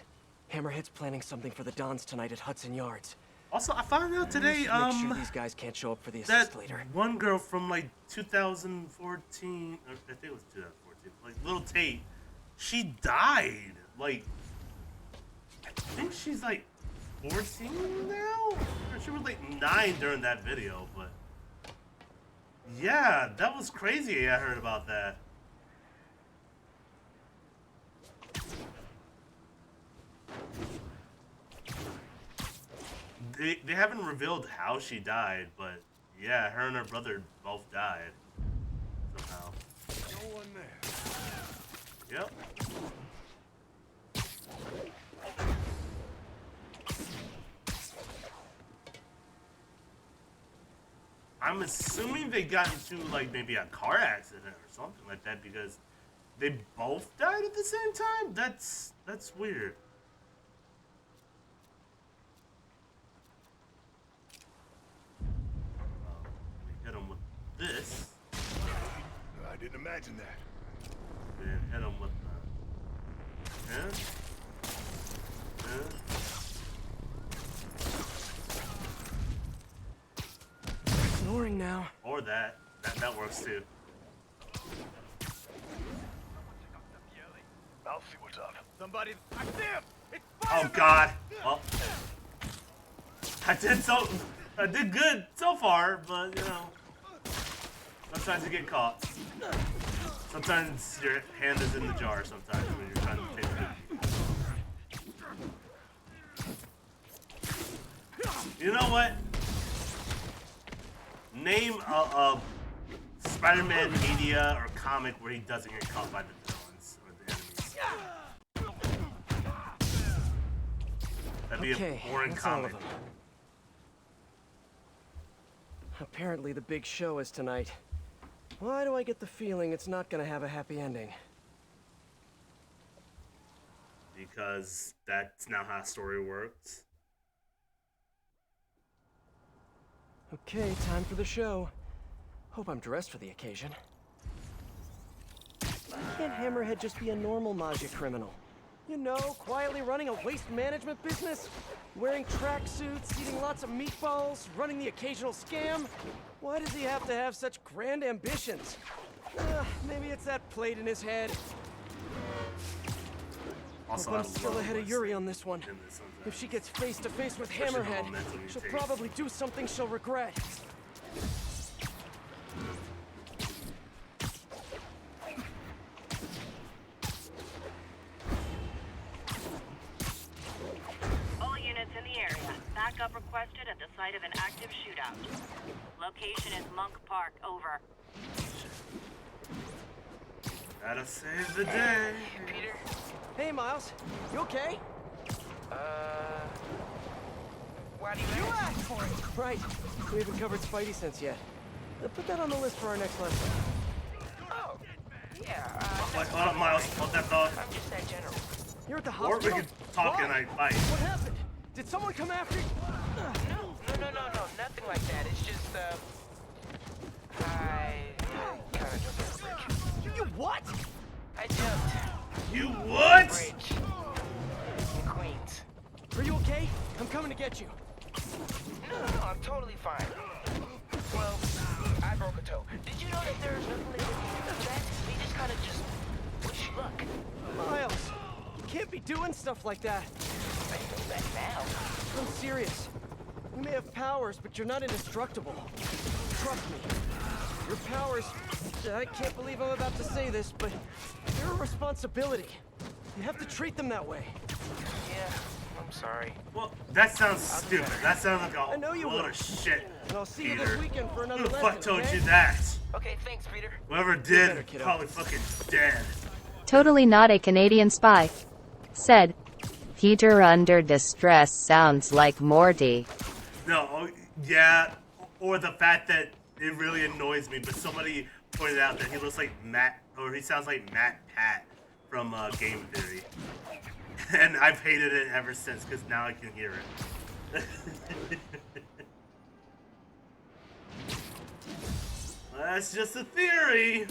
Hammerhead's planning something for the Dons tonight at Hudson Yards. Also, I found out today, Make sure these guys can't show up for the that assist later. one girl from like 2014, or I think it was 2014, like Little Tate, she died. Like, I think she's like 14 now? Or she was like 9 during that video, but yeah, that was crazy. I heard about that. They haven't revealed how she died, but yeah, her and her brother both died somehow. No one there. Yep. I'm assuming they got into like maybe a car accident or something like that because they both died at the same time. That's weird. Hit him with this. I didn't imagine that. Then hit him with Ignoring now. or that. That works too. I'll see what's up. Somebody, I see him! It's Oh God. Well, I did good so far, but you know, sometimes you get caught. Sometimes your hand is in the jar. Sometimes when you're trying to take it. You know what? Name a Spider-Man media or comic where he doesn't get caught by the villains or the enemies. That'd be Okay, a boring that's all of comic. them. Apparently the big show is tonight. Why do I get the feeling it's not gonna have a happy ending? because that's now how story works. Okay, time for the show. Hope I'm dressed for the occasion. Why can't Hammerhead just be a normal Maggia criminal? You know, quietly running a waste management business? Wearing tracksuits, eating lots of meatballs, running the occasional scam? Why does he have to have such grand ambitions? Maybe it's that plate in his head. Also, Hope I'm still ahead of Yuri on this one. If she gets face to face with Hammerhead, she'll probably do something she'll regret. All units in the area. Backup requested at the site of an active shootout. Location is Monk Park. Over. Gotta save the day. Peter? Hey, Miles. You okay? Why do you ask for it? Right. We haven't covered Spidey sense yet. Put that on the list for our next lesson. Oh, yeah. Hold up, Miles. Hold that thought. I'm just that general. You're at the Or hospital? we can talk and I fight. What happened? Did someone come after you? No, nothing like that. It's just, I kind of jumped over a bridge. You what? I jumped. You what? Bridge. In Queens. Are you okay? I'm coming to get you. No, I'm totally fine. Well, I broke a toe. Did you know that there's nothing they can do for that? They just kind of just wish you luck. Miles, you can't be doing stuff like that. I know that now. I'm serious. You may have powers, but you're not indestructible. Trust me. Your powers... I can't believe I'm about to say this, but they're a responsibility. You have to treat them that way. Yeah, I'm sorry. Well, that sounds stupid. That sounds like a know you load will. of shit. And I'll see Peter. you this weekend for another Who the lesson, fuck told okay? you that? Okay, thanks, Peter. Whoever better, did, kiddo. probably fucking dead. Totally not a Canadian spy. Said, Peter under distress sounds like Morty. No, yeah, or the fact that it really annoys me, but somebody pointed out that he looks like Matt, or he sounds like Matt Pat from Game Theory. And I've hated it ever since, because now I can hear it. That's just a theory.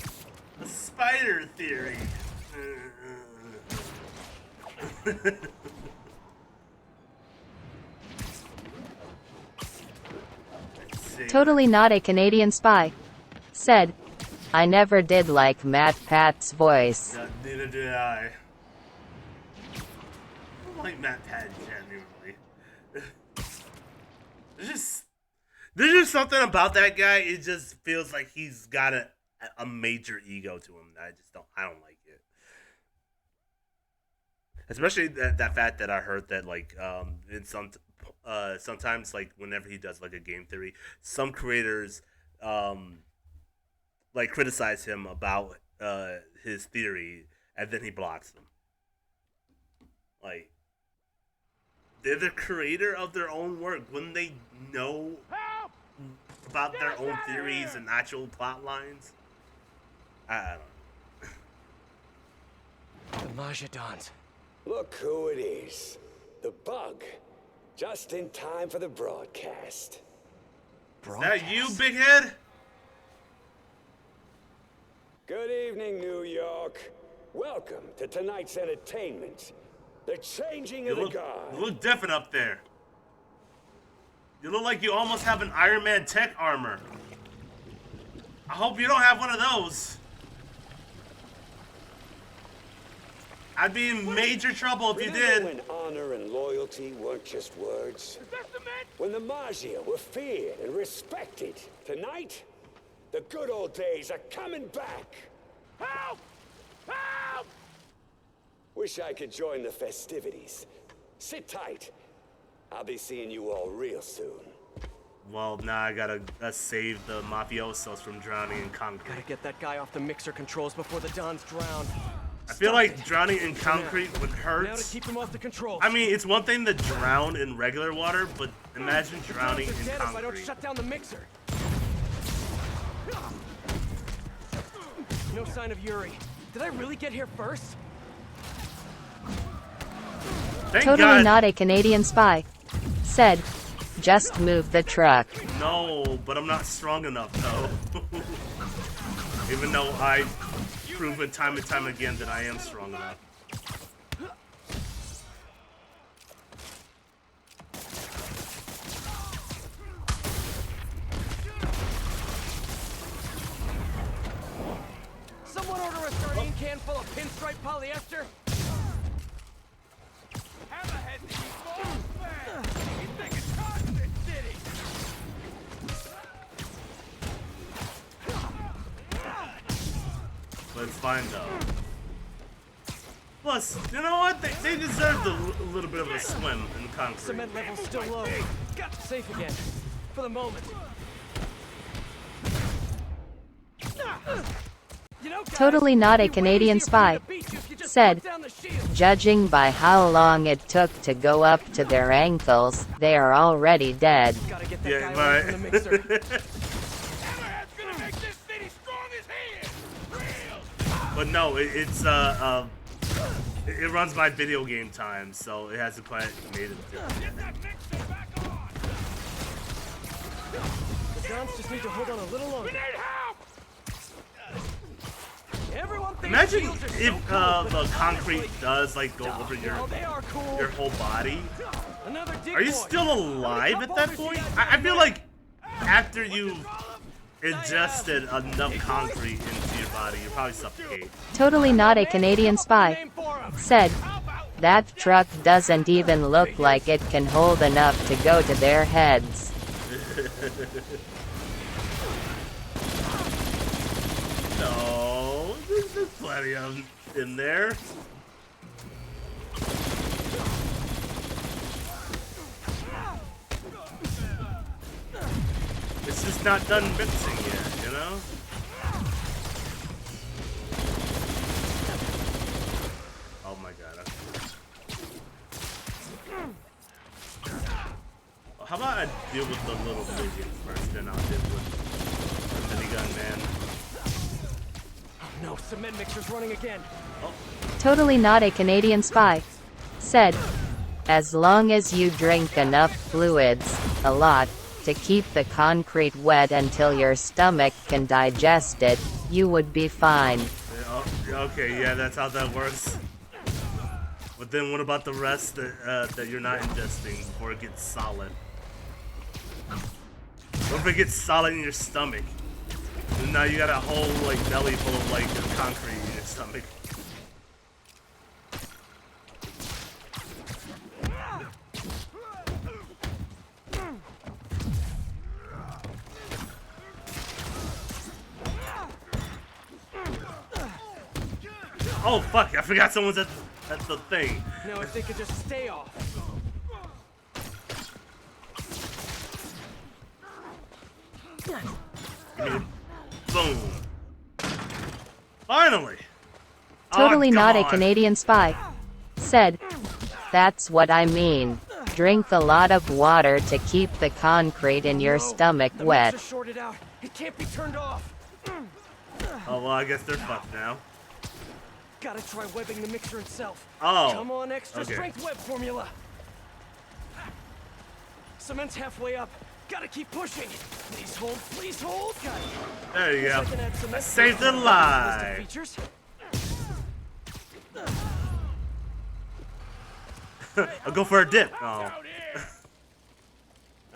A spider theory. Totally not a Canadian spy. Said, I never did like Matt Pat's voice. No, neither did I. I don't like Matt Pat genuinely. There's just something about that guy. It just feels like he's got a major ego to him. I don't like it. Especially that fact that I heard that like in sometimes like whenever he does like a game theory, some creators like criticize him about his theory and then he blocks them. Like they're the creator of their own work. Wouldn't they know about their own theories and actual plot lines? I don't know. The Majidons. Look who it is. The Bug. Just in time for the broadcast. Is that you, Big Head? Good evening, New York. Welcome to tonight's entertainment. The changing of the guard. You look different up there. You look like you almost have an Iron Man tech armor. I hope you don't have one of those. I'd be in major trouble if you did. When honor and loyalty weren't just words. When the Maggia were feared and respected. Tonight, the good old days are coming back. Help! Help! Wish I could join the festivities. Sit tight. I'll be seeing you all real soon. Well, now I gotta save the mafiosos from drowning in concrete. Gotta get that guy off the mixer controls before the Dons drown. I feel like drowning in concrete would hurt. Now to keep him off the controls. I mean, it's one thing to drown in regular water, but imagine The drowning Dons are in dead if I don't concrete. shut down the mixer. No sign of Yuri. Did I really get here first? Thank totally God. not a Canadian spy, said, just move the truck. No, but I'm not strong enough, though. Even though I've proven time and time again that I am strong enough. Someone order a sardine can full of pinstripe polyester. Hammerhead thinks he's falling fast. He's taking charge of this city. But it's fine, though. Plus, you know what? They deserved a little bit of a swim in the concrete. Cement level's still low. Got safe again. For the moment. Totally not a Canadian spy, said, judging by how long it took to go up to their ankles, they are already dead. Yeah, right. But no, it runs by video game time, so it hasn't quite made it. The Dons just need to hold on a little longer. Imagine if the concrete does like go over your whole body. Are you still alive at that point? I feel like after you've ingested enough concrete into your body, you probably suffocate. Totally not a Canadian spy, said, that truck doesn't even look like it can hold enough to go to their heads. No, there's plenty of them in there. It's just not done mixing yet, you know? Oh my god. How about I deal with the little midgets first, then I'll deal with the minigun man. No, cement mixer's running again. Oh. Totally not a Canadian spy, said, as long as you drink enough fluids, a lot, to keep the concrete wet until your stomach can digest it, you would be fine. Okay, yeah, that's how that works. But then what about the rest that you're not ingesting before it gets solid? What if it gets solid in your stomach? And now you got a whole like belly full of like concrete in your stomach. Oh fuck! I forgot someone's at the thing. Now if they could just stay off. Boom. Finally. Totally not a Canadian spy, said, that's what I mean. Drink a lot of water to keep the concrete in your stomach wet. Shorted out. It can't be turned off. Oh well, I guess they're fucked now. Gotta try webbing the mixer itself. Oh. Come on, extra Okay. strength web formula. Cement's halfway up. Gotta keep pushing. Please hold, please hold. Got it. There you go. I can add cement I saved their to the life. features. I'll go for a dip. Oh.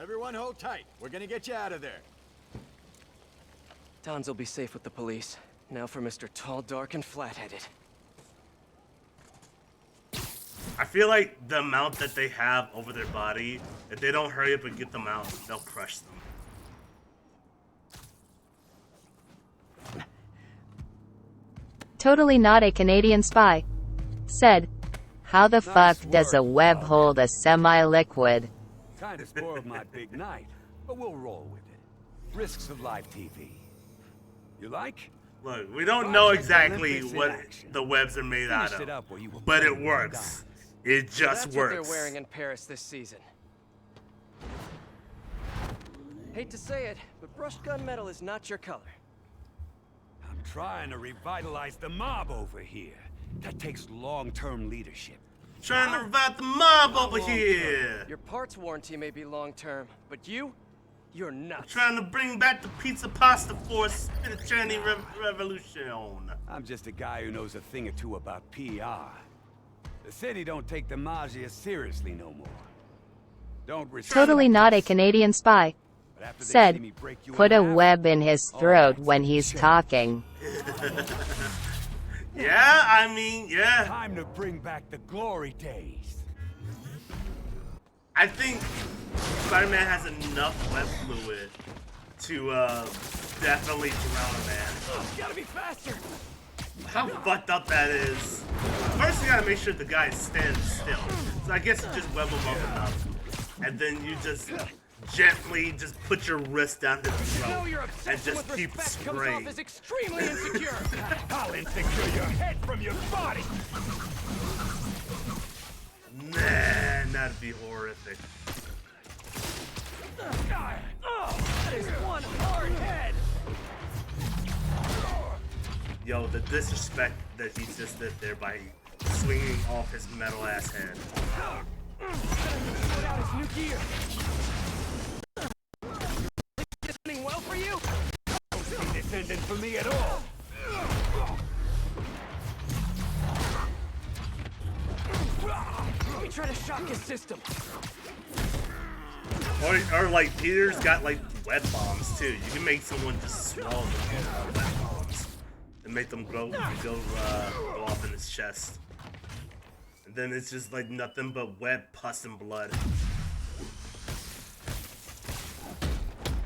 Everyone hold tight. We're gonna get you out of there. Dons will be safe with the police. Now for Mr. Tall, Dark, and Flat-Headed. I feel like the amount that they have over their body, if they don't hurry up and get them out, they'll crush them. Totally not a Canadian spy, said, how the fuck does a web hold a semi-liquid? Kinda spoiled my big night, but we'll roll with it. Risks of live TV. You like? Look, we don't know exactly what the webs are made out of, but it works. It just That's works. what they're wearing in Paris this season. Hate to say it, but brushed gunmetal is not your color. I'm trying to revitalize the mob over here. That takes long-term leadership. Trying to revive the mob over here. Your parts warranty may be long-term, but you're nuts. Trying to bring back the pizza pasta force spirituality revolution. I'm just a guy who knows a thing or two about PR. The city don't take the Maggia seriously no more. Don't respect Totally not a Canadian spy. But after they see Said, me break you put in a half, web in his throat when he's talking. Yeah, I mean, yeah. Time to bring back the glory days. I think Spider-Man has enough web fluid to definitely drown a man. Oh, gotta be faster. How fucked up that is. First, you gotta make sure the guy stands still. So I guess you just web him up enough, and then you just gently just put your wrist down his throat and just keep spraying. Is extremely insecure. I'll insecure your head from your body. Man, that'd be horrific. That is one hard head. Yo, the disrespect that he just did there by swinging off his metal ass head. Put out his new gear. Is running well for you? Don't see this ending for me at all. Let me try to shock his system. Or like Peter's got like web bombs too. You can make someone just swallow the web bombs and make them go off in his chest. And then it's just like nothing but web, pus, and blood.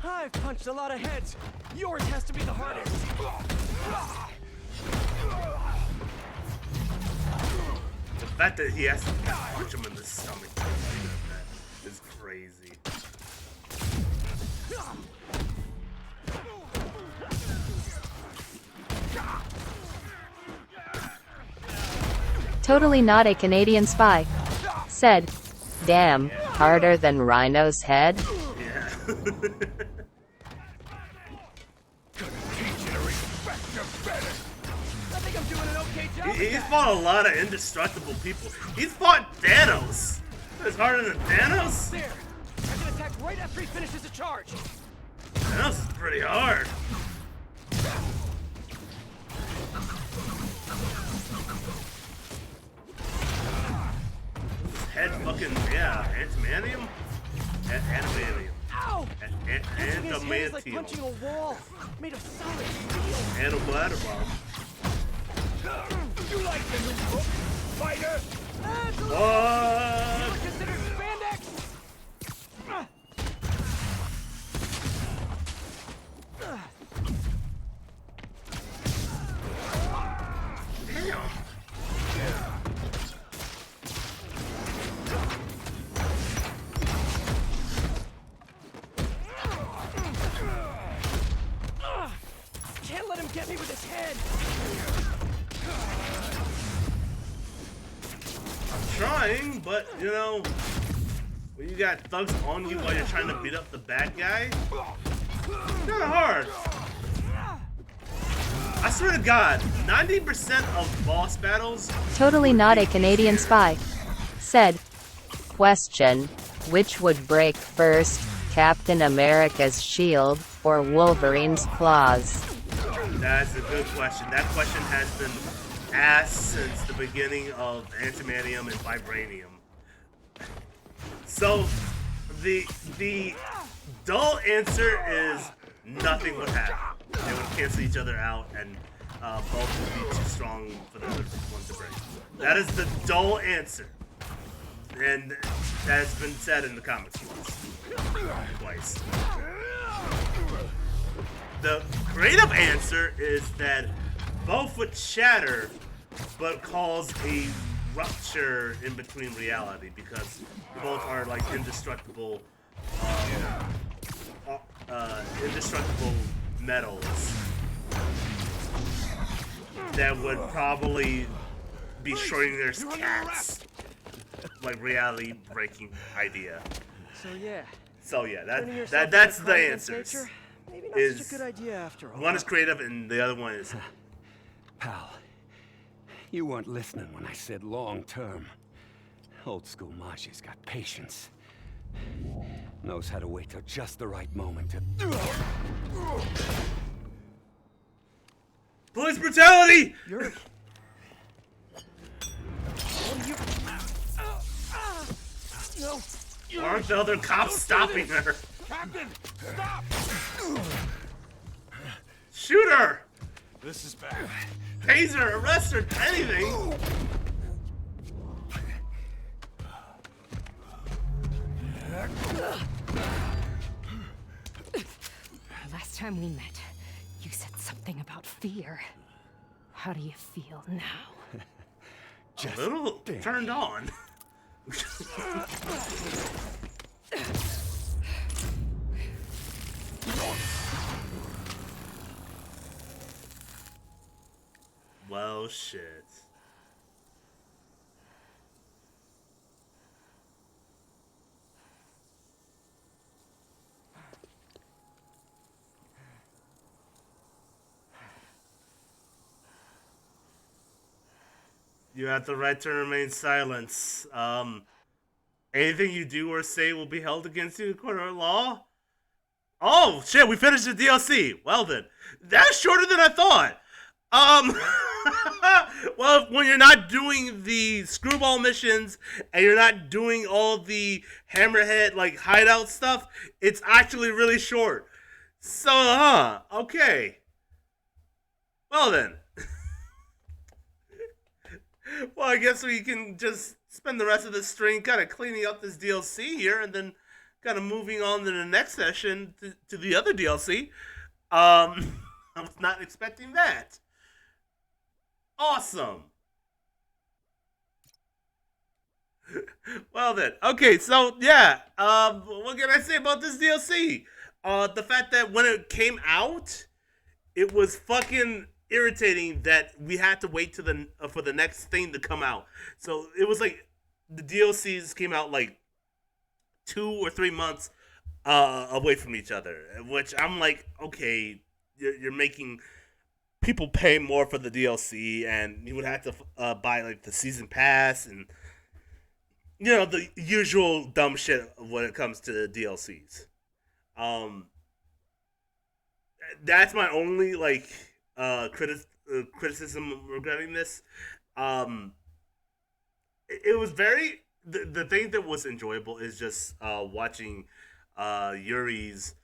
I've punched a lot of heads. Yours has to be the hardest. The fact that he has to punch him in the stomach like that is crazy. Totally not a Canadian spy. Said, damn, harder than Rhino's head? Yeah. I think I'm doing an okay job. He's fought a lot of indestructible people. He's fought Thanos. It's harder than Thanos? There. I can attack right after he finishes a charge. Thanos is pretty hard. Head fucking, yeah, antimanium? Animanium. Ow! Punching his head is like Adamantium. punching a wall made of solid steel. And a bladder bomb. You like the new book, fighter? You What? ever considered spandex? Damn. Can't let him get me with his head. I'm trying, but you know, when you got thugs on you while you're trying to beat up the bad guy, it's kinda hard. I swear to God, 90% of boss battles. Totally not a Canadian spy. Said, question, which would break first, Captain America's shield or Wolverine's claws? That's a good question. That question has been asked since the beginning of Antimanium and Vibranium. So, the dull answer is nothing would happen. They would cancel each other out, and both would be too strong for the other one to break. That is the dull answer, and that has been said in the comics twice. The creative answer is that both would shatter, but cause a rupture in between reality because both are like indestructible, indestructible metals that would probably be Schrodinger's cats, like reality breaking idea. So yeah, that's the answers. Maybe not such a good idea after all. One is creative and the other one is. Pal, you weren't listening when I said long term. Old school Majia's got patience. Knows how to wait till just the right moment to... Police brutality! Yuri. What are you... No. Why aren't the other cops stopping her? Captain, stop! Shoot her! This is bad. Taser, arrest her, anything! Last time we met, you said something about fear. How do you feel now? A little turned on. Well, shit. You have the right to remain silent. Anything you do or say will be held against you in court of law. Oh shit, we finished the DLC. Well then, that's shorter than I thought. Well, when you're not doing the screwball missions and you're not doing all the Hammerhead like hideout stuff, it's actually really short. So, okay. Well then. Well, I guess we can just spend the rest of the stream kind of cleaning up this DLC here and then kind of moving on to the next session to the other DLC. I was not expecting that. Awesome. Well then, okay, so yeah, what can I say about this DLC? The fact that when it came out, it was fucking irritating that we had to wait to the for the next thing to come out. So it was like the DLCs came out like 2 or 3 months away from each other, which I'm like, okay, you're making people pay more for the DLC, and you would have to buy like the season pass and the usual dumb shit when it comes to DLCs. That's my only like criticism regarding this. It was very the thing that was enjoyable is just watching Yuri's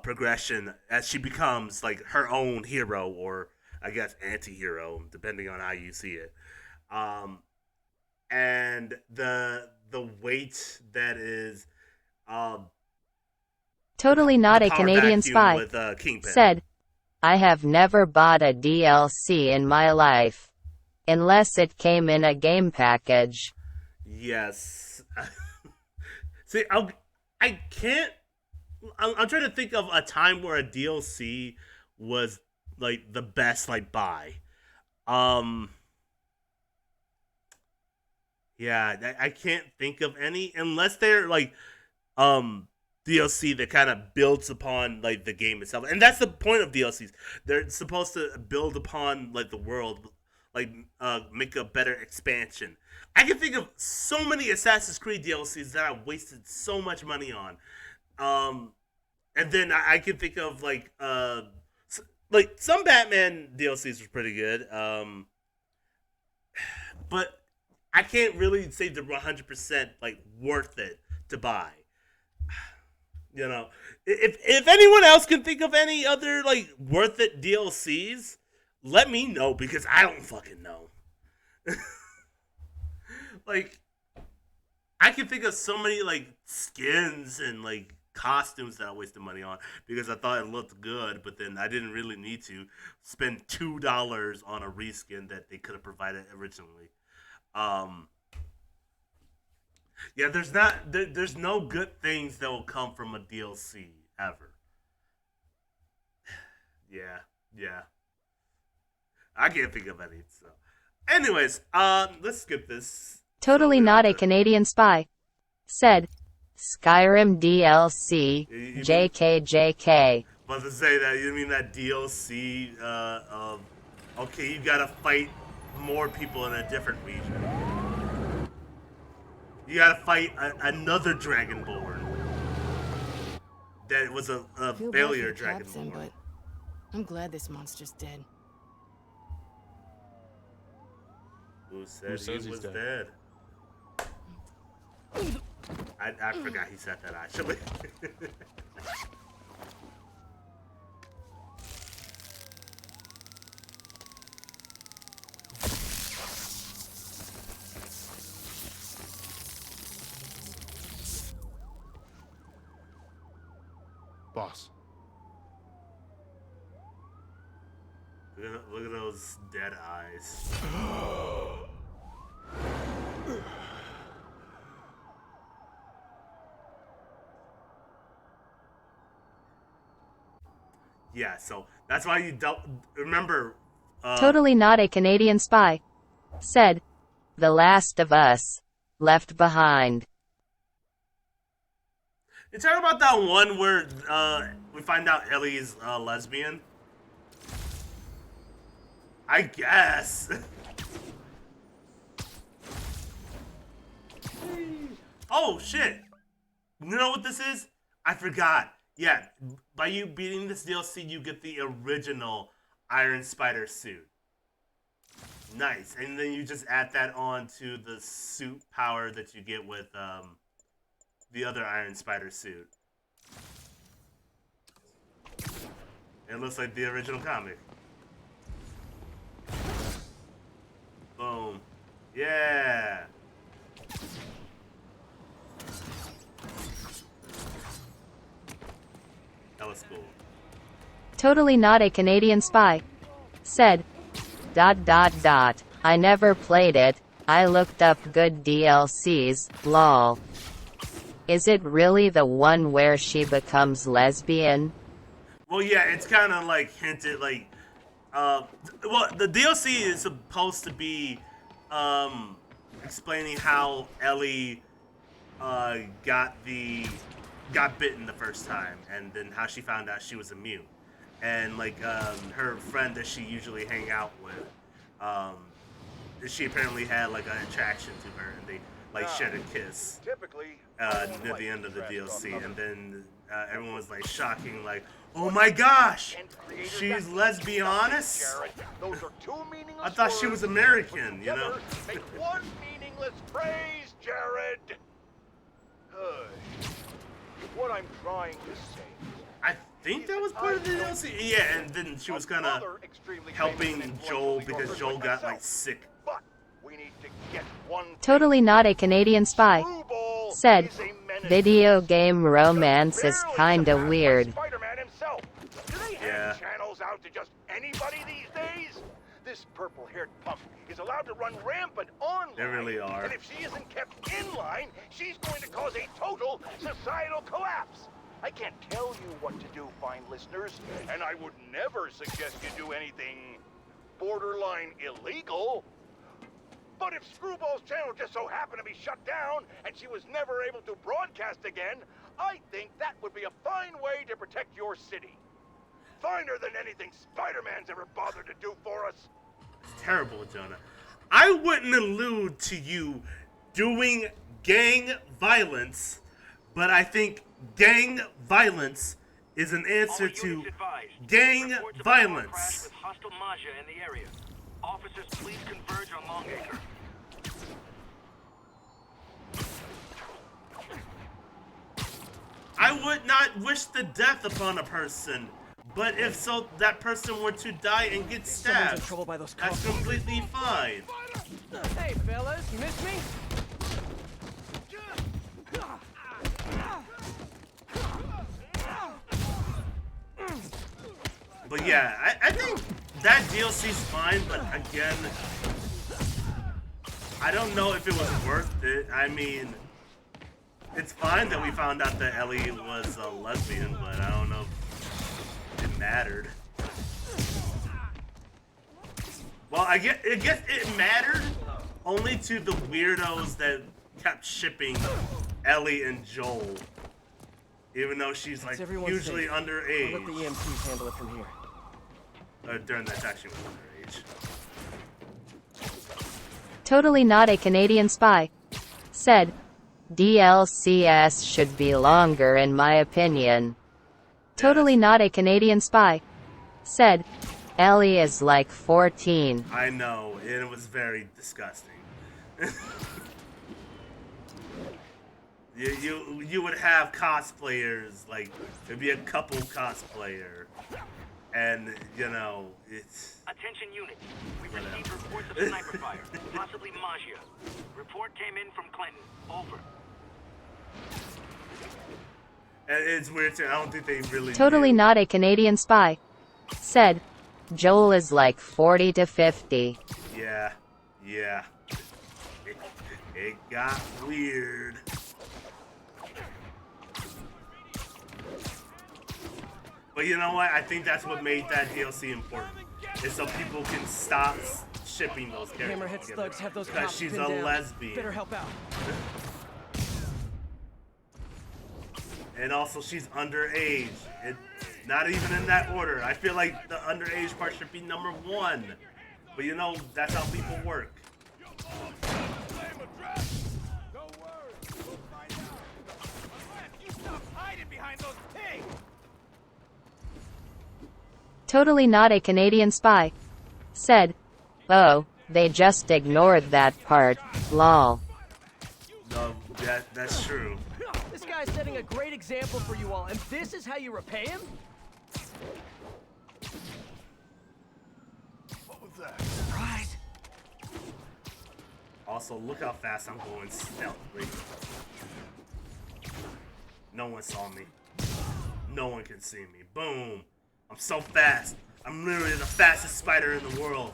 progression as she becomes like her own hero, or I guess anti-hero, depending on how you see it. And the weight that is Totally not a Canadian spy. With, Kingpin. Said, I have never bought a DLC in my life. Unless it came in a game package. Yes. See, I can't... I'm trying to think of a time where a DLC was, like, the best, like, buy. Yeah, I can't think of any, unless they're, like, DLC that kind of builds upon, like, the game itself. And that's the point of DLCs. They're supposed to build upon, like, the world, like, make a better expansion. I can think of so many Assassin's Creed DLCs that I wasted so much money on. And then I can think of, like some Batman DLCs were pretty good. But I can't really say they're 100% like worth it to buy. If anyone else can think of any other like worth it DLCs, let me know, because I don't fucking know. Like, I can think of so many like skins and like costumes that I wasted money on because I thought it looked good, but then I didn't really need to spend $2 on a reskin that they could have provided originally. Yeah, there's no good things that will come from a DLC ever. Yeah. I can't think of any. So, anyways, let's skip this. Totally not a Canadian spy. Said, Skyrim DLC, JKJK. About to say that, you mean that DLC, okay, you gotta fight more people in a different region. You gotta fight another Dragonborn. That was a Feel bad failure for the captain, Dragonborn. but I'm glad this monster's dead. Who said he was dead? I forgot he said that actually. Boss. Look at those dead eyes. Yeah, so that's why you don't remember. Totally not a Canadian spy. Said, The Last of Us. Left Behind. You talking about that one where we find out Ellie's lesbian? I guess. Oh shit! You know what this is? I forgot. Yeah, by you beating this DLC, you get the original Iron Spider suit. Nice, and then you just add that on to the suit power that you get with the other Iron Spider suit. It looks like the original comic. Boom. Yeah. That was cool. Totally not a Canadian spy. Said, ... I never played it. I looked up good DLCs, lol. Is it really the one where she becomes lesbian? Well, yeah, it's kind of like hinted, like, well, the DLC is supposed to be, explaining how Ellie, got bitten the first time, and then how she found out she was a mute. And, like, her friend that she usually hang out with, she apparently had, like, an attraction to her, and they, like, shared a kiss, near the end of the DLC, and then, everyone was, like, shocking, like, oh my gosh, she's lesbianist? I thought she was American, you know? Make one meaningless phrase, Jared! What I'm trying to say. I think that was part of the DLC. Yeah, and then she was kind of helping Joel because Joel got like sick. Totally not a Canadian spy. Said, video game romance is kinda weird. Yeah. Channels out to just anybody these days? This purple-haired punk is allowed to run rampant online. They really are. And if she isn't kept in line, she's going to cause a total societal collapse. I can't tell you what to do, fine listeners, and I would never suggest you do anything borderline illegal. But if Screwball's channel just so happened to be shut down and she was never able to broadcast again, I think that would be a fine way to protect your city. Finer than anything Spider-Man's ever bothered to do for us. It's terrible, Jonah. I wouldn't allude to you doing gang violence, but I think gang violence is an answer to gang violence. With hostile Maja in the area. Officers, please converge on Longacre. I would not wish the death upon a person, but if so, that person were to die and get stabbed, that's completely fine. Hey, fellas, you missed me? But yeah, I think that DLC's fine, but again, I don't know if it was worth it. I mean, it's fine that we found out that Ellie was a lesbian, but I don't know if it mattered. Well, I guess it mattered only to the weirdos that kept shipping Ellie and Joel, even though she's like usually underage. I'll let the EMTs handle it from here. During that time, she was underage. Totally not a Canadian spy. Said, DLCS should be longer in my opinion. Totally not a Canadian spy. Said, Ellie is like 14. I know, it was very disgusting. You would have cosplayers, like, there'd be a couple cosplayer, and, you know, it's... Attention units. We received reports of sniper fire, possibly Magia. Report came in from Clinton. Over. And it's weird too, I don't think they really Totally knew. not a Canadian spy. Said, Joel is like 40 to 50. Yeah. It got weird. But you know what? I think that's what made that DLC important. Is so people can stop shipping those characters. Hammerhead's thugs have those because cops she's pinned a down. lesbian. Better help out. And also, she's underage. Not even in that order. I feel like the underage part should be number 1. But you know, that's how people work. Totally not a Canadian spy. Said, oh, they just ignored that part, lol. No, that's true. This guy's setting a great example for you all, and this is how you repay him? What was that? Surprise! Also, look how fast I'm going stealthily. No one saw me. No one can see me. Boom. I'm so fast. I'm literally the fastest spider in the world.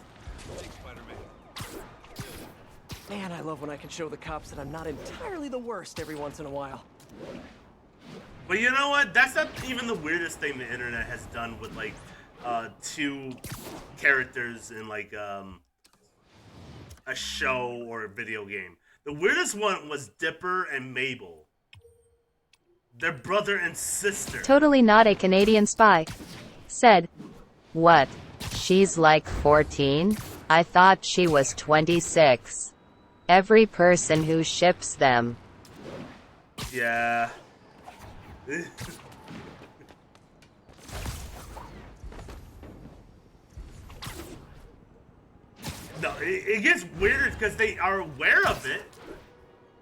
Man, I love when I can show the cops that I'm not entirely the worst every once in a while. But you know what? That's not even the weirdest thing the internet has done with, like, 2 characters in, like, a show or a video game. The weirdest one was Dipper and Mabel. They're brother and sister. Totally not a Canadian spy. Said, what? She's like 14? I thought she was 26. Every person who ships them. Yeah. No, it gets weird because they are aware of it,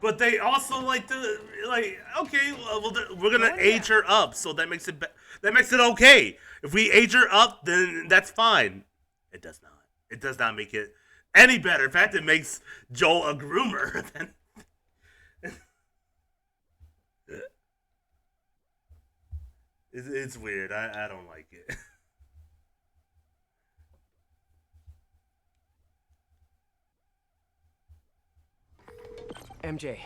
but they also like to okay, well, we're gonna age her up, so that makes it okay. If we age her up, then that's fine. It does not. It does not make it any better. In fact, it makes Joel a groomer. It's weird. I don't like it. MJ,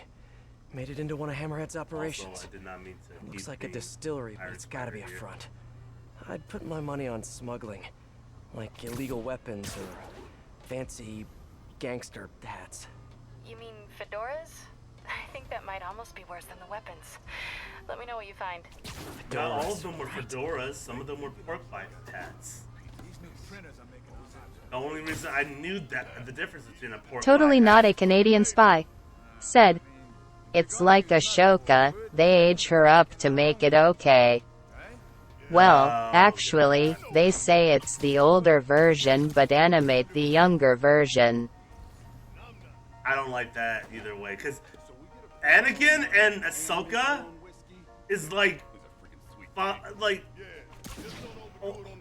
made it into one of Hammerhead's operations. Also, I did not mean to. Looks like a distillery, but it's gotta be a front. I'd put my money on smuggling, like illegal weapons or fancy gangster hats. You mean fedoras? I think that might almost be worse than the weapons. Let me know what you find. Not all of them were fedoras. Some of them were pork pie hats. The only reason I knew that the difference between a pork Totally pie not a Canadian spy. Said, it's like Ashoka, they age her up to make it okay. Well, actually, they say it's the older version but animate the younger version. I don't like that either way, because Anakin and Ahsoka is like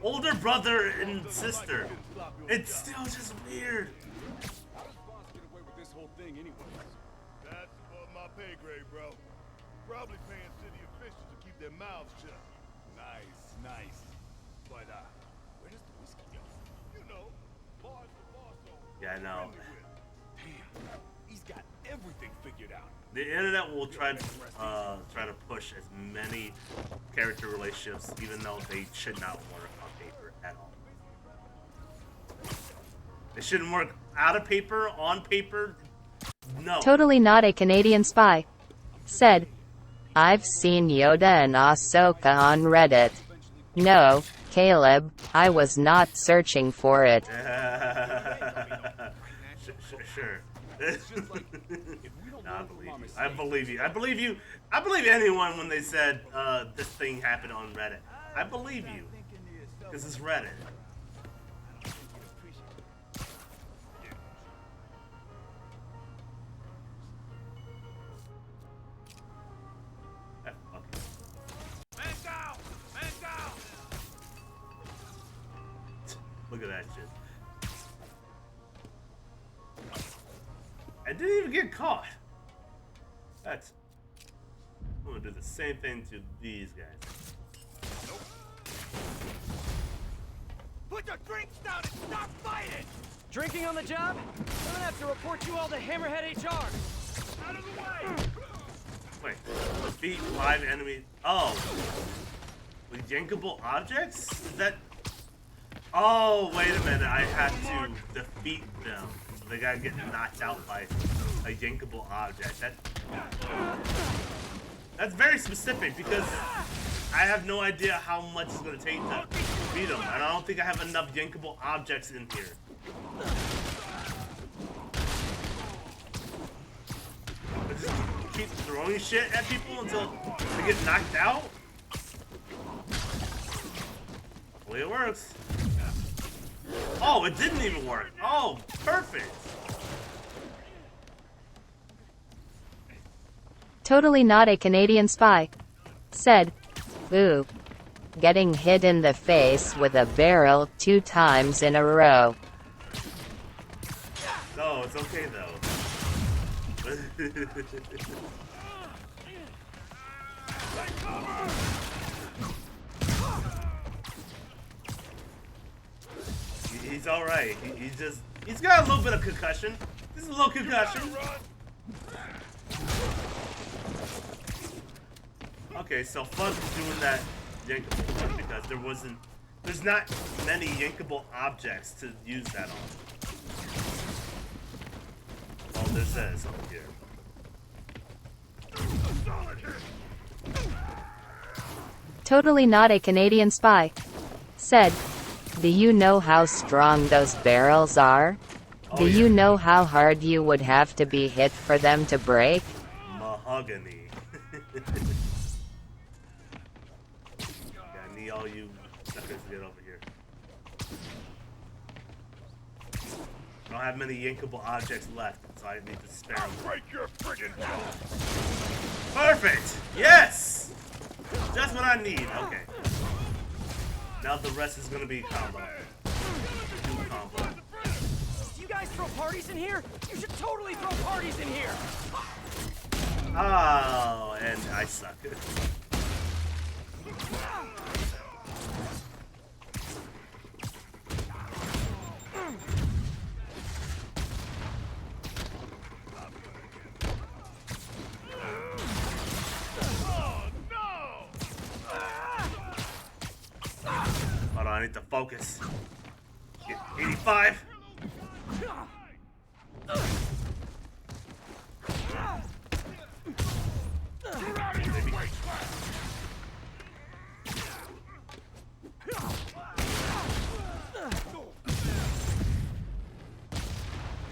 older brother and sister. It's still just weird. That's above my pay grade, bro. Probably paying city officials to keep their mouths shut. Nice. But, where does the whiskey go? You know, boss to boss. Yeah, I know. Damn, he's got everything figured out. The internet will try to push as many character relationships, even though they should not work on paper at all. They shouldn't work out of paper, on paper. No. Totally not a Canadian spy. Said, I've seen Yoda and Ahsoka on Reddit. No, Caleb, I was not searching for it. Sure. No, I believe you. I believe you. I believe you. I believe anyone when they said this thing happened on Reddit. I believe you. Because it's Reddit. Man down! Man down! Look at that shit. I didn't even get caught. That's... I'm gonna do the same thing to these guys. Nope. Put your drinks down and stop fighting! Drinking on the job? I'm gonna have to report you all to Hammerhead HR. Out of the way! Wait, defeat 5 enemies. Oh, with yankable objects? Is that? Oh, wait a minute. I have to defeat them. They gotta get knocked out by a yankable object. That's very specific because I have no idea how much it's gonna take to beat them, and I don't think I have enough yankable objects in here. I just keep throwing shit at people until they get knocked out. Well, it works. Oh, it didn't even work. Oh, perfect. Totally not a Canadian spy. Said, ooh. Getting hit in the face with a barrel 2 times in a row. No, it's okay though. He's alright. He's got a little bit of concussion. Just a little concussion. Okay, so fuck doing that yankable one because there's not many yankable objects to use that on. Oh, there's this over here. Totally not a Canadian spy. Said, do you know how strong those barrels are? Do you know how hard you would have to be hit for them to break? Mahogany. I need all you suckers to get over here. I don't have many yankable objects left, so I need to spare them. Break your friggin' jaw! Perfect! Yes! Just what I need. Okay. Now the rest is gonna be combo. Do combo. Do you guys throw parties in here? You should totally throw parties in here! Oh, and I suck. Hold on, I need to focus. Get 85.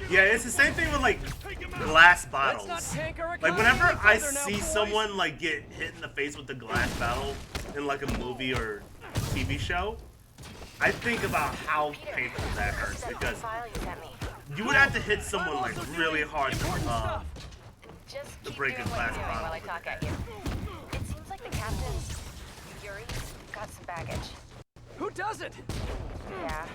Yeah, it's the same thing with like glass bottles. Like whenever I see someone like get hit in the face with the glass bottle in like a movie or TV show, I think about how painful that hurts because you would have to hit someone like really hard to break a glass bottle. While I talk at you. It seems like the captain, Yuri, got some baggage. Who doesn't? Yeah.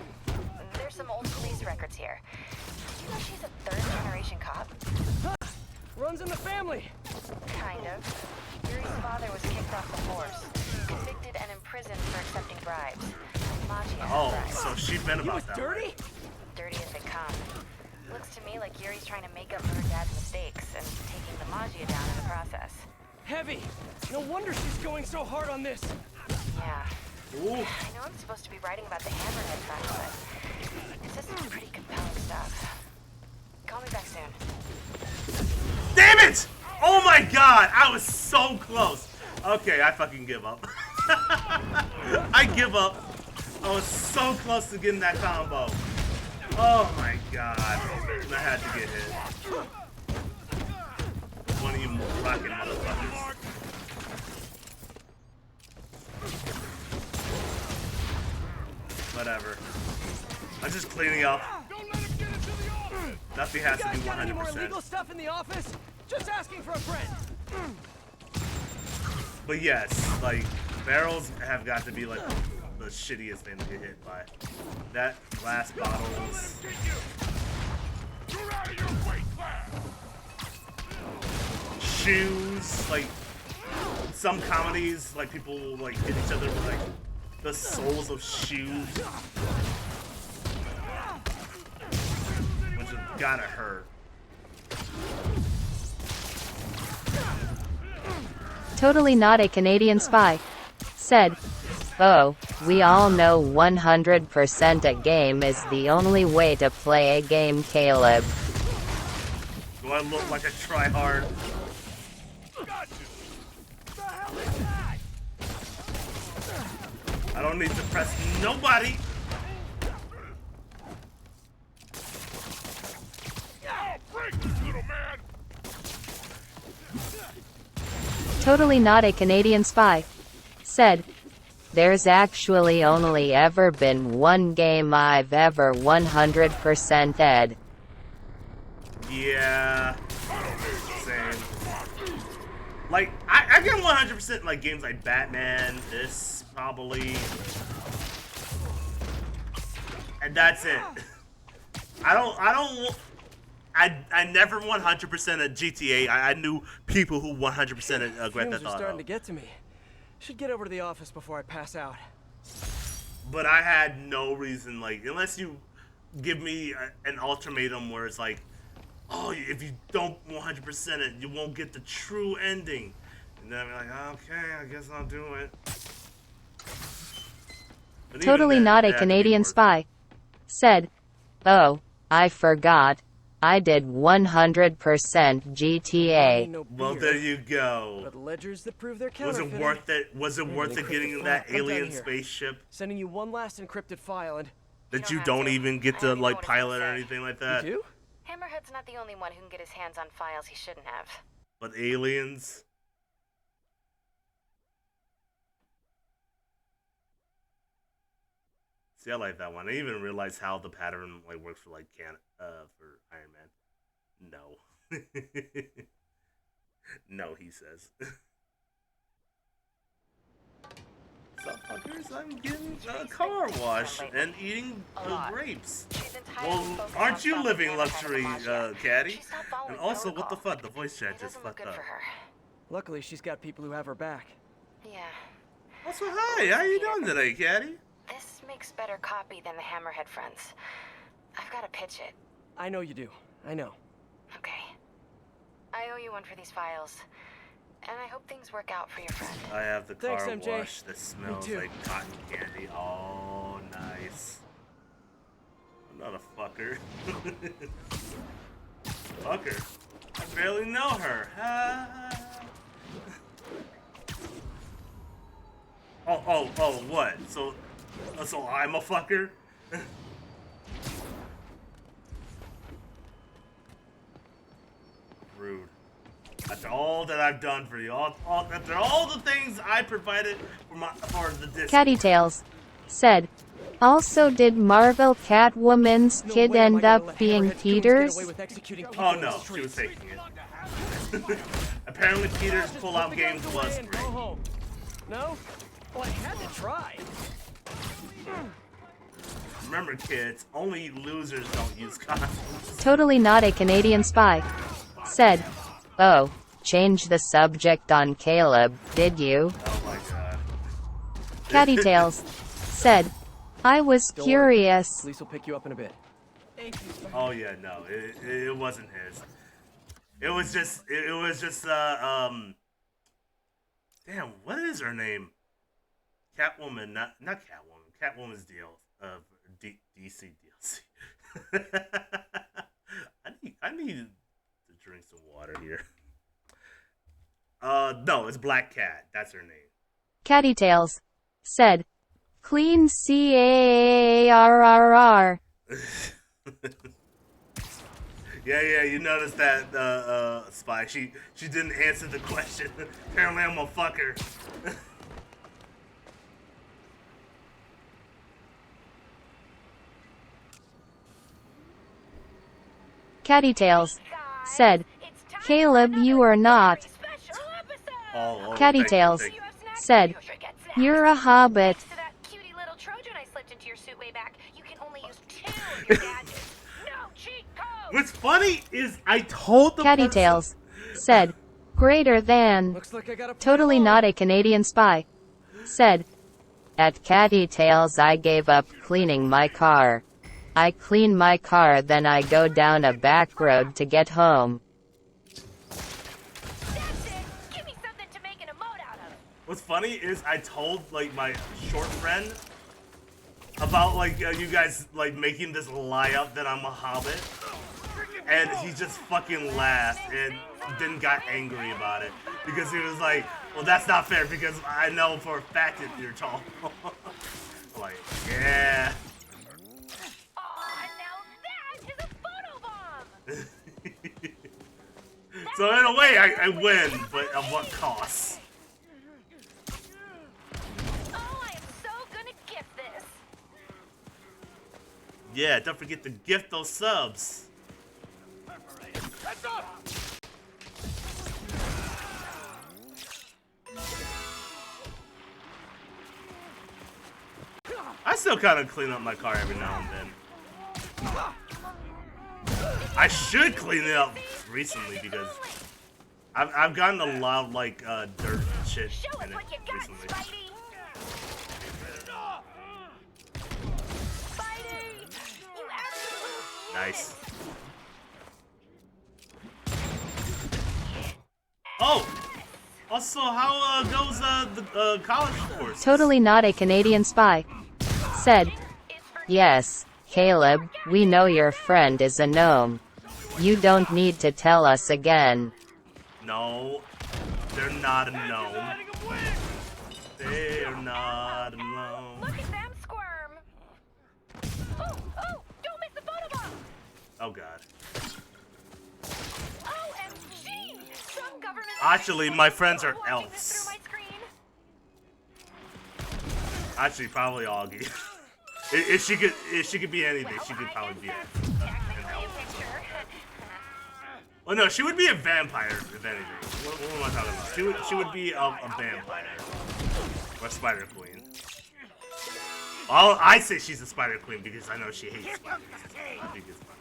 There's some old police records here. Did you know she's a 3rd-generation cop? Huh. Runs in the family. Kind of. Yuri's father was kicked off the force, convicted and imprisoned for accepting bribes. Oh, so she been about that. Dirty? Dirty as they come. Looks to me like Yuri's trying to make up for her dad's mistakes and taking the Magia down in the process. Heavy. No wonder she's going so hard on this. Yeah. Ooh. I know I'm supposed to be writing about the Hammerhead trial, but this is some pretty compelling stuff. Call me back soon. Damn it! Oh my god, I was so close. Okay, I fucking give up. I give up. I was so close to getting that combo. Oh my god. I had to get hit. Rocket motherfuckers. Whatever. I'm just cleaning up. Nothing has to You be guys got any more 100%. illegal stuff in the office? Just asking for a friend. But yes, like, barrels have got to be like the shittiest thing to get hit by. That glass bottles. Shoes, like some comedies, like people like hit each other with like the soles of shoes, which has gotta hurt. Totally not a Canadian spy. Said, "Oh, we all know 100% a game is the only way to play a game, Caleb." Do I look like a tryhard? I don't need to press nobody. Totally not a Canadian spy. Said, "There's actually only ever been one game I've ever 100% ed." Yeah. Same. Like, I get 100% like games like Batman, this probably. And that's it. I never 100% at GTA. I knew people who 100% at Grand Theft Fumes are starting Auto. to get to me. Should get over to the office before I pass out. But I had no reason, like, unless you give me an ultimatum where it's like, oh, if you don't 100% it, you won't get the true ending. And then I'm like, okay, I guess I'll do it. But Totally even then, not it a had to be Canadian worth it. spy. Said, "Oh, I forgot. I did 100% GTA." Well, there you go. But ledgers that prove their Was counterfeiting. it worth it? Was it And worth an it encrypted getting file. that I'm done alien here. spaceship Sending you one last encrypted file and that you don't even get to like pilot or anything like that? you do? Hammerhead's not the only one who can get his hands on files he shouldn't have. But aliens? See, I like that one. I didn't even realize how the pattern like works for like for Iron Man. No. No, he says. Sup, fuckers? I'm getting a car wash and eating grapes. Well, aren't you living luxury, Caddy? And also, what the fuck? The voice chat just fucked up. Luckily, she's got people who have her back. Yeah. Also, hi. How you doing today, Caddy? This makes better copy than the Hammerhead friends. I've got to pitch it. I know you do. I know. Okay. I owe you one for these files. And I hope things work out for your friend. I have the Thanks, car MJ. wash that smells too. like cotton candy. Oh, nice. I'm not a fucker. Fucker. I barely know her. Oh, what? So I'm a fucker? Rude. After all that I've done for you, after all the things I provided for the Discord. Catty Tails. Said, "Also, did Marvel Catwoman's kid end up being Peter's?" Oh no, she was taking it. Apparently Peter's pull-out games was great. No? Well, I had to try. Remember, kids, only losers don't use condoms. Totally not a Canadian spy. Said, "Oh, change the subject on Caleb, did you?" Oh my god. Catty Tails. Said, "I was Don't curious." Worry. Police will pick you up in a bit. Thank you. Oh yeah, no, it wasn't his. It was just damn, what is her name? Catwoman, not Catwoman. Catwoman's DC DLC. I need to drink some water here. No, it's Black Cat. That's her name. Catty Tails. Said, "Clean CARRR." Yeah, you noticed that, Spy. She didn't answer the question. Apparently I'm a fucker. Cattytails said, Caleb, you are not. Cattytails said, you're a hobbit. Thanks to that cutie little Trojan I slipped into your suit way back, you can only use 2 of your gadgets. No cheat code! What's funny is I told the Cattytails said, greater than. Looks like I gotta play Totally along. not a Canadian spy. Said, at Cattytails I gave up cleaning my car. I clean my car, then I go down a back road to get home. What's funny is I told like my short friend about like you guys like making this lie up that I'm a hobbit, and he just fucking laughed and then got angry about it because he was like, well, that's not fair because I know for a fact that you're tall. Like, yeah. So in a way, I win, but at what cost? Oh, I am so gonna gift this. Yeah, don't forget to gift those subs. Heads up! I still kind of clean up my car every now and then. I should clean it up recently because I've gotten a lot of like dirt and shit in it recently. Nice. Oh! Also, how goes the college course? Totally not a Canadian spy. Said, yes, Caleb, we know your friend is a gnome. You don't need to tell us again. No, they're not a gnome. They are not a gnome. Look at them squirm. Oh, don't miss the photo bomb. Oh god. OMG! Some government Actually, my friends are elves. Actually, probably Augie. if she could be anything, she could probably be an elf. Well, no, she would be a vampire if anything. What am I talking about? She would be a vampire or a spider queen. I say she's a spider queen because I know she hates spiders. I think it's fun.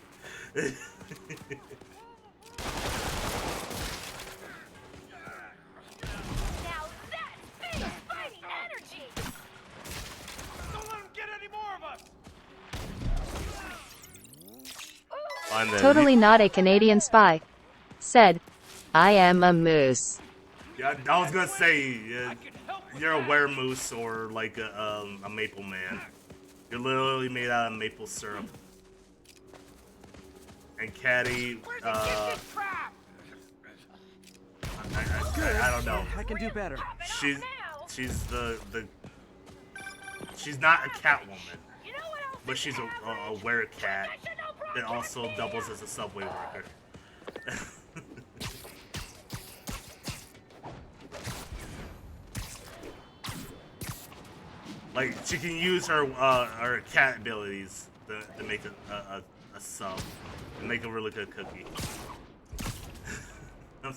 Now that's big fighting energy. Don't let him get any more of us. Totally not a Canadian spy. Said, I am a moose. Yeah, I was gonna say you're a weremoose or like a maple man. You're literally made out of maple syrup. And Caddy, I don't know. I can do better. She's not a Catwoman, but she's a werecat that also doubles as a subway worker. Like she can use her cat abilities to make a sub and make a really good cookie. Every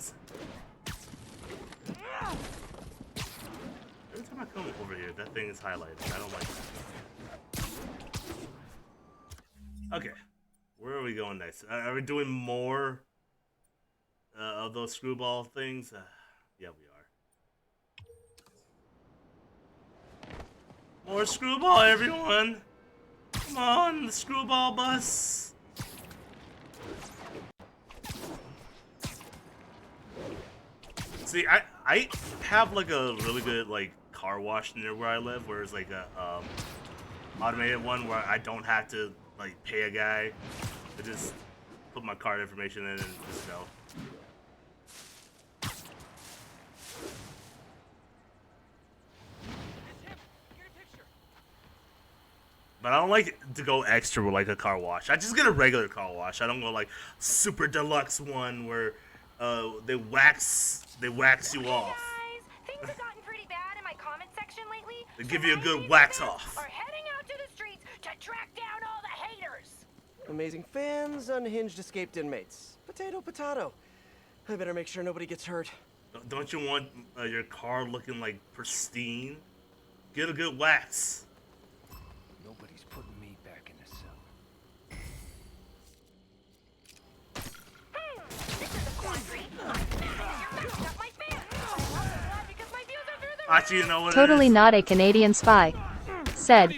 time I come over here, that thing is highlighted. I don't like that. Okay, where are we going next? Are we doing more of those screwball things? Yeah, we are. More screwball, everyone! Come on, the screwball bus! See, I have like a really good like car wash near where I live, where it's like a automated one where I don't have to like pay a guy to just put my card information in and just go. But I don't like to go extra with like a car wash. I just get a regular car wash. I don't go like super deluxe one where they wax you off. Things have gotten pretty bad in my comment section lately. They give you a good wax off. Are heading out to the streets to track down all the haters. Amazing fans, unhinged escaped inmates. Potato, potato. I better make sure nobody gets hurt. Don't you want your car looking like pristine? Get a good wax. Nobody's putting me back in the cell. Actually, you know what Totally not a Canadian spy. Said,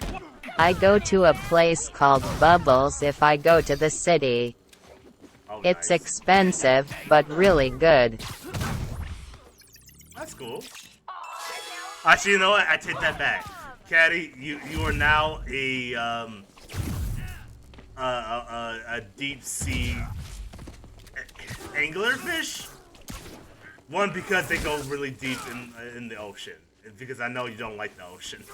I go to a place called Bubbles if I go to the city. Oh, It's nice. expensive, but really good. That's cool. Actually, you know what? I take that back. Caddy, you are now a deep sea anglerfish. One, because they go really deep in the ocean, and because I know you don't like the ocean.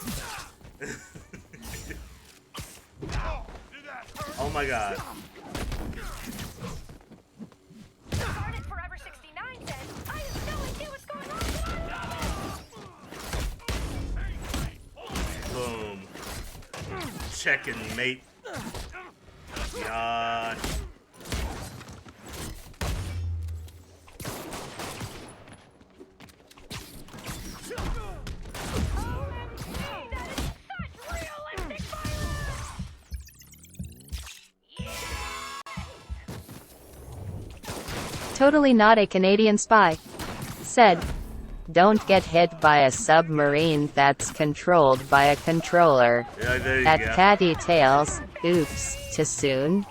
Oh my god. Forever 69 says, I have no idea what's going on. Boom. Checking, mate. Gosh. Totally not a Canadian spy. Said, don't get hit by a submarine that's controlled by a controller. Yeah, there you At go. Catty Tails, oops, too soon.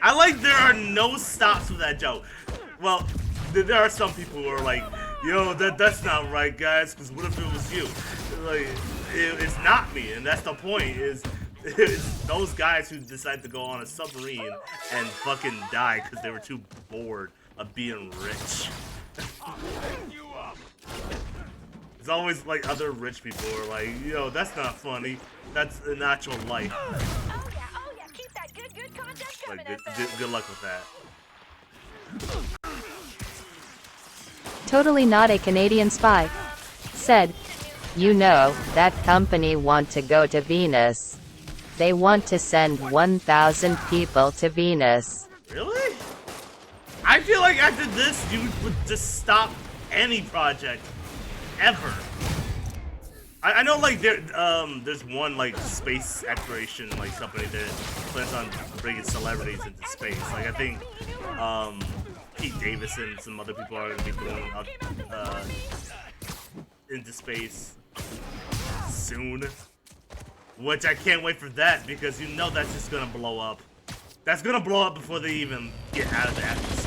I like there are no stops with that joke. Well, there are some people who are like, yo, that's not right, guys, because what if it was you? Like, it's not me, and that's the point, is it's those guys who decide to go on a submarine and fucking die because they were too bored of being rich. It's always like other rich people who are like, yo, that's not funny. That's an actual life. Oh yeah, keep that good content coming. Like, good luck with that. Totally not a Canadian spy. Said, you know, that company want to go to Venus. They want to send 1,000 people to Venus. Really? I feel like after this, you would just stop any project ever. I know, like there's one like space exploration like company that plans on bringing celebrities into space. Like I think Pete Davidson and some other people are gonna be going up into space soon. Which I can't wait for that because you know that's just gonna blow up. That's gonna blow up before they even get out of the atmosphere.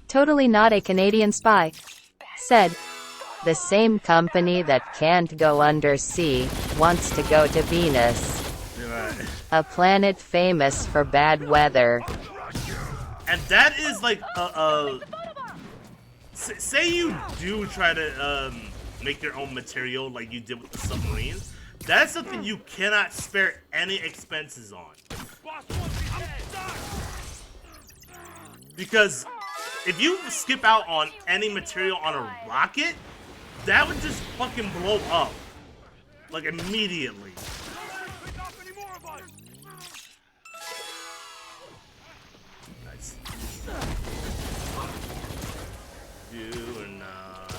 Totally not a Canadian spy. Said, the same company that can't go undersea wants to go to Venus. A planet famous for bad weather. And that is like say you do try to make your own material like you did with the submarine. That's something you cannot spare any expenses on. Because if you skip out on any material on a rocket, that would just fucking blow up. Like immediately. Nice. You are not.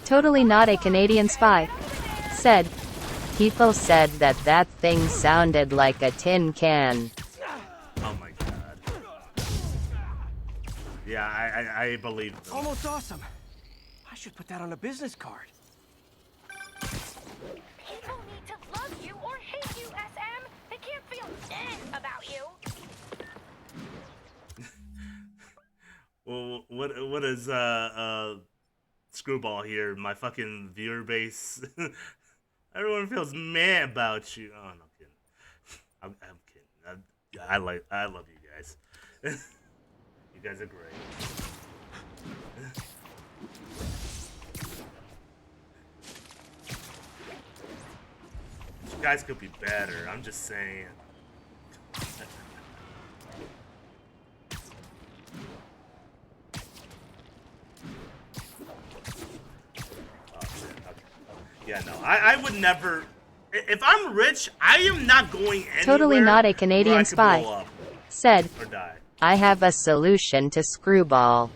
Totally not a Canadian spy. Said, people said that that thing sounded like a tin can. Oh my god. Yeah, I believe them. Almost awesome. I should put that on a business card. People need to love you or hate you, SM. They can't feel about you. Well, what is Screwball here? My fucking viewer base. Everyone feels mad about you. Oh no, I'm kidding. I'm kidding. I love you guys. You guys are great. You guys could be better. I'm just saying. Yeah, no, I would never. If I'm rich, I am not going anywhere. Totally not a Canadian spy. Said, I have a solution to Screwball.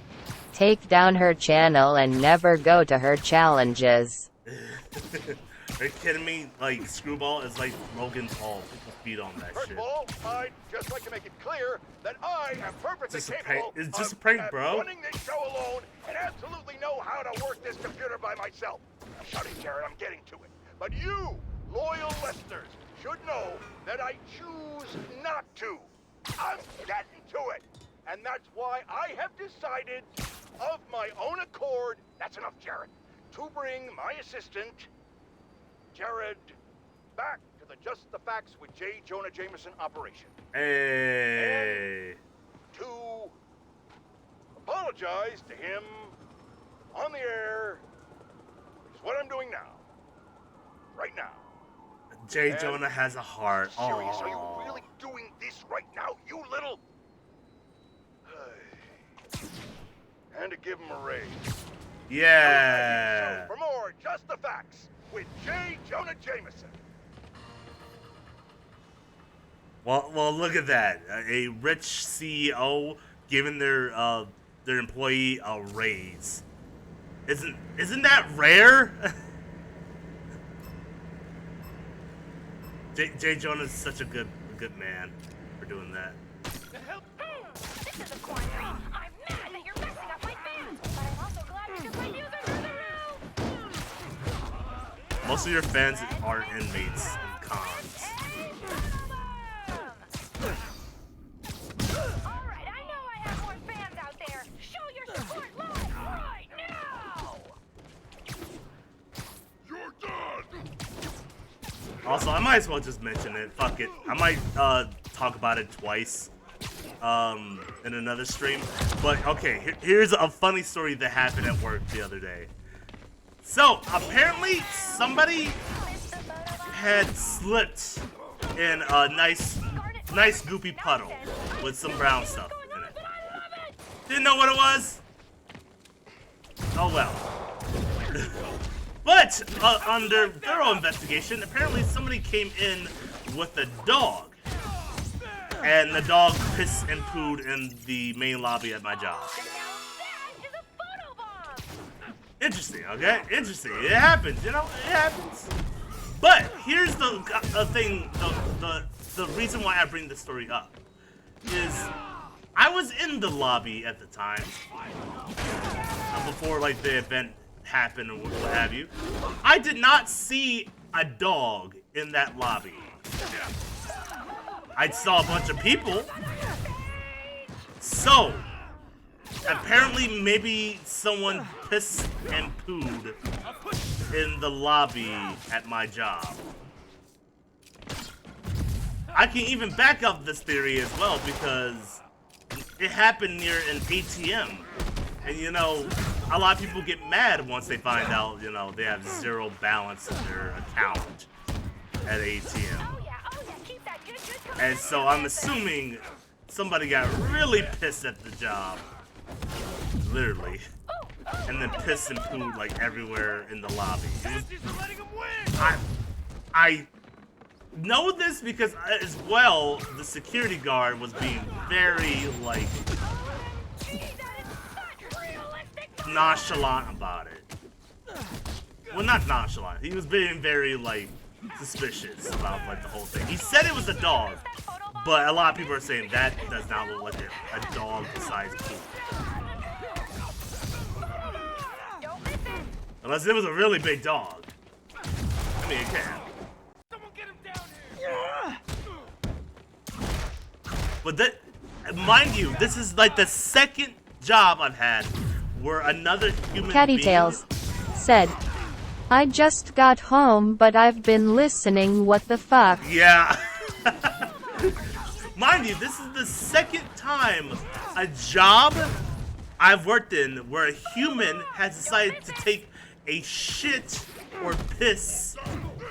Take down her channel and never go to her challenges. Are you kidding me? Like, Screwball is like Logan Paul. People feed on that First shit. of all, I'd just like to make it clear that I am perfectly capable It's just a of prank, bro. running this show alone and absolutely know how to work this computer by myself. Shut it, Jared, I'm getting to it. But you, loyal listeners, should know that I choose not to. I'm getting to it. And that's why I have decided, of my own accord, that's enough, Jared, to bring my assistant, Jared, back to the Just the Facts with J. Jonah Jameson operation. Hey. And to apologize to him on the air is what I'm doing now. Right now. J. Jonah has a heart. Serious, are you Aww. really doing this right now, you little... And to give him a raise. Yeah. So for more Just the Facts with J. Jonah Jameson. Well, look at that. A rich CEO giving their employee a raise. Isn't that rare? J. Jonah is such a good man for doing that. This is a quandary. I'm mad that you're messing up my fans, but I'm also glad because my views are through the roof. Most of your fans are inmates and cons. Alright, I know I have more fans out there. Show your support live right now! You're done! Also, I might as well just mention it. Fuck it. I might talk about it twice in another stream. But okay, here's a funny story that happened at work the other day. So apparently somebody had slipped in a nice goopy puddle with some brown stuff in it. Didn't know what it was. Oh well. But under thorough investigation, apparently somebody came in with a dog. And the dog pissed and pooed in the main lobby at my job. Interesting, okay? Interesting. It happens, you know? It happens. But here's the thing, the reason why I bring this story up is I was in the lobby at the time before like the event happened or what have you. I did not see a dog in that lobby. I saw a bunch of people. So, apparently maybe someone pissed and pooed in the lobby at my job. I can even back up this theory as well because it happened near an ATM. And you know, a lot of people get mad once they find out, you know, they have zero balance in their account at ATM. And so I'm assuming somebody got really pissed at the job. Literally. And then pissed and pooed like everywhere in the lobby. I know this because as well, the security guard was being very like nonchalant about it. Well, not nonchalant. He was being very like suspicious about like the whole thing. He said it was a dog, but a lot of people are saying that does not look like a dog-sized poop. Unless it was a really big dog. I mean, it can. But that, mind you, this is like the second job I've had where another human Catty being Tails said, I just got home, but I've been listening. What the fuck? Yeah. Mind mind you, this is the second time a job I've worked in where a human has decided to take a shit or piss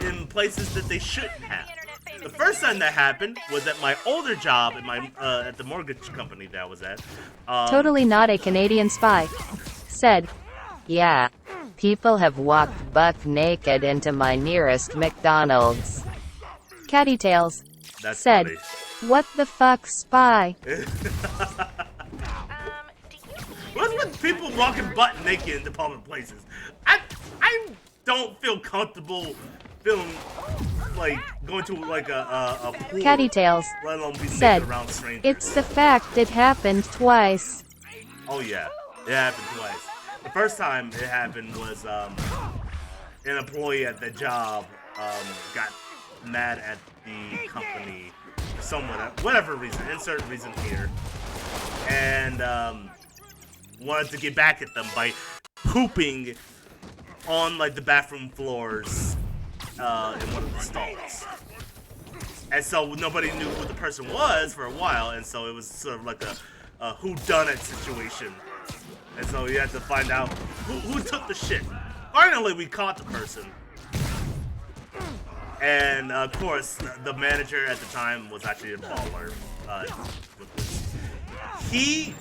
in places that they shouldn't have. The first time that happened was at my older job at my at the mortgage company that I was at. Totally not a Canadian spy. Said, yeah, people have walked buck naked into my nearest McDonald's. Cattytails said, funny. What the fuck, spy? What's with people walking butt naked into public places? I don't feel comfortable feeling like going to like a pool, Cattytails let alone be said, naked around strangers. It's the fact it happened twice. Oh yeah, it happened twice. The first time it happened was an employee at the job got mad at the company for some whatever reason, insert reason here, and wanted to get back at them by pooping on like the bathroom floors in one of the stalls. And so nobody knew who the person was for a while, and so it was sort of like a whodunit situation. And so you had to find out who took the shit. Finally, we caught the person. And of course, the manager at the time was actually a baller. He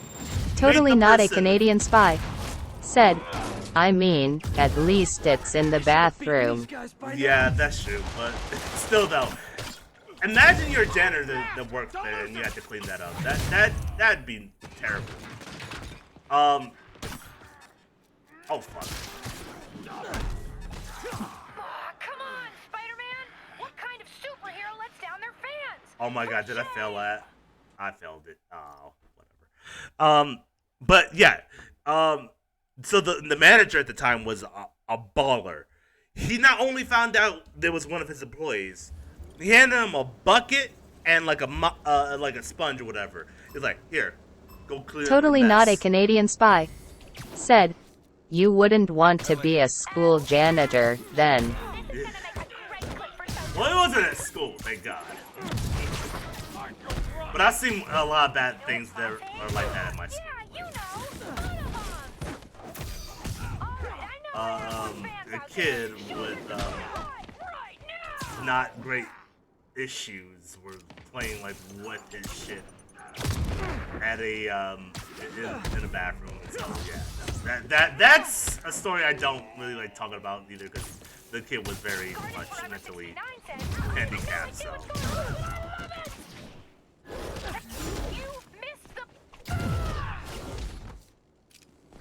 Totally not a Canadian spy. Said, I mean, at least it's in the bathroom. Yeah, that's true, but still though. Imagine you're a janitor that works there and you have to clean that up. That'd be terrible. Oh fuck. Come on, Spider-Man! What kind of superhero lets down their fans? Oh my god, did I fail that? I failed it. Oh, whatever. But yeah. So the manager at the time was a baller. He not only found out there was one of his employees, he handed him a bucket and like a sponge or whatever. He's like, here, go clear up the Totally mess. not a Canadian spy. Said, you wouldn't want to be a school janitor, then. Well, it wasn't at school, thank God. But I've seen a lot of bad things that are like that at my school. A kid with not great issues were playing like what his shit at a in a bathroom. So yeah, that's a story I don't really like talking about either because the kid was very much mentally handicapped. So.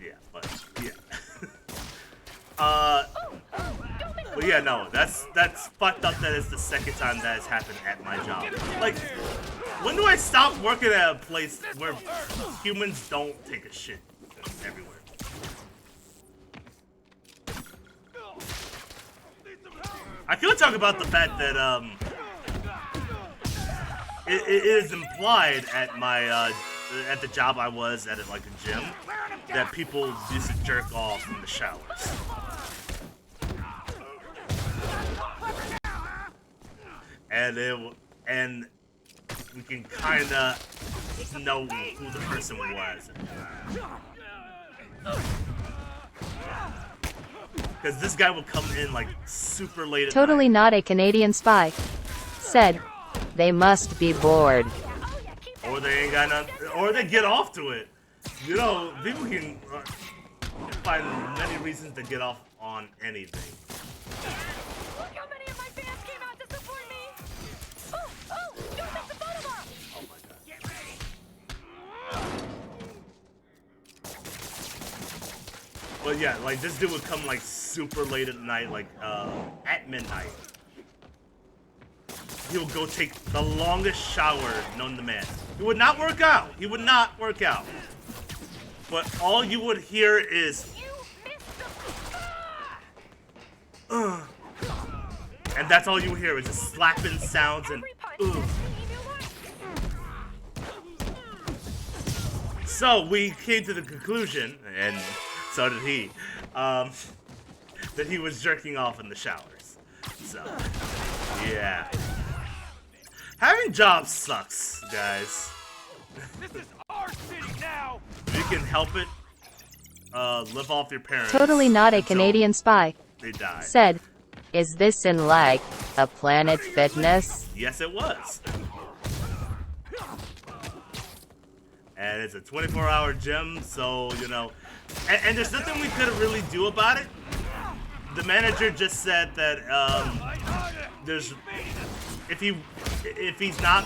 Yeah, but yeah. But yeah, no, that's fucked up that it's the second time that has happened at my job. Like, when do I stop working at a place where humans don't take a shit everywhere? I could talk about the fact that it is implied at my at the job I was at like a gym that people used to jerk off in the showers. And we can kind of know who the person was. Because this guy will come in like super late at Totally night. not a Canadian spy. Said, they must be bored. Or they ain't got nothing, or they get off to it. You know, people can find many reasons to get off on anything. Look how many of my fans came out to support me! Oh, don't miss the photograph! Oh my god. Get ready! But yeah, like this dude would come like super late at night, like at midnight. He would go take the longest shower known to man. He would not work out. He would not work out. But all you would hear is and that's all you would hear is just slapping sounds and So we came to the conclusion, and so did he, that he was jerking off in the showers. So, yeah. Having jobs sucks, guys. This is our city now. If you can help it, live off your parents. Totally not a Canadian spy. They die. Said, is this in like a Planet Fitness? Yes, it was. And it's a 24-hour gym, so, you know, and there's nothing we could really do about it. The manager just said that if he's not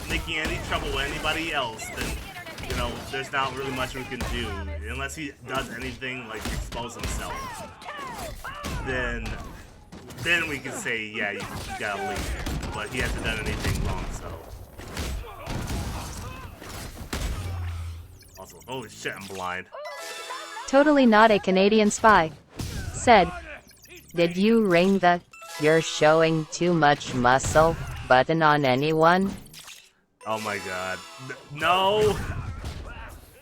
making any trouble with anybody else, then, you know, there's not really much we can do. Unless he does anything like expose himself, then we can say, yeah, you gotta leave. But he hasn't done anything wrong, so. Also, holy shit, I'm blind. Totally not a Canadian spy. Said, did you ring the "you're showing too much muscle" button on anyone? Oh my god. No!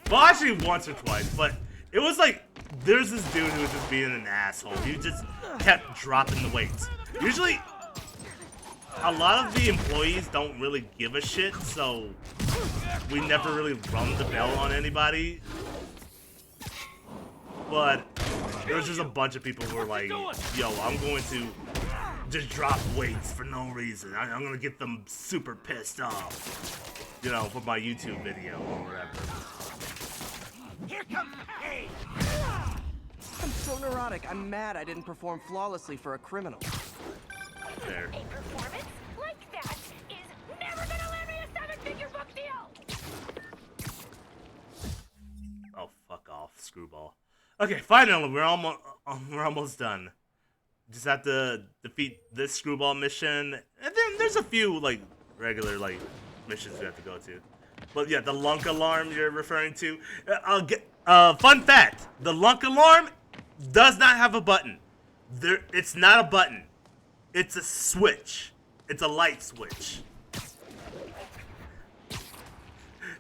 Well, actually once or twice, but it was like, there's this dude who was just being an asshole. He just kept dropping the weights. Usually, a lot of the employees don't really give a shit, so we never really rung the bell on anybody. But there was just a bunch of people who were like, yo, I'm going to just drop weights for no reason. I'm going to get them super pissed off, you know, for my YouTube video or whatever. Here comes the pain! I'm so neurotic. I'm mad I didn't perform flawlessly for a criminal. There. A performance like that is never gonna land me a seven-figure book deal! Oh, fuck off, screwball. Okay, finally, we're almost done. Just have to defeat this screwball mission, and then there's a few like regular like missions we have to go to. But yeah, the lunk alarm you're referring to. Fun fact: the lunk alarm does not have a button. It's not a button. It's a switch. It's a light switch.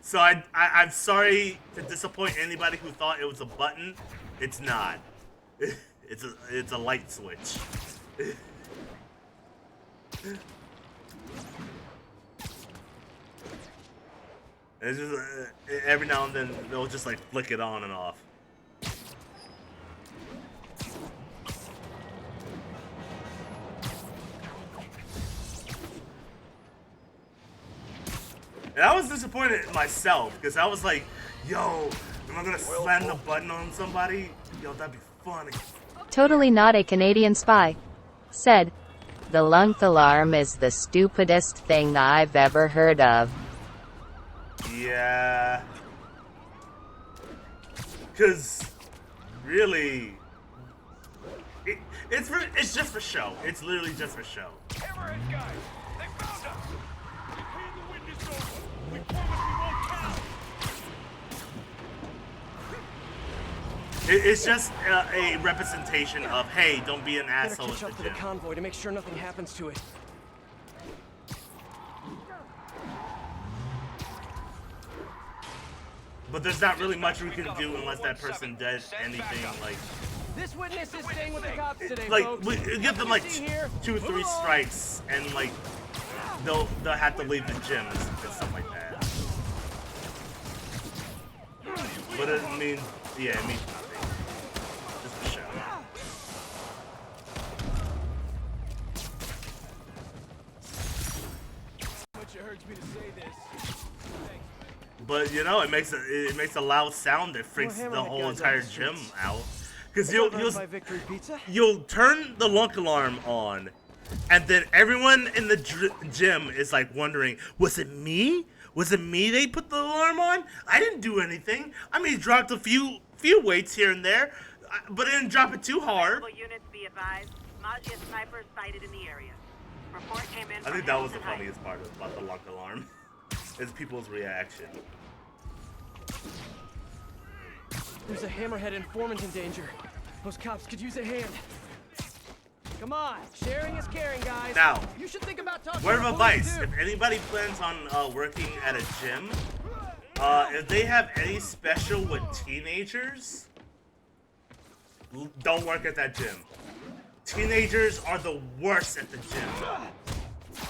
So I'm sorry to disappoint anybody who thought it was a button. It's not. It's a light switch. It's just every now and then they'll just like flick it on and off. And I was disappointed in myself because I was like, yo, am I gonna slam the button on somebody? Yo, that'd be funny. Totally not a Canadian spy. Said, the lunk alarm is the stupidest thing I've ever heard of. Yeah. Because, really, it's just for show. It's literally just for show. Hammerhead guys, they found us. We paid the witness over. We promise we won't count. It's just a representation of, hey, don't be an Better asshole catch at up the to the gym. convoy to make sure nothing happens to it. But there's not really much we can do unless that person does anything like. This witness is staying with the cops today, Like folks. we give them like See here? 2-3 strikes and like they'll have to leave the gym and stuff like that. But it means it means nothing. Just for show. Much it hurts me to say this. But you know, it makes a loud sound that freaks More the Hammerhead whole guys entire on the gym streets. out. Because They got run by Victory Pizza? you'll turn the lunk alarm on, and then everyone in the gym is like wondering, was it me? Was it me they put the alarm on? I didn't do anything. I mean, dropped a few weights here and there, but I didn't drop it too hard. Units be advised. Maggia snipers sighted in the area. Report came in. I think that was the funniest part about the lunk alarm, is people's reaction. There's a Hammerhead informant in danger. Those cops could use a hand. Come on, sharing is caring, guys. Now, you should think about talking word to of the police, advice: too. if anybody plans on working at a gym, if they have any special with teenagers, don't work at that gym. Teenagers are the worst at the gym.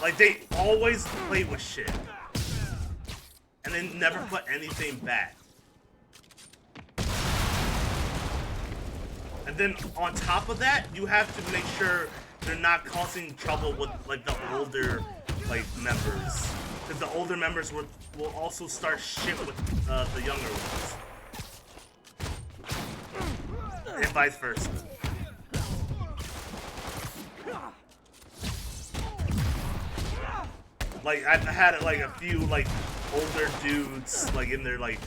Like, they always play with shit. And they never put anything back. And then on top of that, you have to make sure they're not causing trouble with like the older like members. Because the older members will also start shit with the younger ones. And vice versa. Like, I've had like a few like older dudes like in their like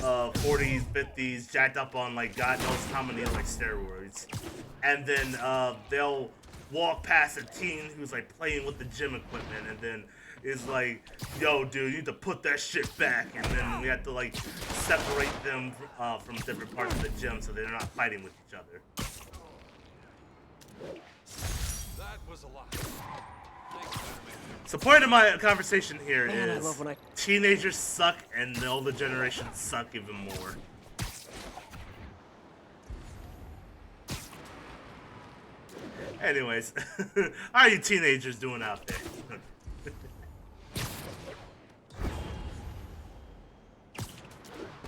40s, 50s, jacked up on like God knows how many like steroids, and then they'll walk past a teen who's like playing with the gym equipment, and then is like, "Yo, dude, you need to put that shit back," and then we have to like separate them from different parts of the gym so they're not fighting with each other. That was a lot. So point of my conversation here Man, I is love when teenagers suck and the older generation suck even more. Anyways, how are you teenagers doing out there?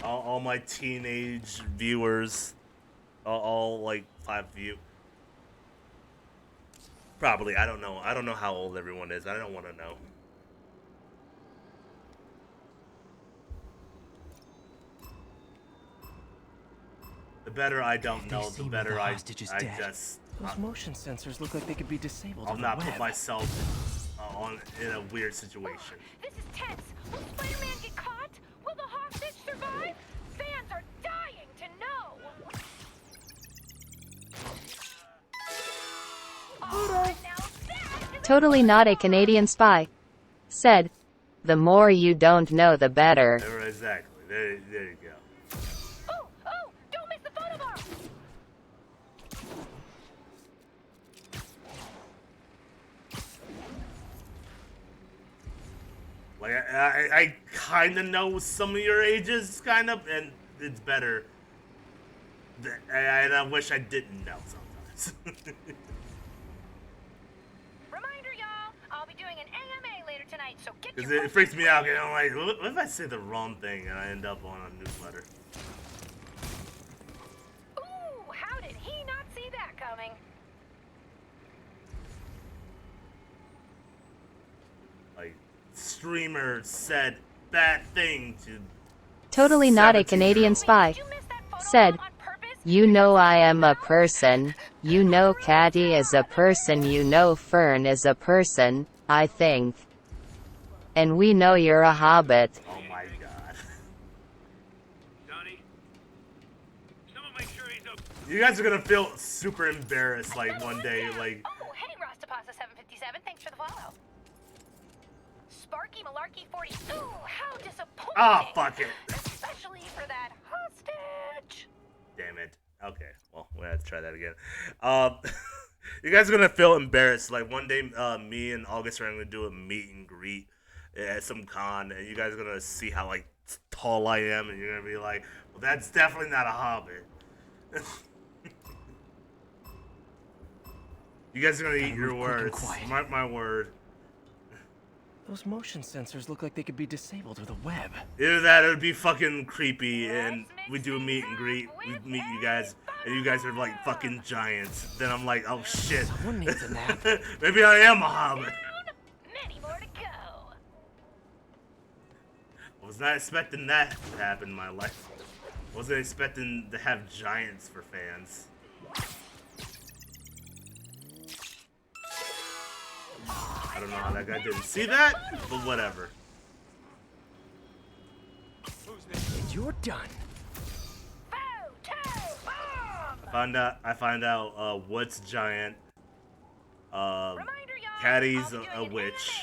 all my teenage viewers, all like 5 of you. Probably, I don't know. I don't know how old everyone is. I don't want to know. The better I don't know, the better I just... Those motion sensors look like they could be disabled. I'll not put myself in a weird situation. This is tense. Will Spider-Man get caught? Will the hostage survive? Fans are dying to know. Totally not a Canadian spy. Said, the more you don't know, the better. Exactly. There you go. Oh, don't miss the photo bomb. Like, I kind of know some of your ages, kind of, and it's better. And I wish I didn't know sometimes. Reminder, y'all. I'll be doing an AMA later tonight, so get Because your it freaks me out. I'm like, what if I say the wrong thing and I end up on a newsletter? Ooh, how did he not see that coming? Like, streamer said bad thing to... Totally not a Canadian spy. Said, you know I am a person, you know Catty is a person, you know Fern is a person, I think. And we know you're a hobbit. Oh my god. You guys are gonna feel super embarrassed, like, one day, like... Oh, hey, Rastapasta757, thanks for the follow. Sparky Malarkey 40. Ooh, how disappointing. Ah, fuck it. Especially for that hostage. Damn it. Okay, well, we're gonna have to try that again. You guys are gonna feel embarrassed. Like, one day, me and August are gonna do a meet and greet at some con, and you guys are gonna see how, like, tall I am, and you're gonna be like, well, that's definitely not a hobbit. You guys are gonna eat your words. Mark my word. Those motion sensors look like they could be disabled with a web. Either that, it would be fucking creepy, and we do a meet and greet. We meet you guys, and you guys are like fucking giants. Then I'm like, oh shit. Someone needs a nap. Maybe I am a hobbit. Many more to go. I was not expecting that to happen in my life. I wasn't expecting to have giants for fans. I don't know how that guy didn't see that, but whatever. And you're done. I find out Wood's giant. Caddy's a witch,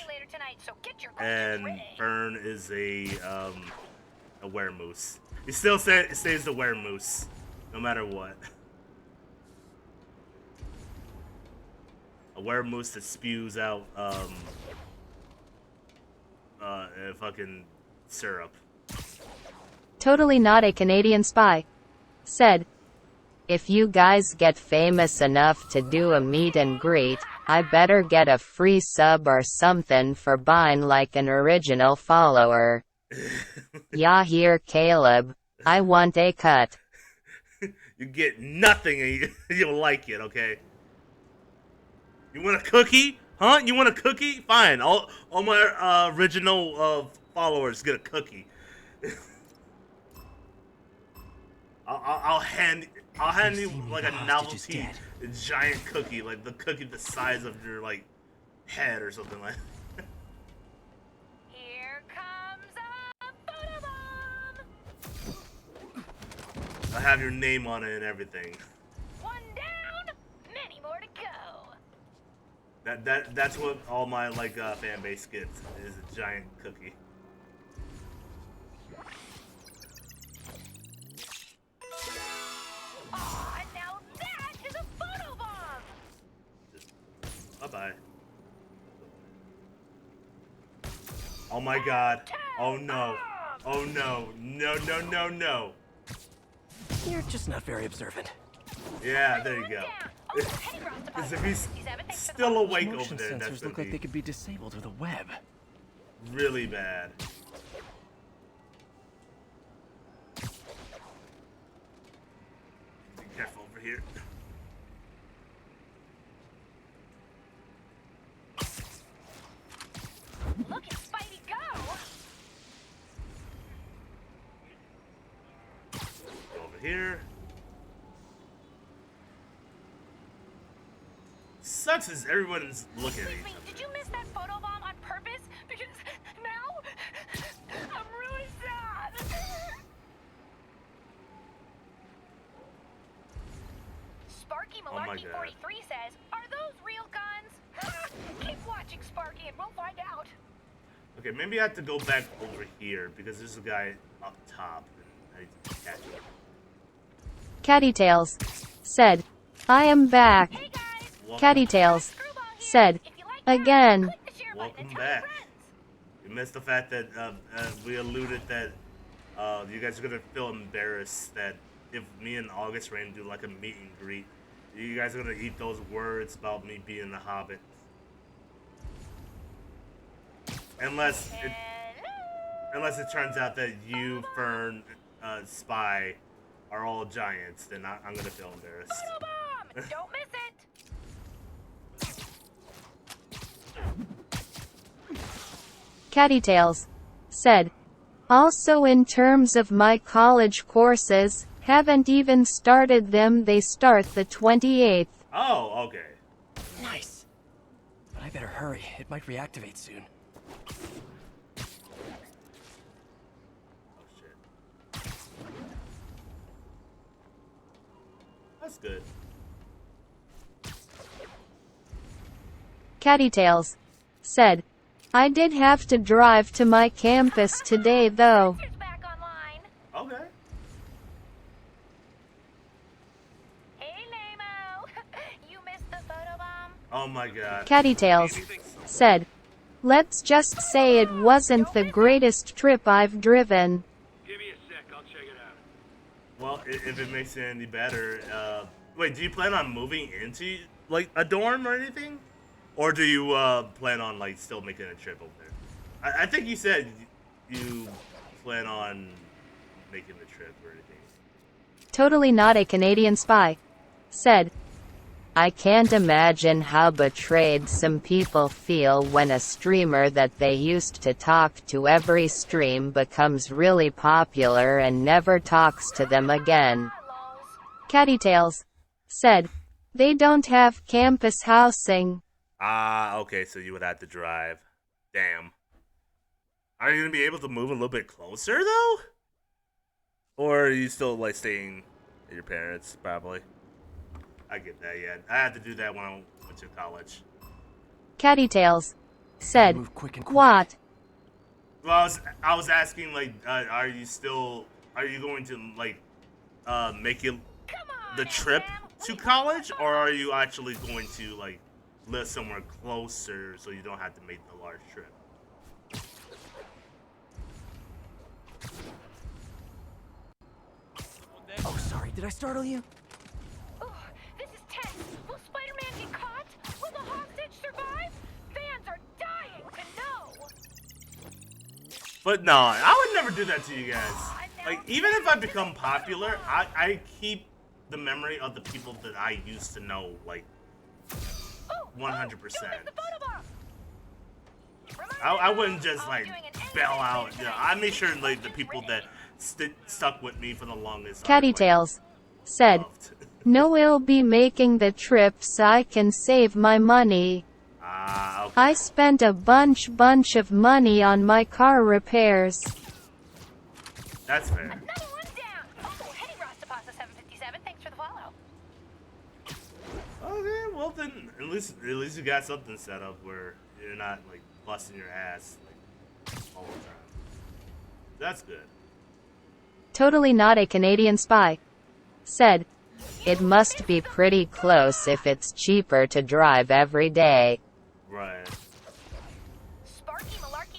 and Fern is a weremoose. He still stays the weremoose, no matter what. A weremoose that spews out fucking syrup. Totally not a Canadian spy. Said, if you guys get famous enough to do a meet and greet, I better get a free sub or something for buying like an original follower. Yeah, here, Caleb. I want a cut. You get nothing and you'll like it, okay? You want a cookie? Huh? You want a cookie? Fine. All my original followers get a cookie. I'll hand you like a novelty giant cookie, like the cookie the size of your like head or something like that. Here comes a photobomb! I have your name on it and everything. One down, many more to go. That's what all my like fan base gets is a giant cookie. Aw, now that is a photobomb! Bye-bye. Oh my god. Oh no. Oh no. No, no, no, no. You're just not very observant. Yeah, there you go. As if he's still awake over Motion there, that's sensors look like they could be disabled with a web. really bad. Be careful over here. Look at Spidey go! Over here. Sucks as everyone's looking at each other. Did you miss that photobomb on purpose? Because now I'm really sad. Sparky Oh my Malarkey God. 43 says, "Are those real guns?" Keep watching, Sparky, and we'll find out. Okay, maybe I have to go back over here because there's a guy up top and I need to catch him. Cattytails said, I am back. Cattytails said, again. Welcome back. You missed the fact that we alluded that you guys are gonna feel embarrassed that if me and August Rain do like a meet and greet, you guys are gonna eat those words about me being the Hobbit. Unless it turns out that you, Fern, Spy, are all giants, then I'm gonna feel embarrassed. Photobomb! Don't miss it. Cattytails said, also in terms of my college courses, haven't even started them, they start the 28th. Oh, okay. Nice. But I better hurry. It might reactivate soon. That's good. Cattytails said, I did have to drive to my campus today though. Okay. Hey, Nemo. You missed the photobomb? Oh my god. Cattytails said, let's just say it wasn't the greatest trip I've driven. Give me a sec, I'll check it out. Well, if it makes it any better, wait, do you plan on moving into like a dorm or anything? Or do you plan on like still making a trip over there? I think you said you plan on making the trip or anything. Totally not a Canadian spy said, I can't imagine how betrayed some people feel when a streamer that they used to talk to every stream becomes really popular and never talks to them again. Cattytails said, they don't have campus housing. Ah, okay, so you would have to drive. Damn. Are you gonna be able to move a little bit closer though? Or are you still like staying at your parents' probably? I get that, yeah. I had to do that when I went to college. Cattytails said, what? Well, I was asking like, are you going to like make it the trip to college, or are you actually going to like live somewhere closer so you don't have to make the large trip? Oh, sorry. Did I startle you? This is tense. Will Spider-Man get caught? Will the Hawks But no, I would never do that to you guys. Like, even if I become popular, I keep the memory of the people that I used to know, like, 100%. I wouldn't just, like, bail out. You know, I make sure, like, the people that stuck with me for the longest Catty Tails said, "No, I'll be making the trip so I can save my money. Okay. I spent a bunch of money on my car repairs." That's fair. Another one down. Oh, hey, Rastapasta 757. Thanks for the follow. Okay, well then, at least you got something set up where you're not like busting your ass like all the time. That's good. Totally not a Canadian spy. Said, "It must be pretty close if it's cheaper to drive every day." Right.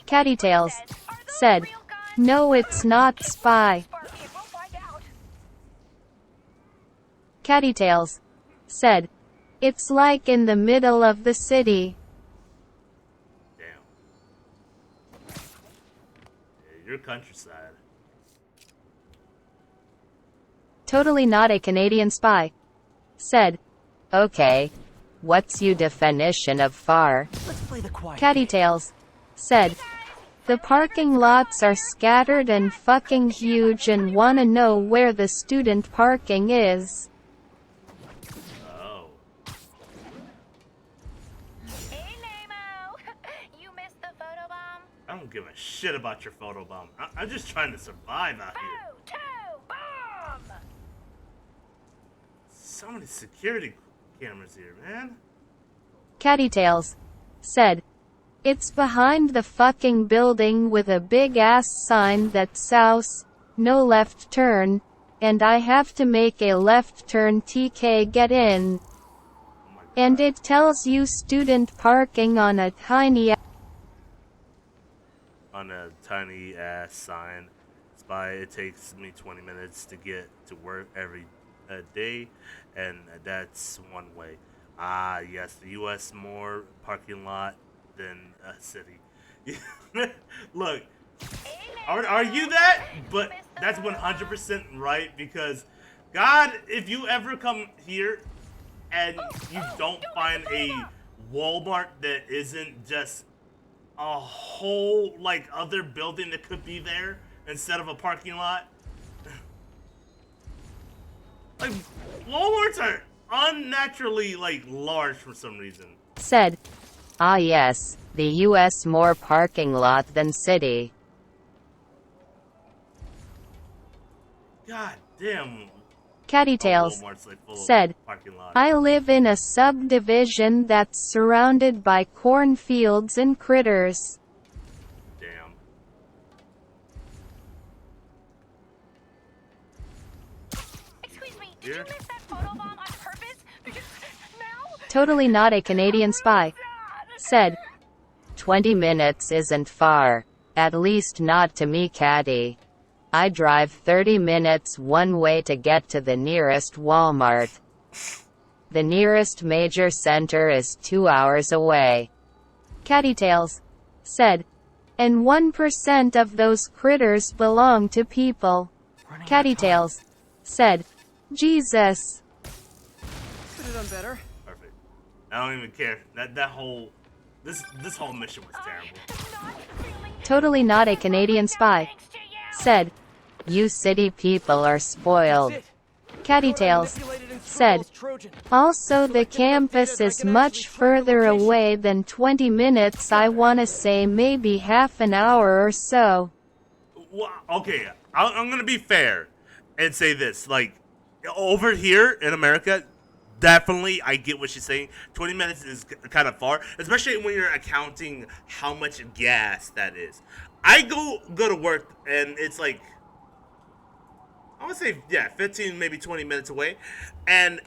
Catty Tails said, "No, it's not spy." Catty Tails said, "It's like in the middle of the city." Damn. Yeah, your countryside. Totally not a Canadian spy. Said, "Okay, what's your definition of far?" Let's play the quiet Catty Tails said, "The parking lots are scattered and fucking huge and wanna know where the student parking is." Oh. Hey, Nemo. You missed the photobomb? I don't give a shit about your photobomb. I'm just trying to survive out here. Bomb! So many security cameras here, man. Catty Tails said, "It's behind the fucking building with a big ass sign that says, 'No left turn,' and I have to make a left turn TK get in. And it tells you student parking on a tiny ass sign. Spy, it takes me 20 minutes to get to work every day, and that's one way. Ah, yes, the U.S. more parking lot than a city." Look, are you that? But that's 100% right, because God, if you ever come here and you don't find a Walmart that isn't just a whole like other building that could be there instead of a parking lot. Like, Walmarts are unnaturally like large for some reason. said, "Ah yes, the US more parking lot than city." God damn. Catty Tails Walmart's like full said, of parking lots. "I live in a subdivision that's surrounded by cornfields and critters." Damn. Excuse me, did you miss that photobomb on purpose? Because now... Totally not a Canadian spy. Said, 20 minutes isn't far. At least not to me, Catty. I drive 30 minutes one way to get to the nearest Walmart. The nearest major center is 2 hours away." Catty Tails said, "And 1% of those critters belong to people." Catty Tails said, "Jesus." Could have done better. Perfect. I don't even care. That whole this whole mission was terrible. Totally not a Canadian spy. Said, "You city people are spoiled." Catty Tails said, "Also the campus is much further away than 20 minutes. I wanna say maybe half an hour or so." Well, okay, I'm gonna be fair and say this. Like, over here in America, definitely I get what she's saying. 20 minutes is kind of far, especially when you're accounting how much gas that is. I go to work and it's like, I would say, yeah, 15, maybe 20 minutes away. And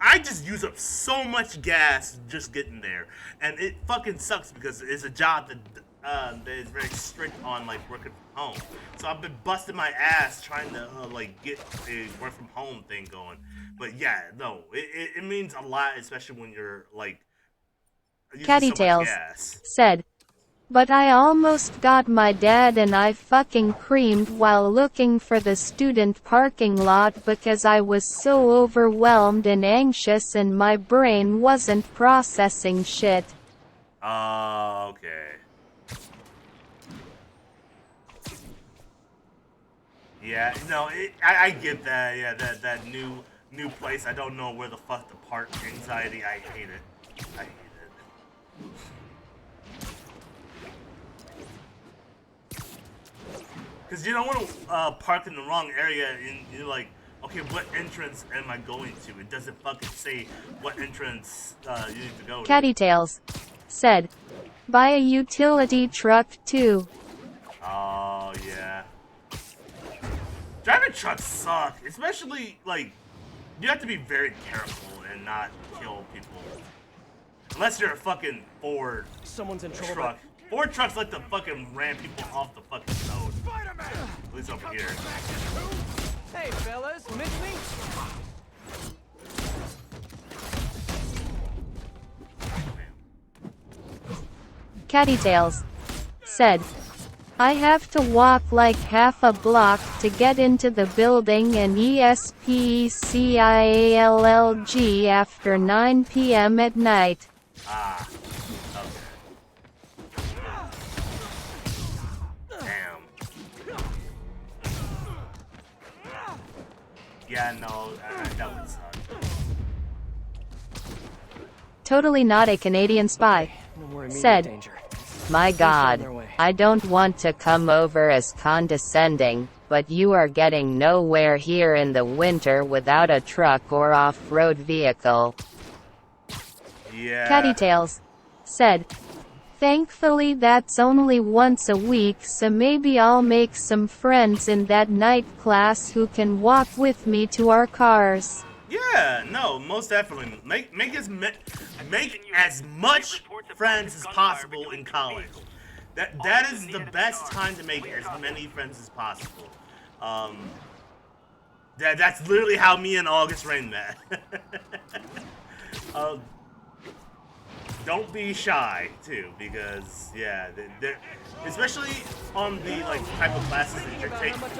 I just use up so much gas just getting there. And it fucking sucks because it's a job that is very strict on, like, working from home. So I've been busting my ass trying to, like, get a work from home thing going. But yeah, no, it means a lot, especially when you're, like, using Catty so much Tails gas. said, But I almost got my dad and I fucking creamed while looking for the student parking lot because I was so overwhelmed and anxious and my brain wasn't processing shit. Oh, okay. Yeah, no, I get that. Yeah, that new place. I don't know where the fuck to park. Anxiety. I hate it. I hate it. Because you don't want to park in the wrong area, and you're like, okay, what entrance am I going to? It doesn't fucking say what entrance you need to go to. Cattytails said, buy a utility truck too. Oh, yeah. Driving trucks suck, especially, like, you have to be very careful and not kill people. Unless you're a fucking Ford Someone's in trouble. truck. Ford trucks like to fucking ram people off the fucking road. At least over here. Hey, fellas, miss me? Cattytails said, I have to walk like half a block to get into the building and ESPECIALLG after 9 p.m. at night. Ah. Okay. Damn. Yeah, no, that would suck. Totally not a Canadian spy. Said, my God, I don't want to come over as condescending, but you are getting nowhere here in the winter without a truck or off-road vehicle. Yeah. Cattytails said, thankfully that's only once a week, so maybe I'll make some friends in that night class who can walk with me to our cars. Yeah, no, most definitely. Make as much friends as possible in college. That is the best time to make as many friends as possible. That's literally how me and August Rain met. Don't be shy too, because yeah, especially on the like type of classes that you're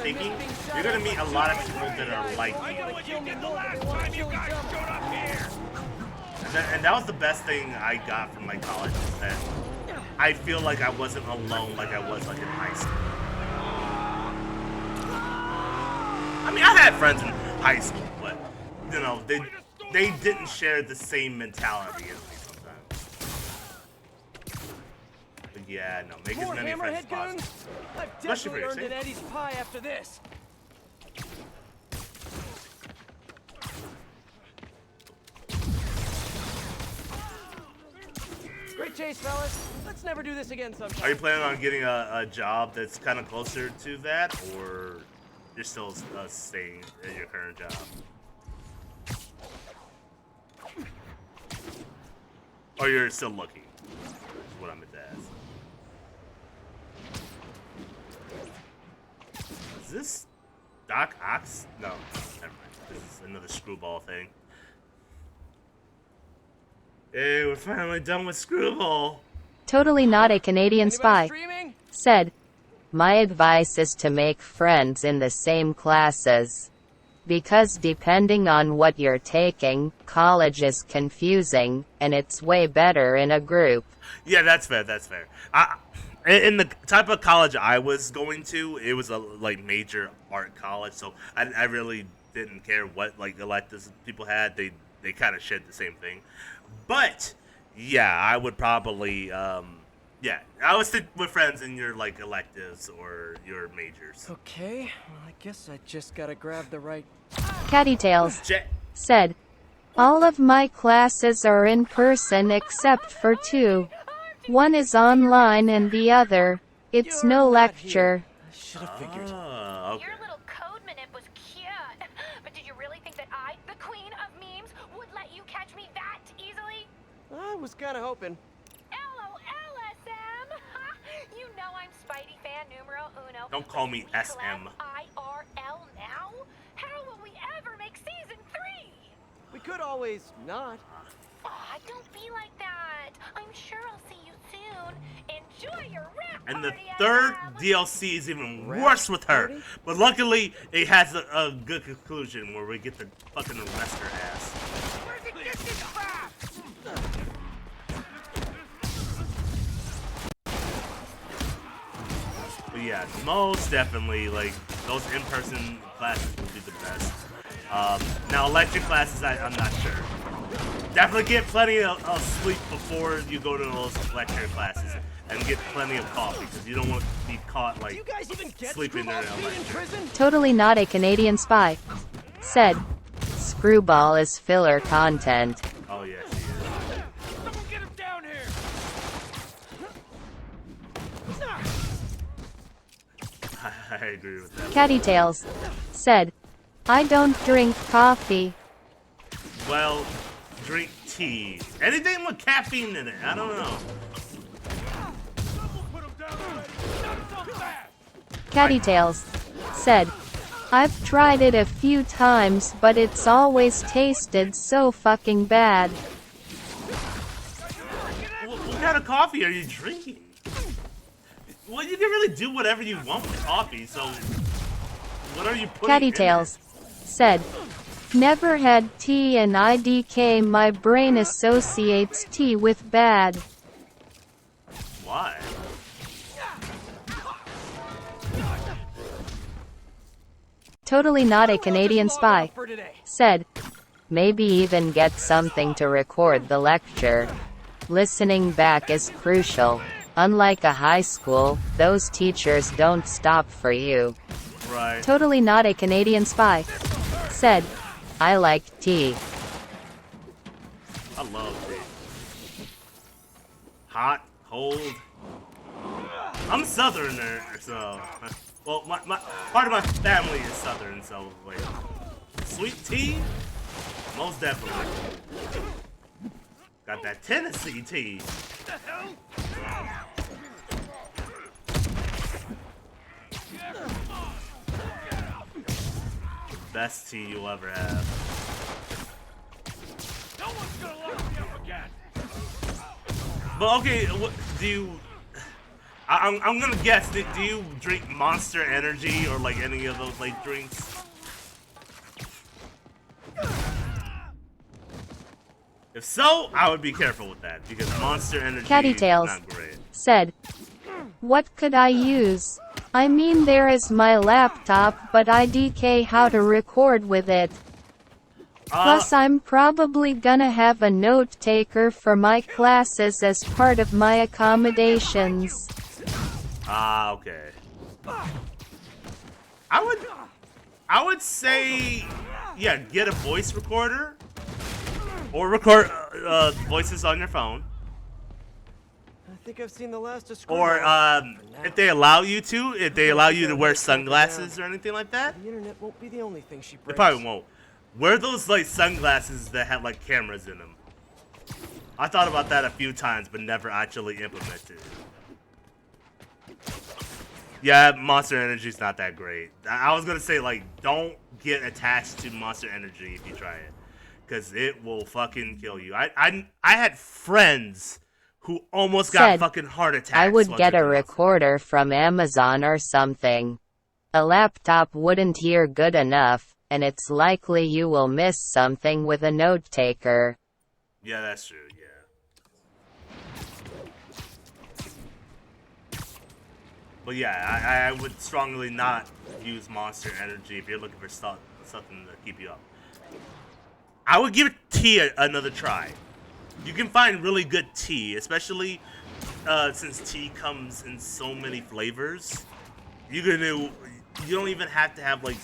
taking, you're gonna meet a lot of people that are like you. And that was the best thing I got from my college, is that I feel like I wasn't alone like I was like in high school. I mean, I had friends in high school, but you know, they didn't share the same mentality as me sometimes. But yeah, no, make as many friends as possible. I've definitely earned an Eddie's pie after this. Great chase, fellas. Let's never do this again sometime. Are you planning on getting a job that's kind of closer to that, or you're still staying at your current job? Or you're still looking, is what I meant to ask. Is this Doc Ox? No, never mind. This is another screwball thing. Hey, we're finally done with Screwball. Totally not a Canadian spy. Said, my advice is to make friends in the same classes. Because depending on what you're taking, college is confusing, and it's way better in a group. Yeah, that's fair, that's fair. In the type of college I was going to, it was a like major art college, so I really didn't care what like electives people had. They kind of shared the same thing. But yeah, I would probably I would stick with friends in your like electives or your majors. Okay, well, I guess I just gotta grab the right. Cattytails said, all of my classes are in person except for 2. One is online and the other, it's no lecture. Should have figured. Okay. Your little code manip was cute. But did you really think that I, the queen of memes, would let you catch me that easily? I was kinda hoping. LOLSM! You know I'm Spidey fan numero uno. Don't call me SM. IRL now? How will we ever make season 3? We could always not. Aw, don't be like that. I'm sure I'll see you soon. Enjoy your rap And the party, third DLC is even worse with her. But luckily, it has a good conclusion where we get to fucking arrest her ass. Where's it get this crap? But yeah, most definitely, like, those in-person classes will be the best. Now, electric classes, I'm not sure. Definitely get plenty of sleep before you go to those lecture classes, and get plenty of coffee, because you don't want to be caught, like, sleeping during a lecture. Totally not a Canadian spy. Said, Screwball is filler content. Oh, yes, he is. Someone get him down here! I agree with that. Cattytails. Said, I don't drink coffee. Well, drink tea. Anything with caffeine in it. I don't know. Cattytails. Said, I've tried it a few times but it's always tasted so fucking bad. What kind of coffee are you drinking? Well, you can really do whatever you want with coffee, so what are you putting in Cattytails. Said, never had tea and IDK. My brain associates tea with bad. Why? Totally not a Canadian spy. Said, maybe even get something to record the lecture. Listening back is crucial. Unlike a high school, those teachers don't stop for you. Right. Totally not a Canadian spy. Said, I like tea. I love tea. Hot, cold. I'm Southerner, so... Well, my part of my family is Southern, so, like... Sweet tea? Most definitely. Got that Tennessee tea. Best tea you'll ever have. No one's gonna lock me up again! But okay, what do you... I'm gonna guess, do you drink Monster Energy or like any of those like drinks? If so, I would be careful with that because Monster Energy Cattytails. is not great. Said, what could I use? I mean there is my laptop but IDK how to record with it. Plus I'm probably gonna have a note taker for my classes as part of my accommodations. Ah, okay. I would say, yeah, get a voice recorder or record voices on your phone. I think I've seen the last of Or if they allow you to wear sunglasses or anything like that. The internet won't be the only thing she They breaks. probably won't. Wear those like sunglasses that have like cameras in them. I thought about that a few times, but never actually implemented it. Yeah, Monster Energy's not that great. I was gonna say like, don't get attached to Monster Energy if you try it, because it will fucking kill you. I had friends who almost got fucking heart attacks. I would while get a drinking recorder from Amazon or something. A laptop wouldn't hear good enough, and it's likely you will miss something with a note taker. Yeah, that's true, yeah. But yeah, I would strongly not use Monster Energy if you're looking for something to keep you up. I would give tea another try. You can find really good tea, especially since tea comes in so many flavors. You don't even have to have like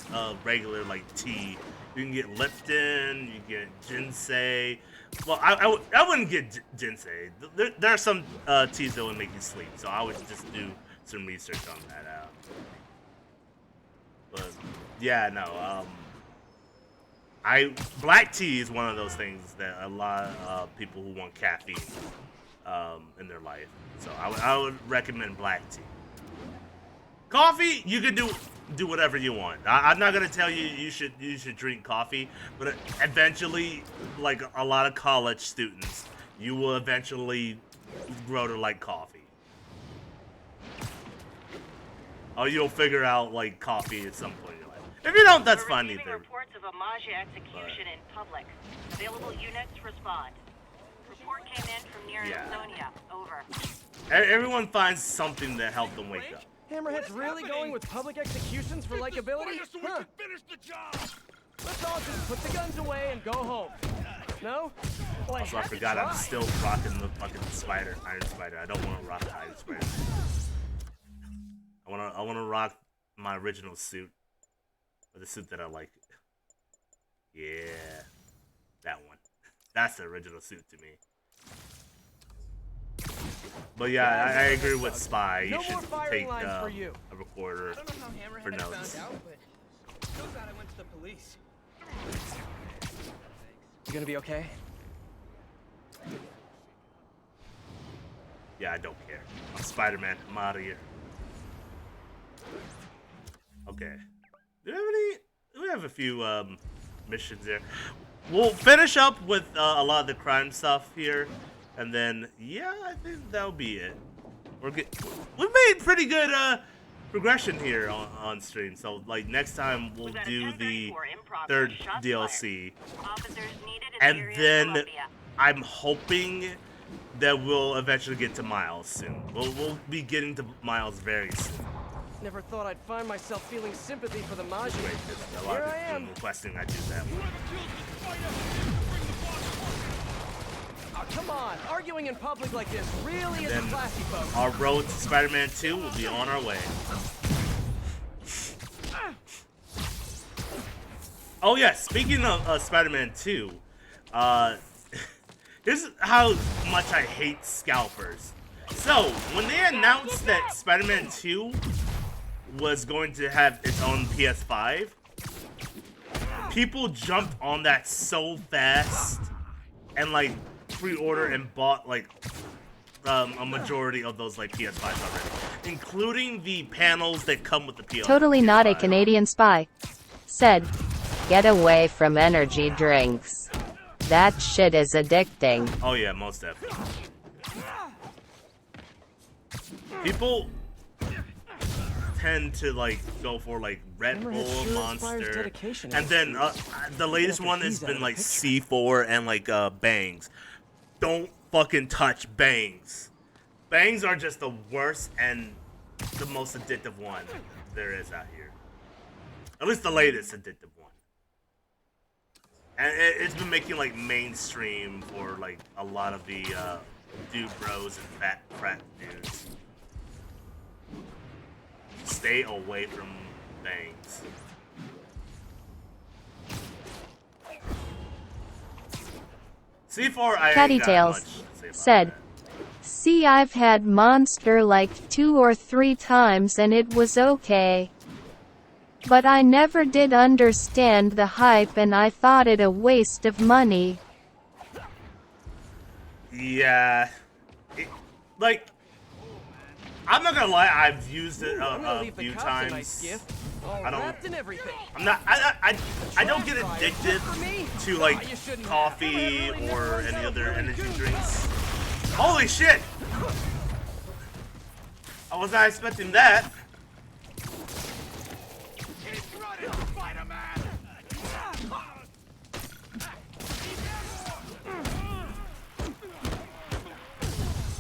regular like tea. You can get Lipton, you can get ginseng. Well, I wouldn't get ginseng. There are some teas that would make you sleep, so I would just do some research on that out. But yeah, no. Black tea is one of those things that a lot of people who want caffeine in their life. So I would recommend black tea. Coffee, you could do do whatever you want. I'm not gonna tell you you should drink coffee, but eventually, like a lot of college students, you will eventually grow to like coffee. Oh, you'll figure out like coffee at some point in your life. If you don't, that's fine either. Reports of a Maggia execution in public. Available units respond. Report came in from near Estonia. Over. Everyone finds something to help them wake up. Hammerhead's really going with public executions for likability? Huh. Let's all just put the guns away and go home. No? Well, Also, I forgot I'm still rocking the fucking Iron Spider. I don't want to rock the Iron Spider. I wanna rock my original suit, or the suit that I like. Yeah, that one. That's the original suit to me. But yeah, I agree with Spy. You should take a recorder for notes. So glad I went to the police. You gonna be okay? Yeah, I don't care. I'm Spider-Man. I'm out of here. Okay. We have a few missions there. We'll finish up with a lot of the crime stuff here, and then yeah, I think that'll be it. We've made pretty good progression here on stream. So like next time we'll do the third DLC, and then I'm hoping that we'll eventually get to Miles soon. We'll be getting to Miles very soon. Never thought I'd find myself feeling sympathy for the Maggia. Wait, there's a lot of people requesting I do that one. Oh, come on! Arguing in public like this really isn't classy, folks. Our road to Spider-Man 2 will be on our way. Oh yeah, speaking of Spider-Man 2, this is how much I hate scalpers. So, when they announced that Spider-Man 2 was going to have its own PS5, people jumped on that so fast and like pre-order and bought like a majority of those like PS5s already, including the panels that come with the PS5. Totally not a Canadian spy. Said, get away from energy drinks. That shit is addicting. Oh yeah, most definitely. People tend to like go for like Red Bull, Monster, and then the latest one has been like C4 and like Bangs. Don't fucking touch Bangs. Bangs are just the worst and the most addictive one there is out here. At least the latest addictive one. And it's been making like mainstream for like a lot of the dude bros and frat dudes. Stay away from Bangs. C4, I Catty ain't got Tails much to say about said, that. see, I've had Monster like 2 or 3 times and it was okay. But I never did understand the hype and I thought it a waste of money. Yeah. Like, I'm not gonna lie, I've used it a few times. I don't. I'm not. I don't get addicted to like coffee or any other energy drinks. Holy shit! I was not expecting that.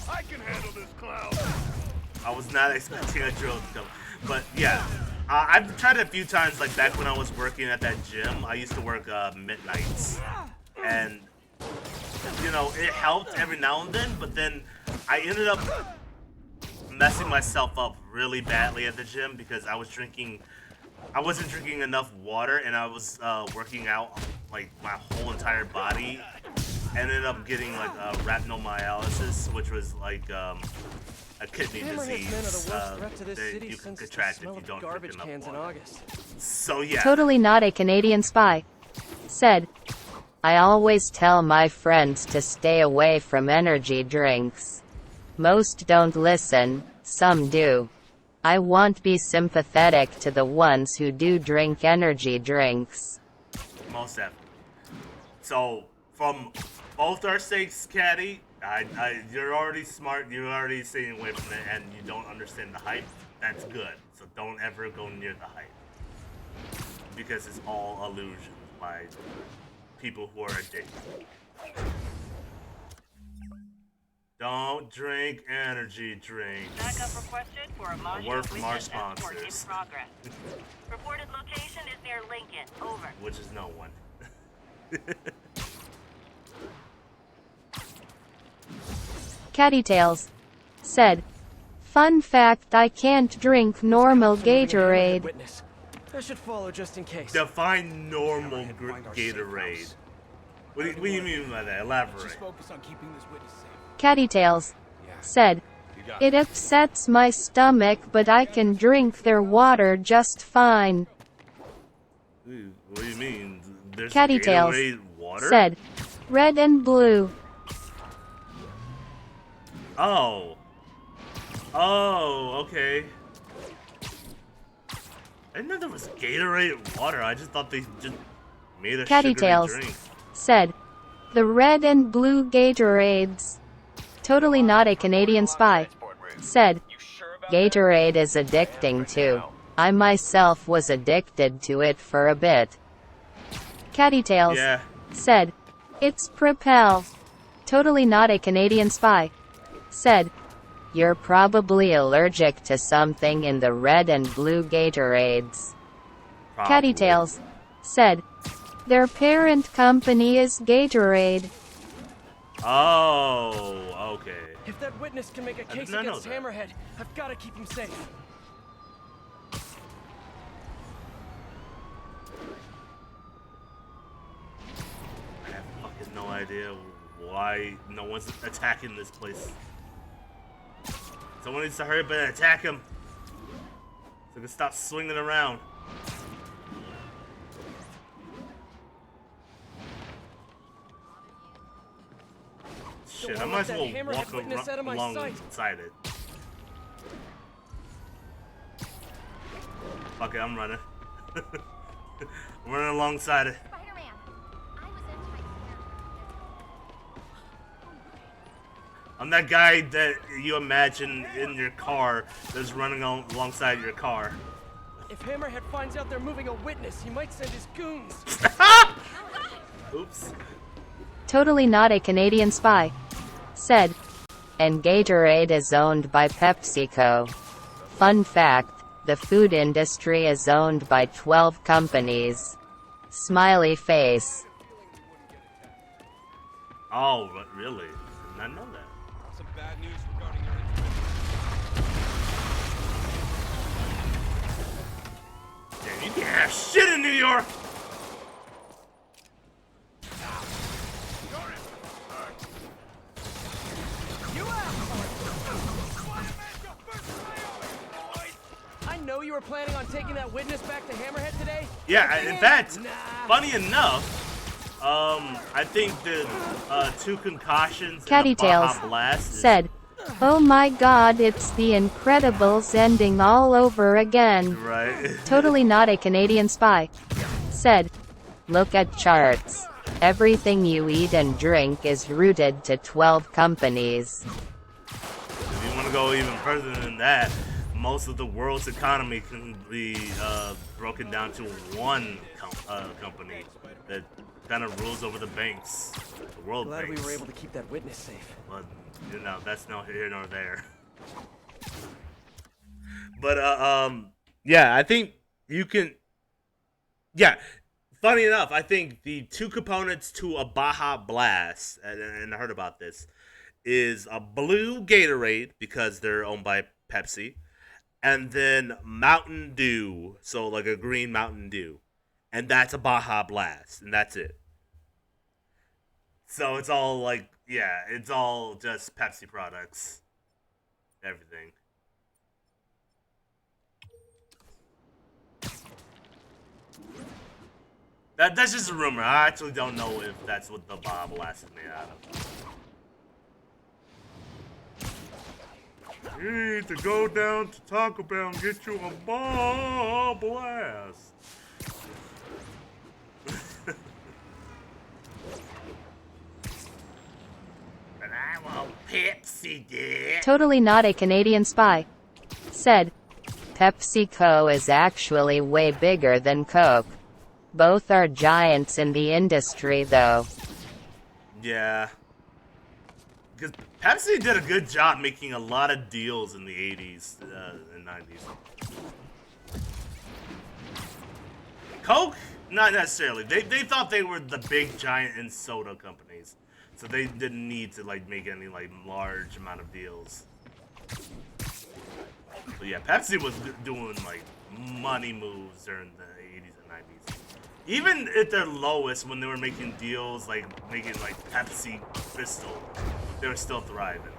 I can handle this clown. I was not expecting a drill to come. But yeah, I've tried it a few times, like back when I was working at that gym. I used to work midnights. And, you know, it helped every now and then, but then I ended up messing myself up really badly at the gym because I wasn't drinking enough water and I was working out like my whole entire body. Ended up getting like rhabdomyolysis, which was like a kidney disease that you can contract if you don't drink enough water. So yeah. Totally not a Canadian spy. Said, I always tell my friends to stay away from energy drinks. Most don't listen, some do. I won't be sympathetic to the ones who do drink energy drinks. Most definitely. So, from both our sakes, Caddy, you're already smart, you're already staying away from it, and you don't understand the hype. That's good. So don't ever go near the hype. Because it's all illusions by people who are addicted. Don't drink energy drinks. Backup requested for a A word from our sponsors. in progress. Reported location is near Lincoln. Over. Which is no one. Cattytails said, "Fun fact, I can't drink normal Gatorade." I should follow just in case. Define normal Gatorade. What do you mean by that? Elaborate. Focus on keeping this witness safe. Cattytails said, "It upsets my stomach, but I can drink their water just fine." What do you mean? There's Cattytails Gatorade water? said, "Red and blue." Oh. Oh, okay. I didn't know there was Gatorade water. I just thought they just made a sugary Cattytails drink. said, "The red and blue Gatorades." Totally not a Canadian spy said, "Gatorade is addicting too. I myself was addicted to it for a bit." Cattytails said, "It's Propel." Totally not a Canadian spy said, "You're probably allergic to something in the red and blue Gatorades." Cattytails said, "Their parent company is Gatorade." Oh, okay. If that witness can make a case not know against that. Hammerhead, I've got to keep him safe. I have fucking no idea why no one's attacking this place. Someone needs to hurry up and attack him. So he can stop swinging around. Shit, I might as well walk alongside it. Fuck it, I'm running. I'm running alongside it. I'm that guy that you imagine in your car that's running alongside your car. If Hammerhead finds out they're moving a witness, he might send his goons. Oops. Totally not a Canadian spy said, "And Gatorade is owned by PepsiCo. Fun fact, the food industry is owned by 12 companies." Smiley face. Oh, really? Did not know that. Some bad news regarding your Damn, you can't have shit in New York! I know you were planning on taking that witness back to Hammerhead today. Yeah, in fact, funny enough, I think the 2 concussions and the Baja Blast said, "Oh my god, it's The Incredibles ending all over again." Right. Totally not a Canadian spy said, "Look at charts. Everything you eat and drink is rooted to 12 companies." If you want to go even further than that, most of the world's economy can be broken down to one company that kind of rules over the banks, the world Glad banks. we were able to keep that witness safe. But you know, that's no here nor there. But yeah, I think you can. Yeah, funny enough, I think the 2 components to a Baja Blast, and I heard about this, is a blue Gatorade because they're owned by Pepsi, and then Mountain Dew, so like a green Mountain Dew, and that's a Baja Blast, and that's it. So it's all like, yeah, it's all just Pepsi products, everything. That's just a rumor. I actually don't know if that's what the Baja Blast is made out of. You need to go down to Taco Bell and get you a ball blast. And I want Pepsi, dear. Totally not a Canadian spy. Said, PepsiCo is actually way bigger than Coke. Both are giants in the industry though. Yeah. Because Pepsi did a good job making a lot of deals in the 80s and 90s. Coke? Not necessarily. They thought they were the big giant in soda companies. So they didn't need to like make any like large amount of deals. But yeah, Pepsi was doing like money moves during the 80s and 90s. Even at their lowest, when they were making deals, like making like Pepsi Crystal, they were still thriving.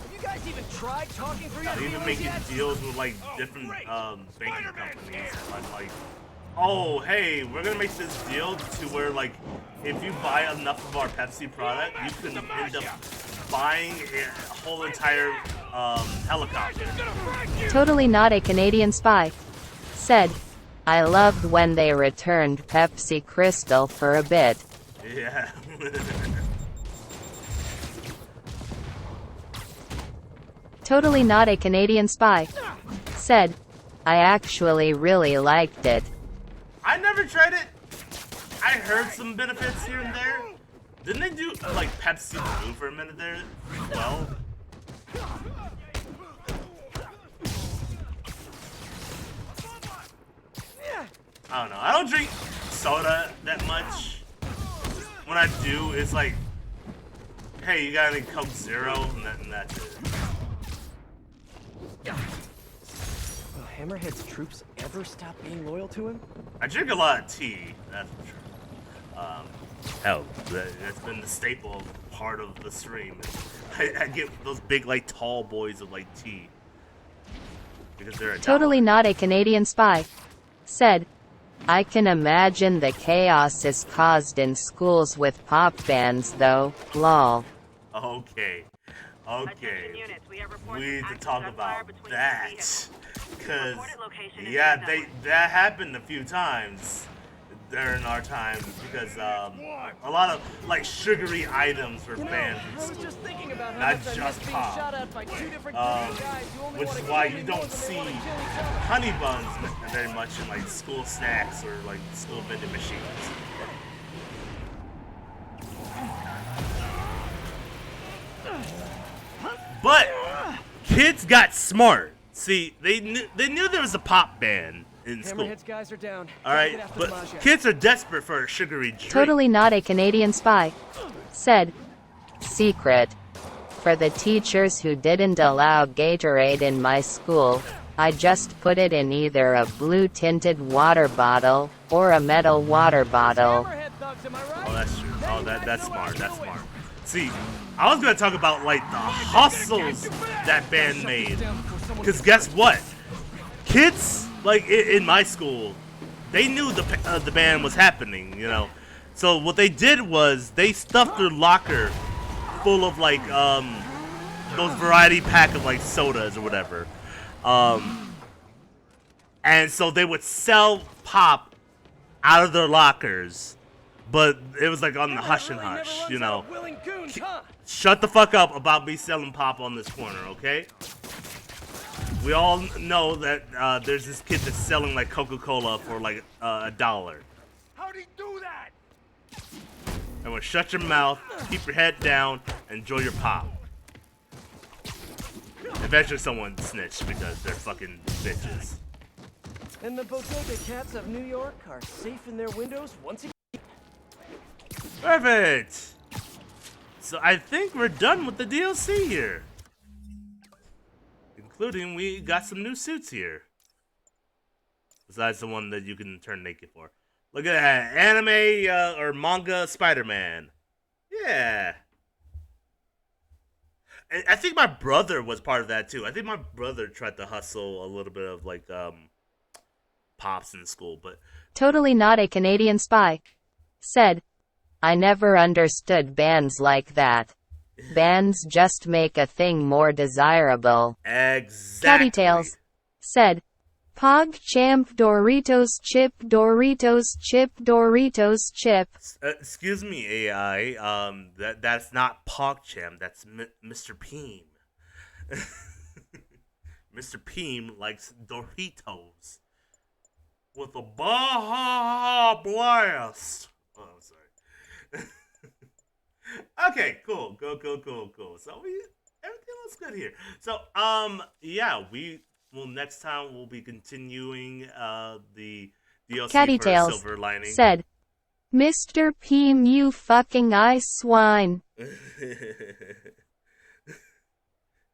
Have you guys even tried talking through your Even feelings making yet? deals with like different banking companies. Like, oh hey, we're gonna make this deal to where like if you buy enough of our Pepsi product, you can end up buying a whole entire helicopter. Totally not a Canadian spy. Said, I loved when they returned Pepsi Crystal for a bit. Yeah. Totally not a Canadian spy. Said, I actually really liked it. I never tried it. I heard some benefits here and there. Didn't they do like Pepsi Blue for a minute there? Well, I don't know. I don't drink soda that much. When I do, it's like, hey, you got any Coke Zero? And that's it. Will Hammerhead's troops ever stop being loyal to him? I drink a lot of tea, that's for sure. Hell, that's been the staple part of the stream. I get those big, like, tall boys of, like, tea. Because they're a Totally not a Canadian spy. Said, I can imagine the chaos is caused in schools with pop bands though, lol. Okay. We need to talk about that. Because, yeah, that happened a few times during our time. Because a lot of, like, sugary items were banned from school. Not just pop. Which is why you don't see honey buns very much in, like, school snacks or, like, school vending machines. But kids got smart. See, they knew there was a pop ban in school. Hammerhead's guys are down. All right, but kids are desperate for a sugary drink. Totally not a Canadian spy. Said, secret. For the teachers who didn't allow Gatorade in my school, I just put it in either a blue tinted water bottle or a metal water bottle. Oh, that's true. Oh, that's smart. That's smart. See, I was gonna talk about like the hustles that band made, because guess what? Kids like in my school, they knew the band was happening, you know. So what they did was they stuffed their locker full of like those variety pack of like sodas or whatever, and so they would sell pop out of their lockers. But it was like on the hush and hush, you know. Shut the fuck up about me selling pop on this corner, okay? We all know that there's this kid that's selling like Coca-Cola for like $1. How'd he do that? Everyone shut your mouth, keep your head down, and enjoy your pop. Eventually someone snitched because they're fucking bitches. And the bodega cats of New York are safe in their windows once again. Perfect! So I think we're done with the DLC here. Including we got some new suits here. Besides the one that you can turn naked for. Look at that, anime or manga Spider-Man. Yeah. And I think my brother was part of that too. I think my brother tried to hustle a little bit of like pops in school, but Totally not a Canadian spy. Said, I never understood bands like that. Bands just make a thing more desirable. Exactly. Cattytails said, PogChamp Doritos chip Doritos chip Doritos chip. Excuse me, AI. That's not PogChamp. That's Mr. Peem. Mr. Peem likes Doritos with a Baja Blast. Oh, I'm sorry. Okay, cool. Cool. So everything looks good here. So yeah, we will next time we'll be continuing the DLC for Cattytails Silver Lining. said, Mr. Peem, you fucking ice swine.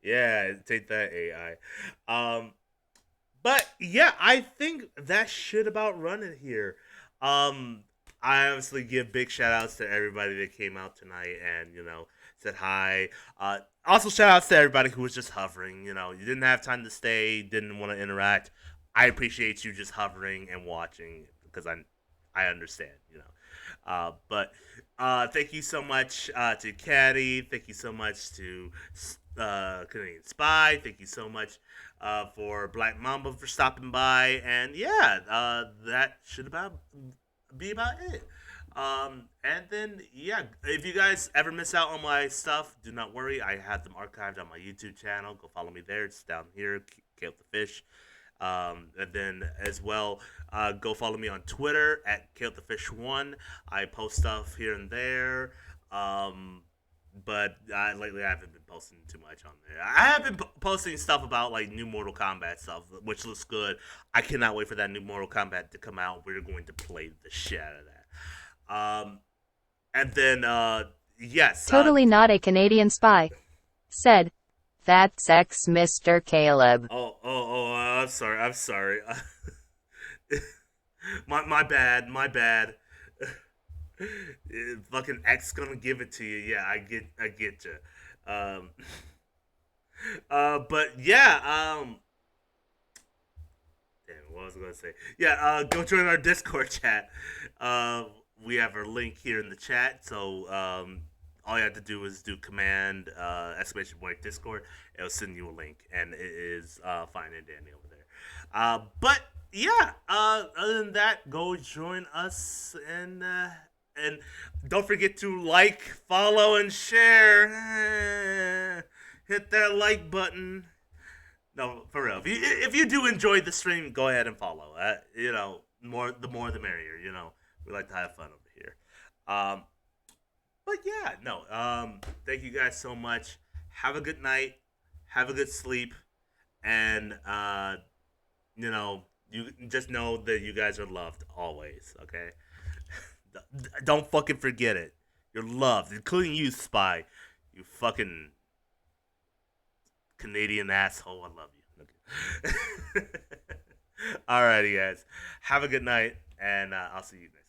Yeah, take that, AI. But yeah, I think that should about run it here. I obviously give big shout outs to everybody that came out tonight and, said hi. Also shout outs to everybody who was just hovering. You didn't have time to stay, didn't want to interact. I appreciate you just hovering and watching because I understand, but thank you so much to Caddy. Thank you so much to Canadian Spy. Thank you so much for Black Mamba for stopping by. And yeah, that should be about it. And then, yeah, if you guys ever miss out on my stuff, do not worry. I have them archived on my YouTube channel. Go follow me there. It's down here, CalebTheFish. And then as well, go follow me on Twitter at CalebTheFish1. I post stuff here and there. But lately I haven't been posting too much on there. I have been posting stuff about like new Mortal Kombat stuff, which looks good. I cannot wait for that new Mortal Kombat to come out. We're going to play the shit out of that. And then yes, Totally not a Canadian Spy said, that's ex Mr. Caleb. I'm sorry. my bad. Fucking X gonna give it to you. Yeah, I get you. But yeah, damn, what was I gonna say? Yeah, go join our Discord chat. We have our link here in the chat, so all you have to do is do command !point Discord. It'll send you a link, and it is fine and dandy over there. But yeah, other than that, go join us and don't forget to like, follow, and share. Hit that like button. No, for real. If you do enjoy the stream, go ahead and follow. The more the merrier. We like to have fun over here. But yeah, no. Thank you guys so much. Have a good night. Have a good sleep, and you just know that you guys are loved always. Okay. Don't fucking forget it. You're loved, including you, Spy. You fucking Canadian asshole. I love you. Okay. Alrighty, guys. Have a good night, and I'll see you next.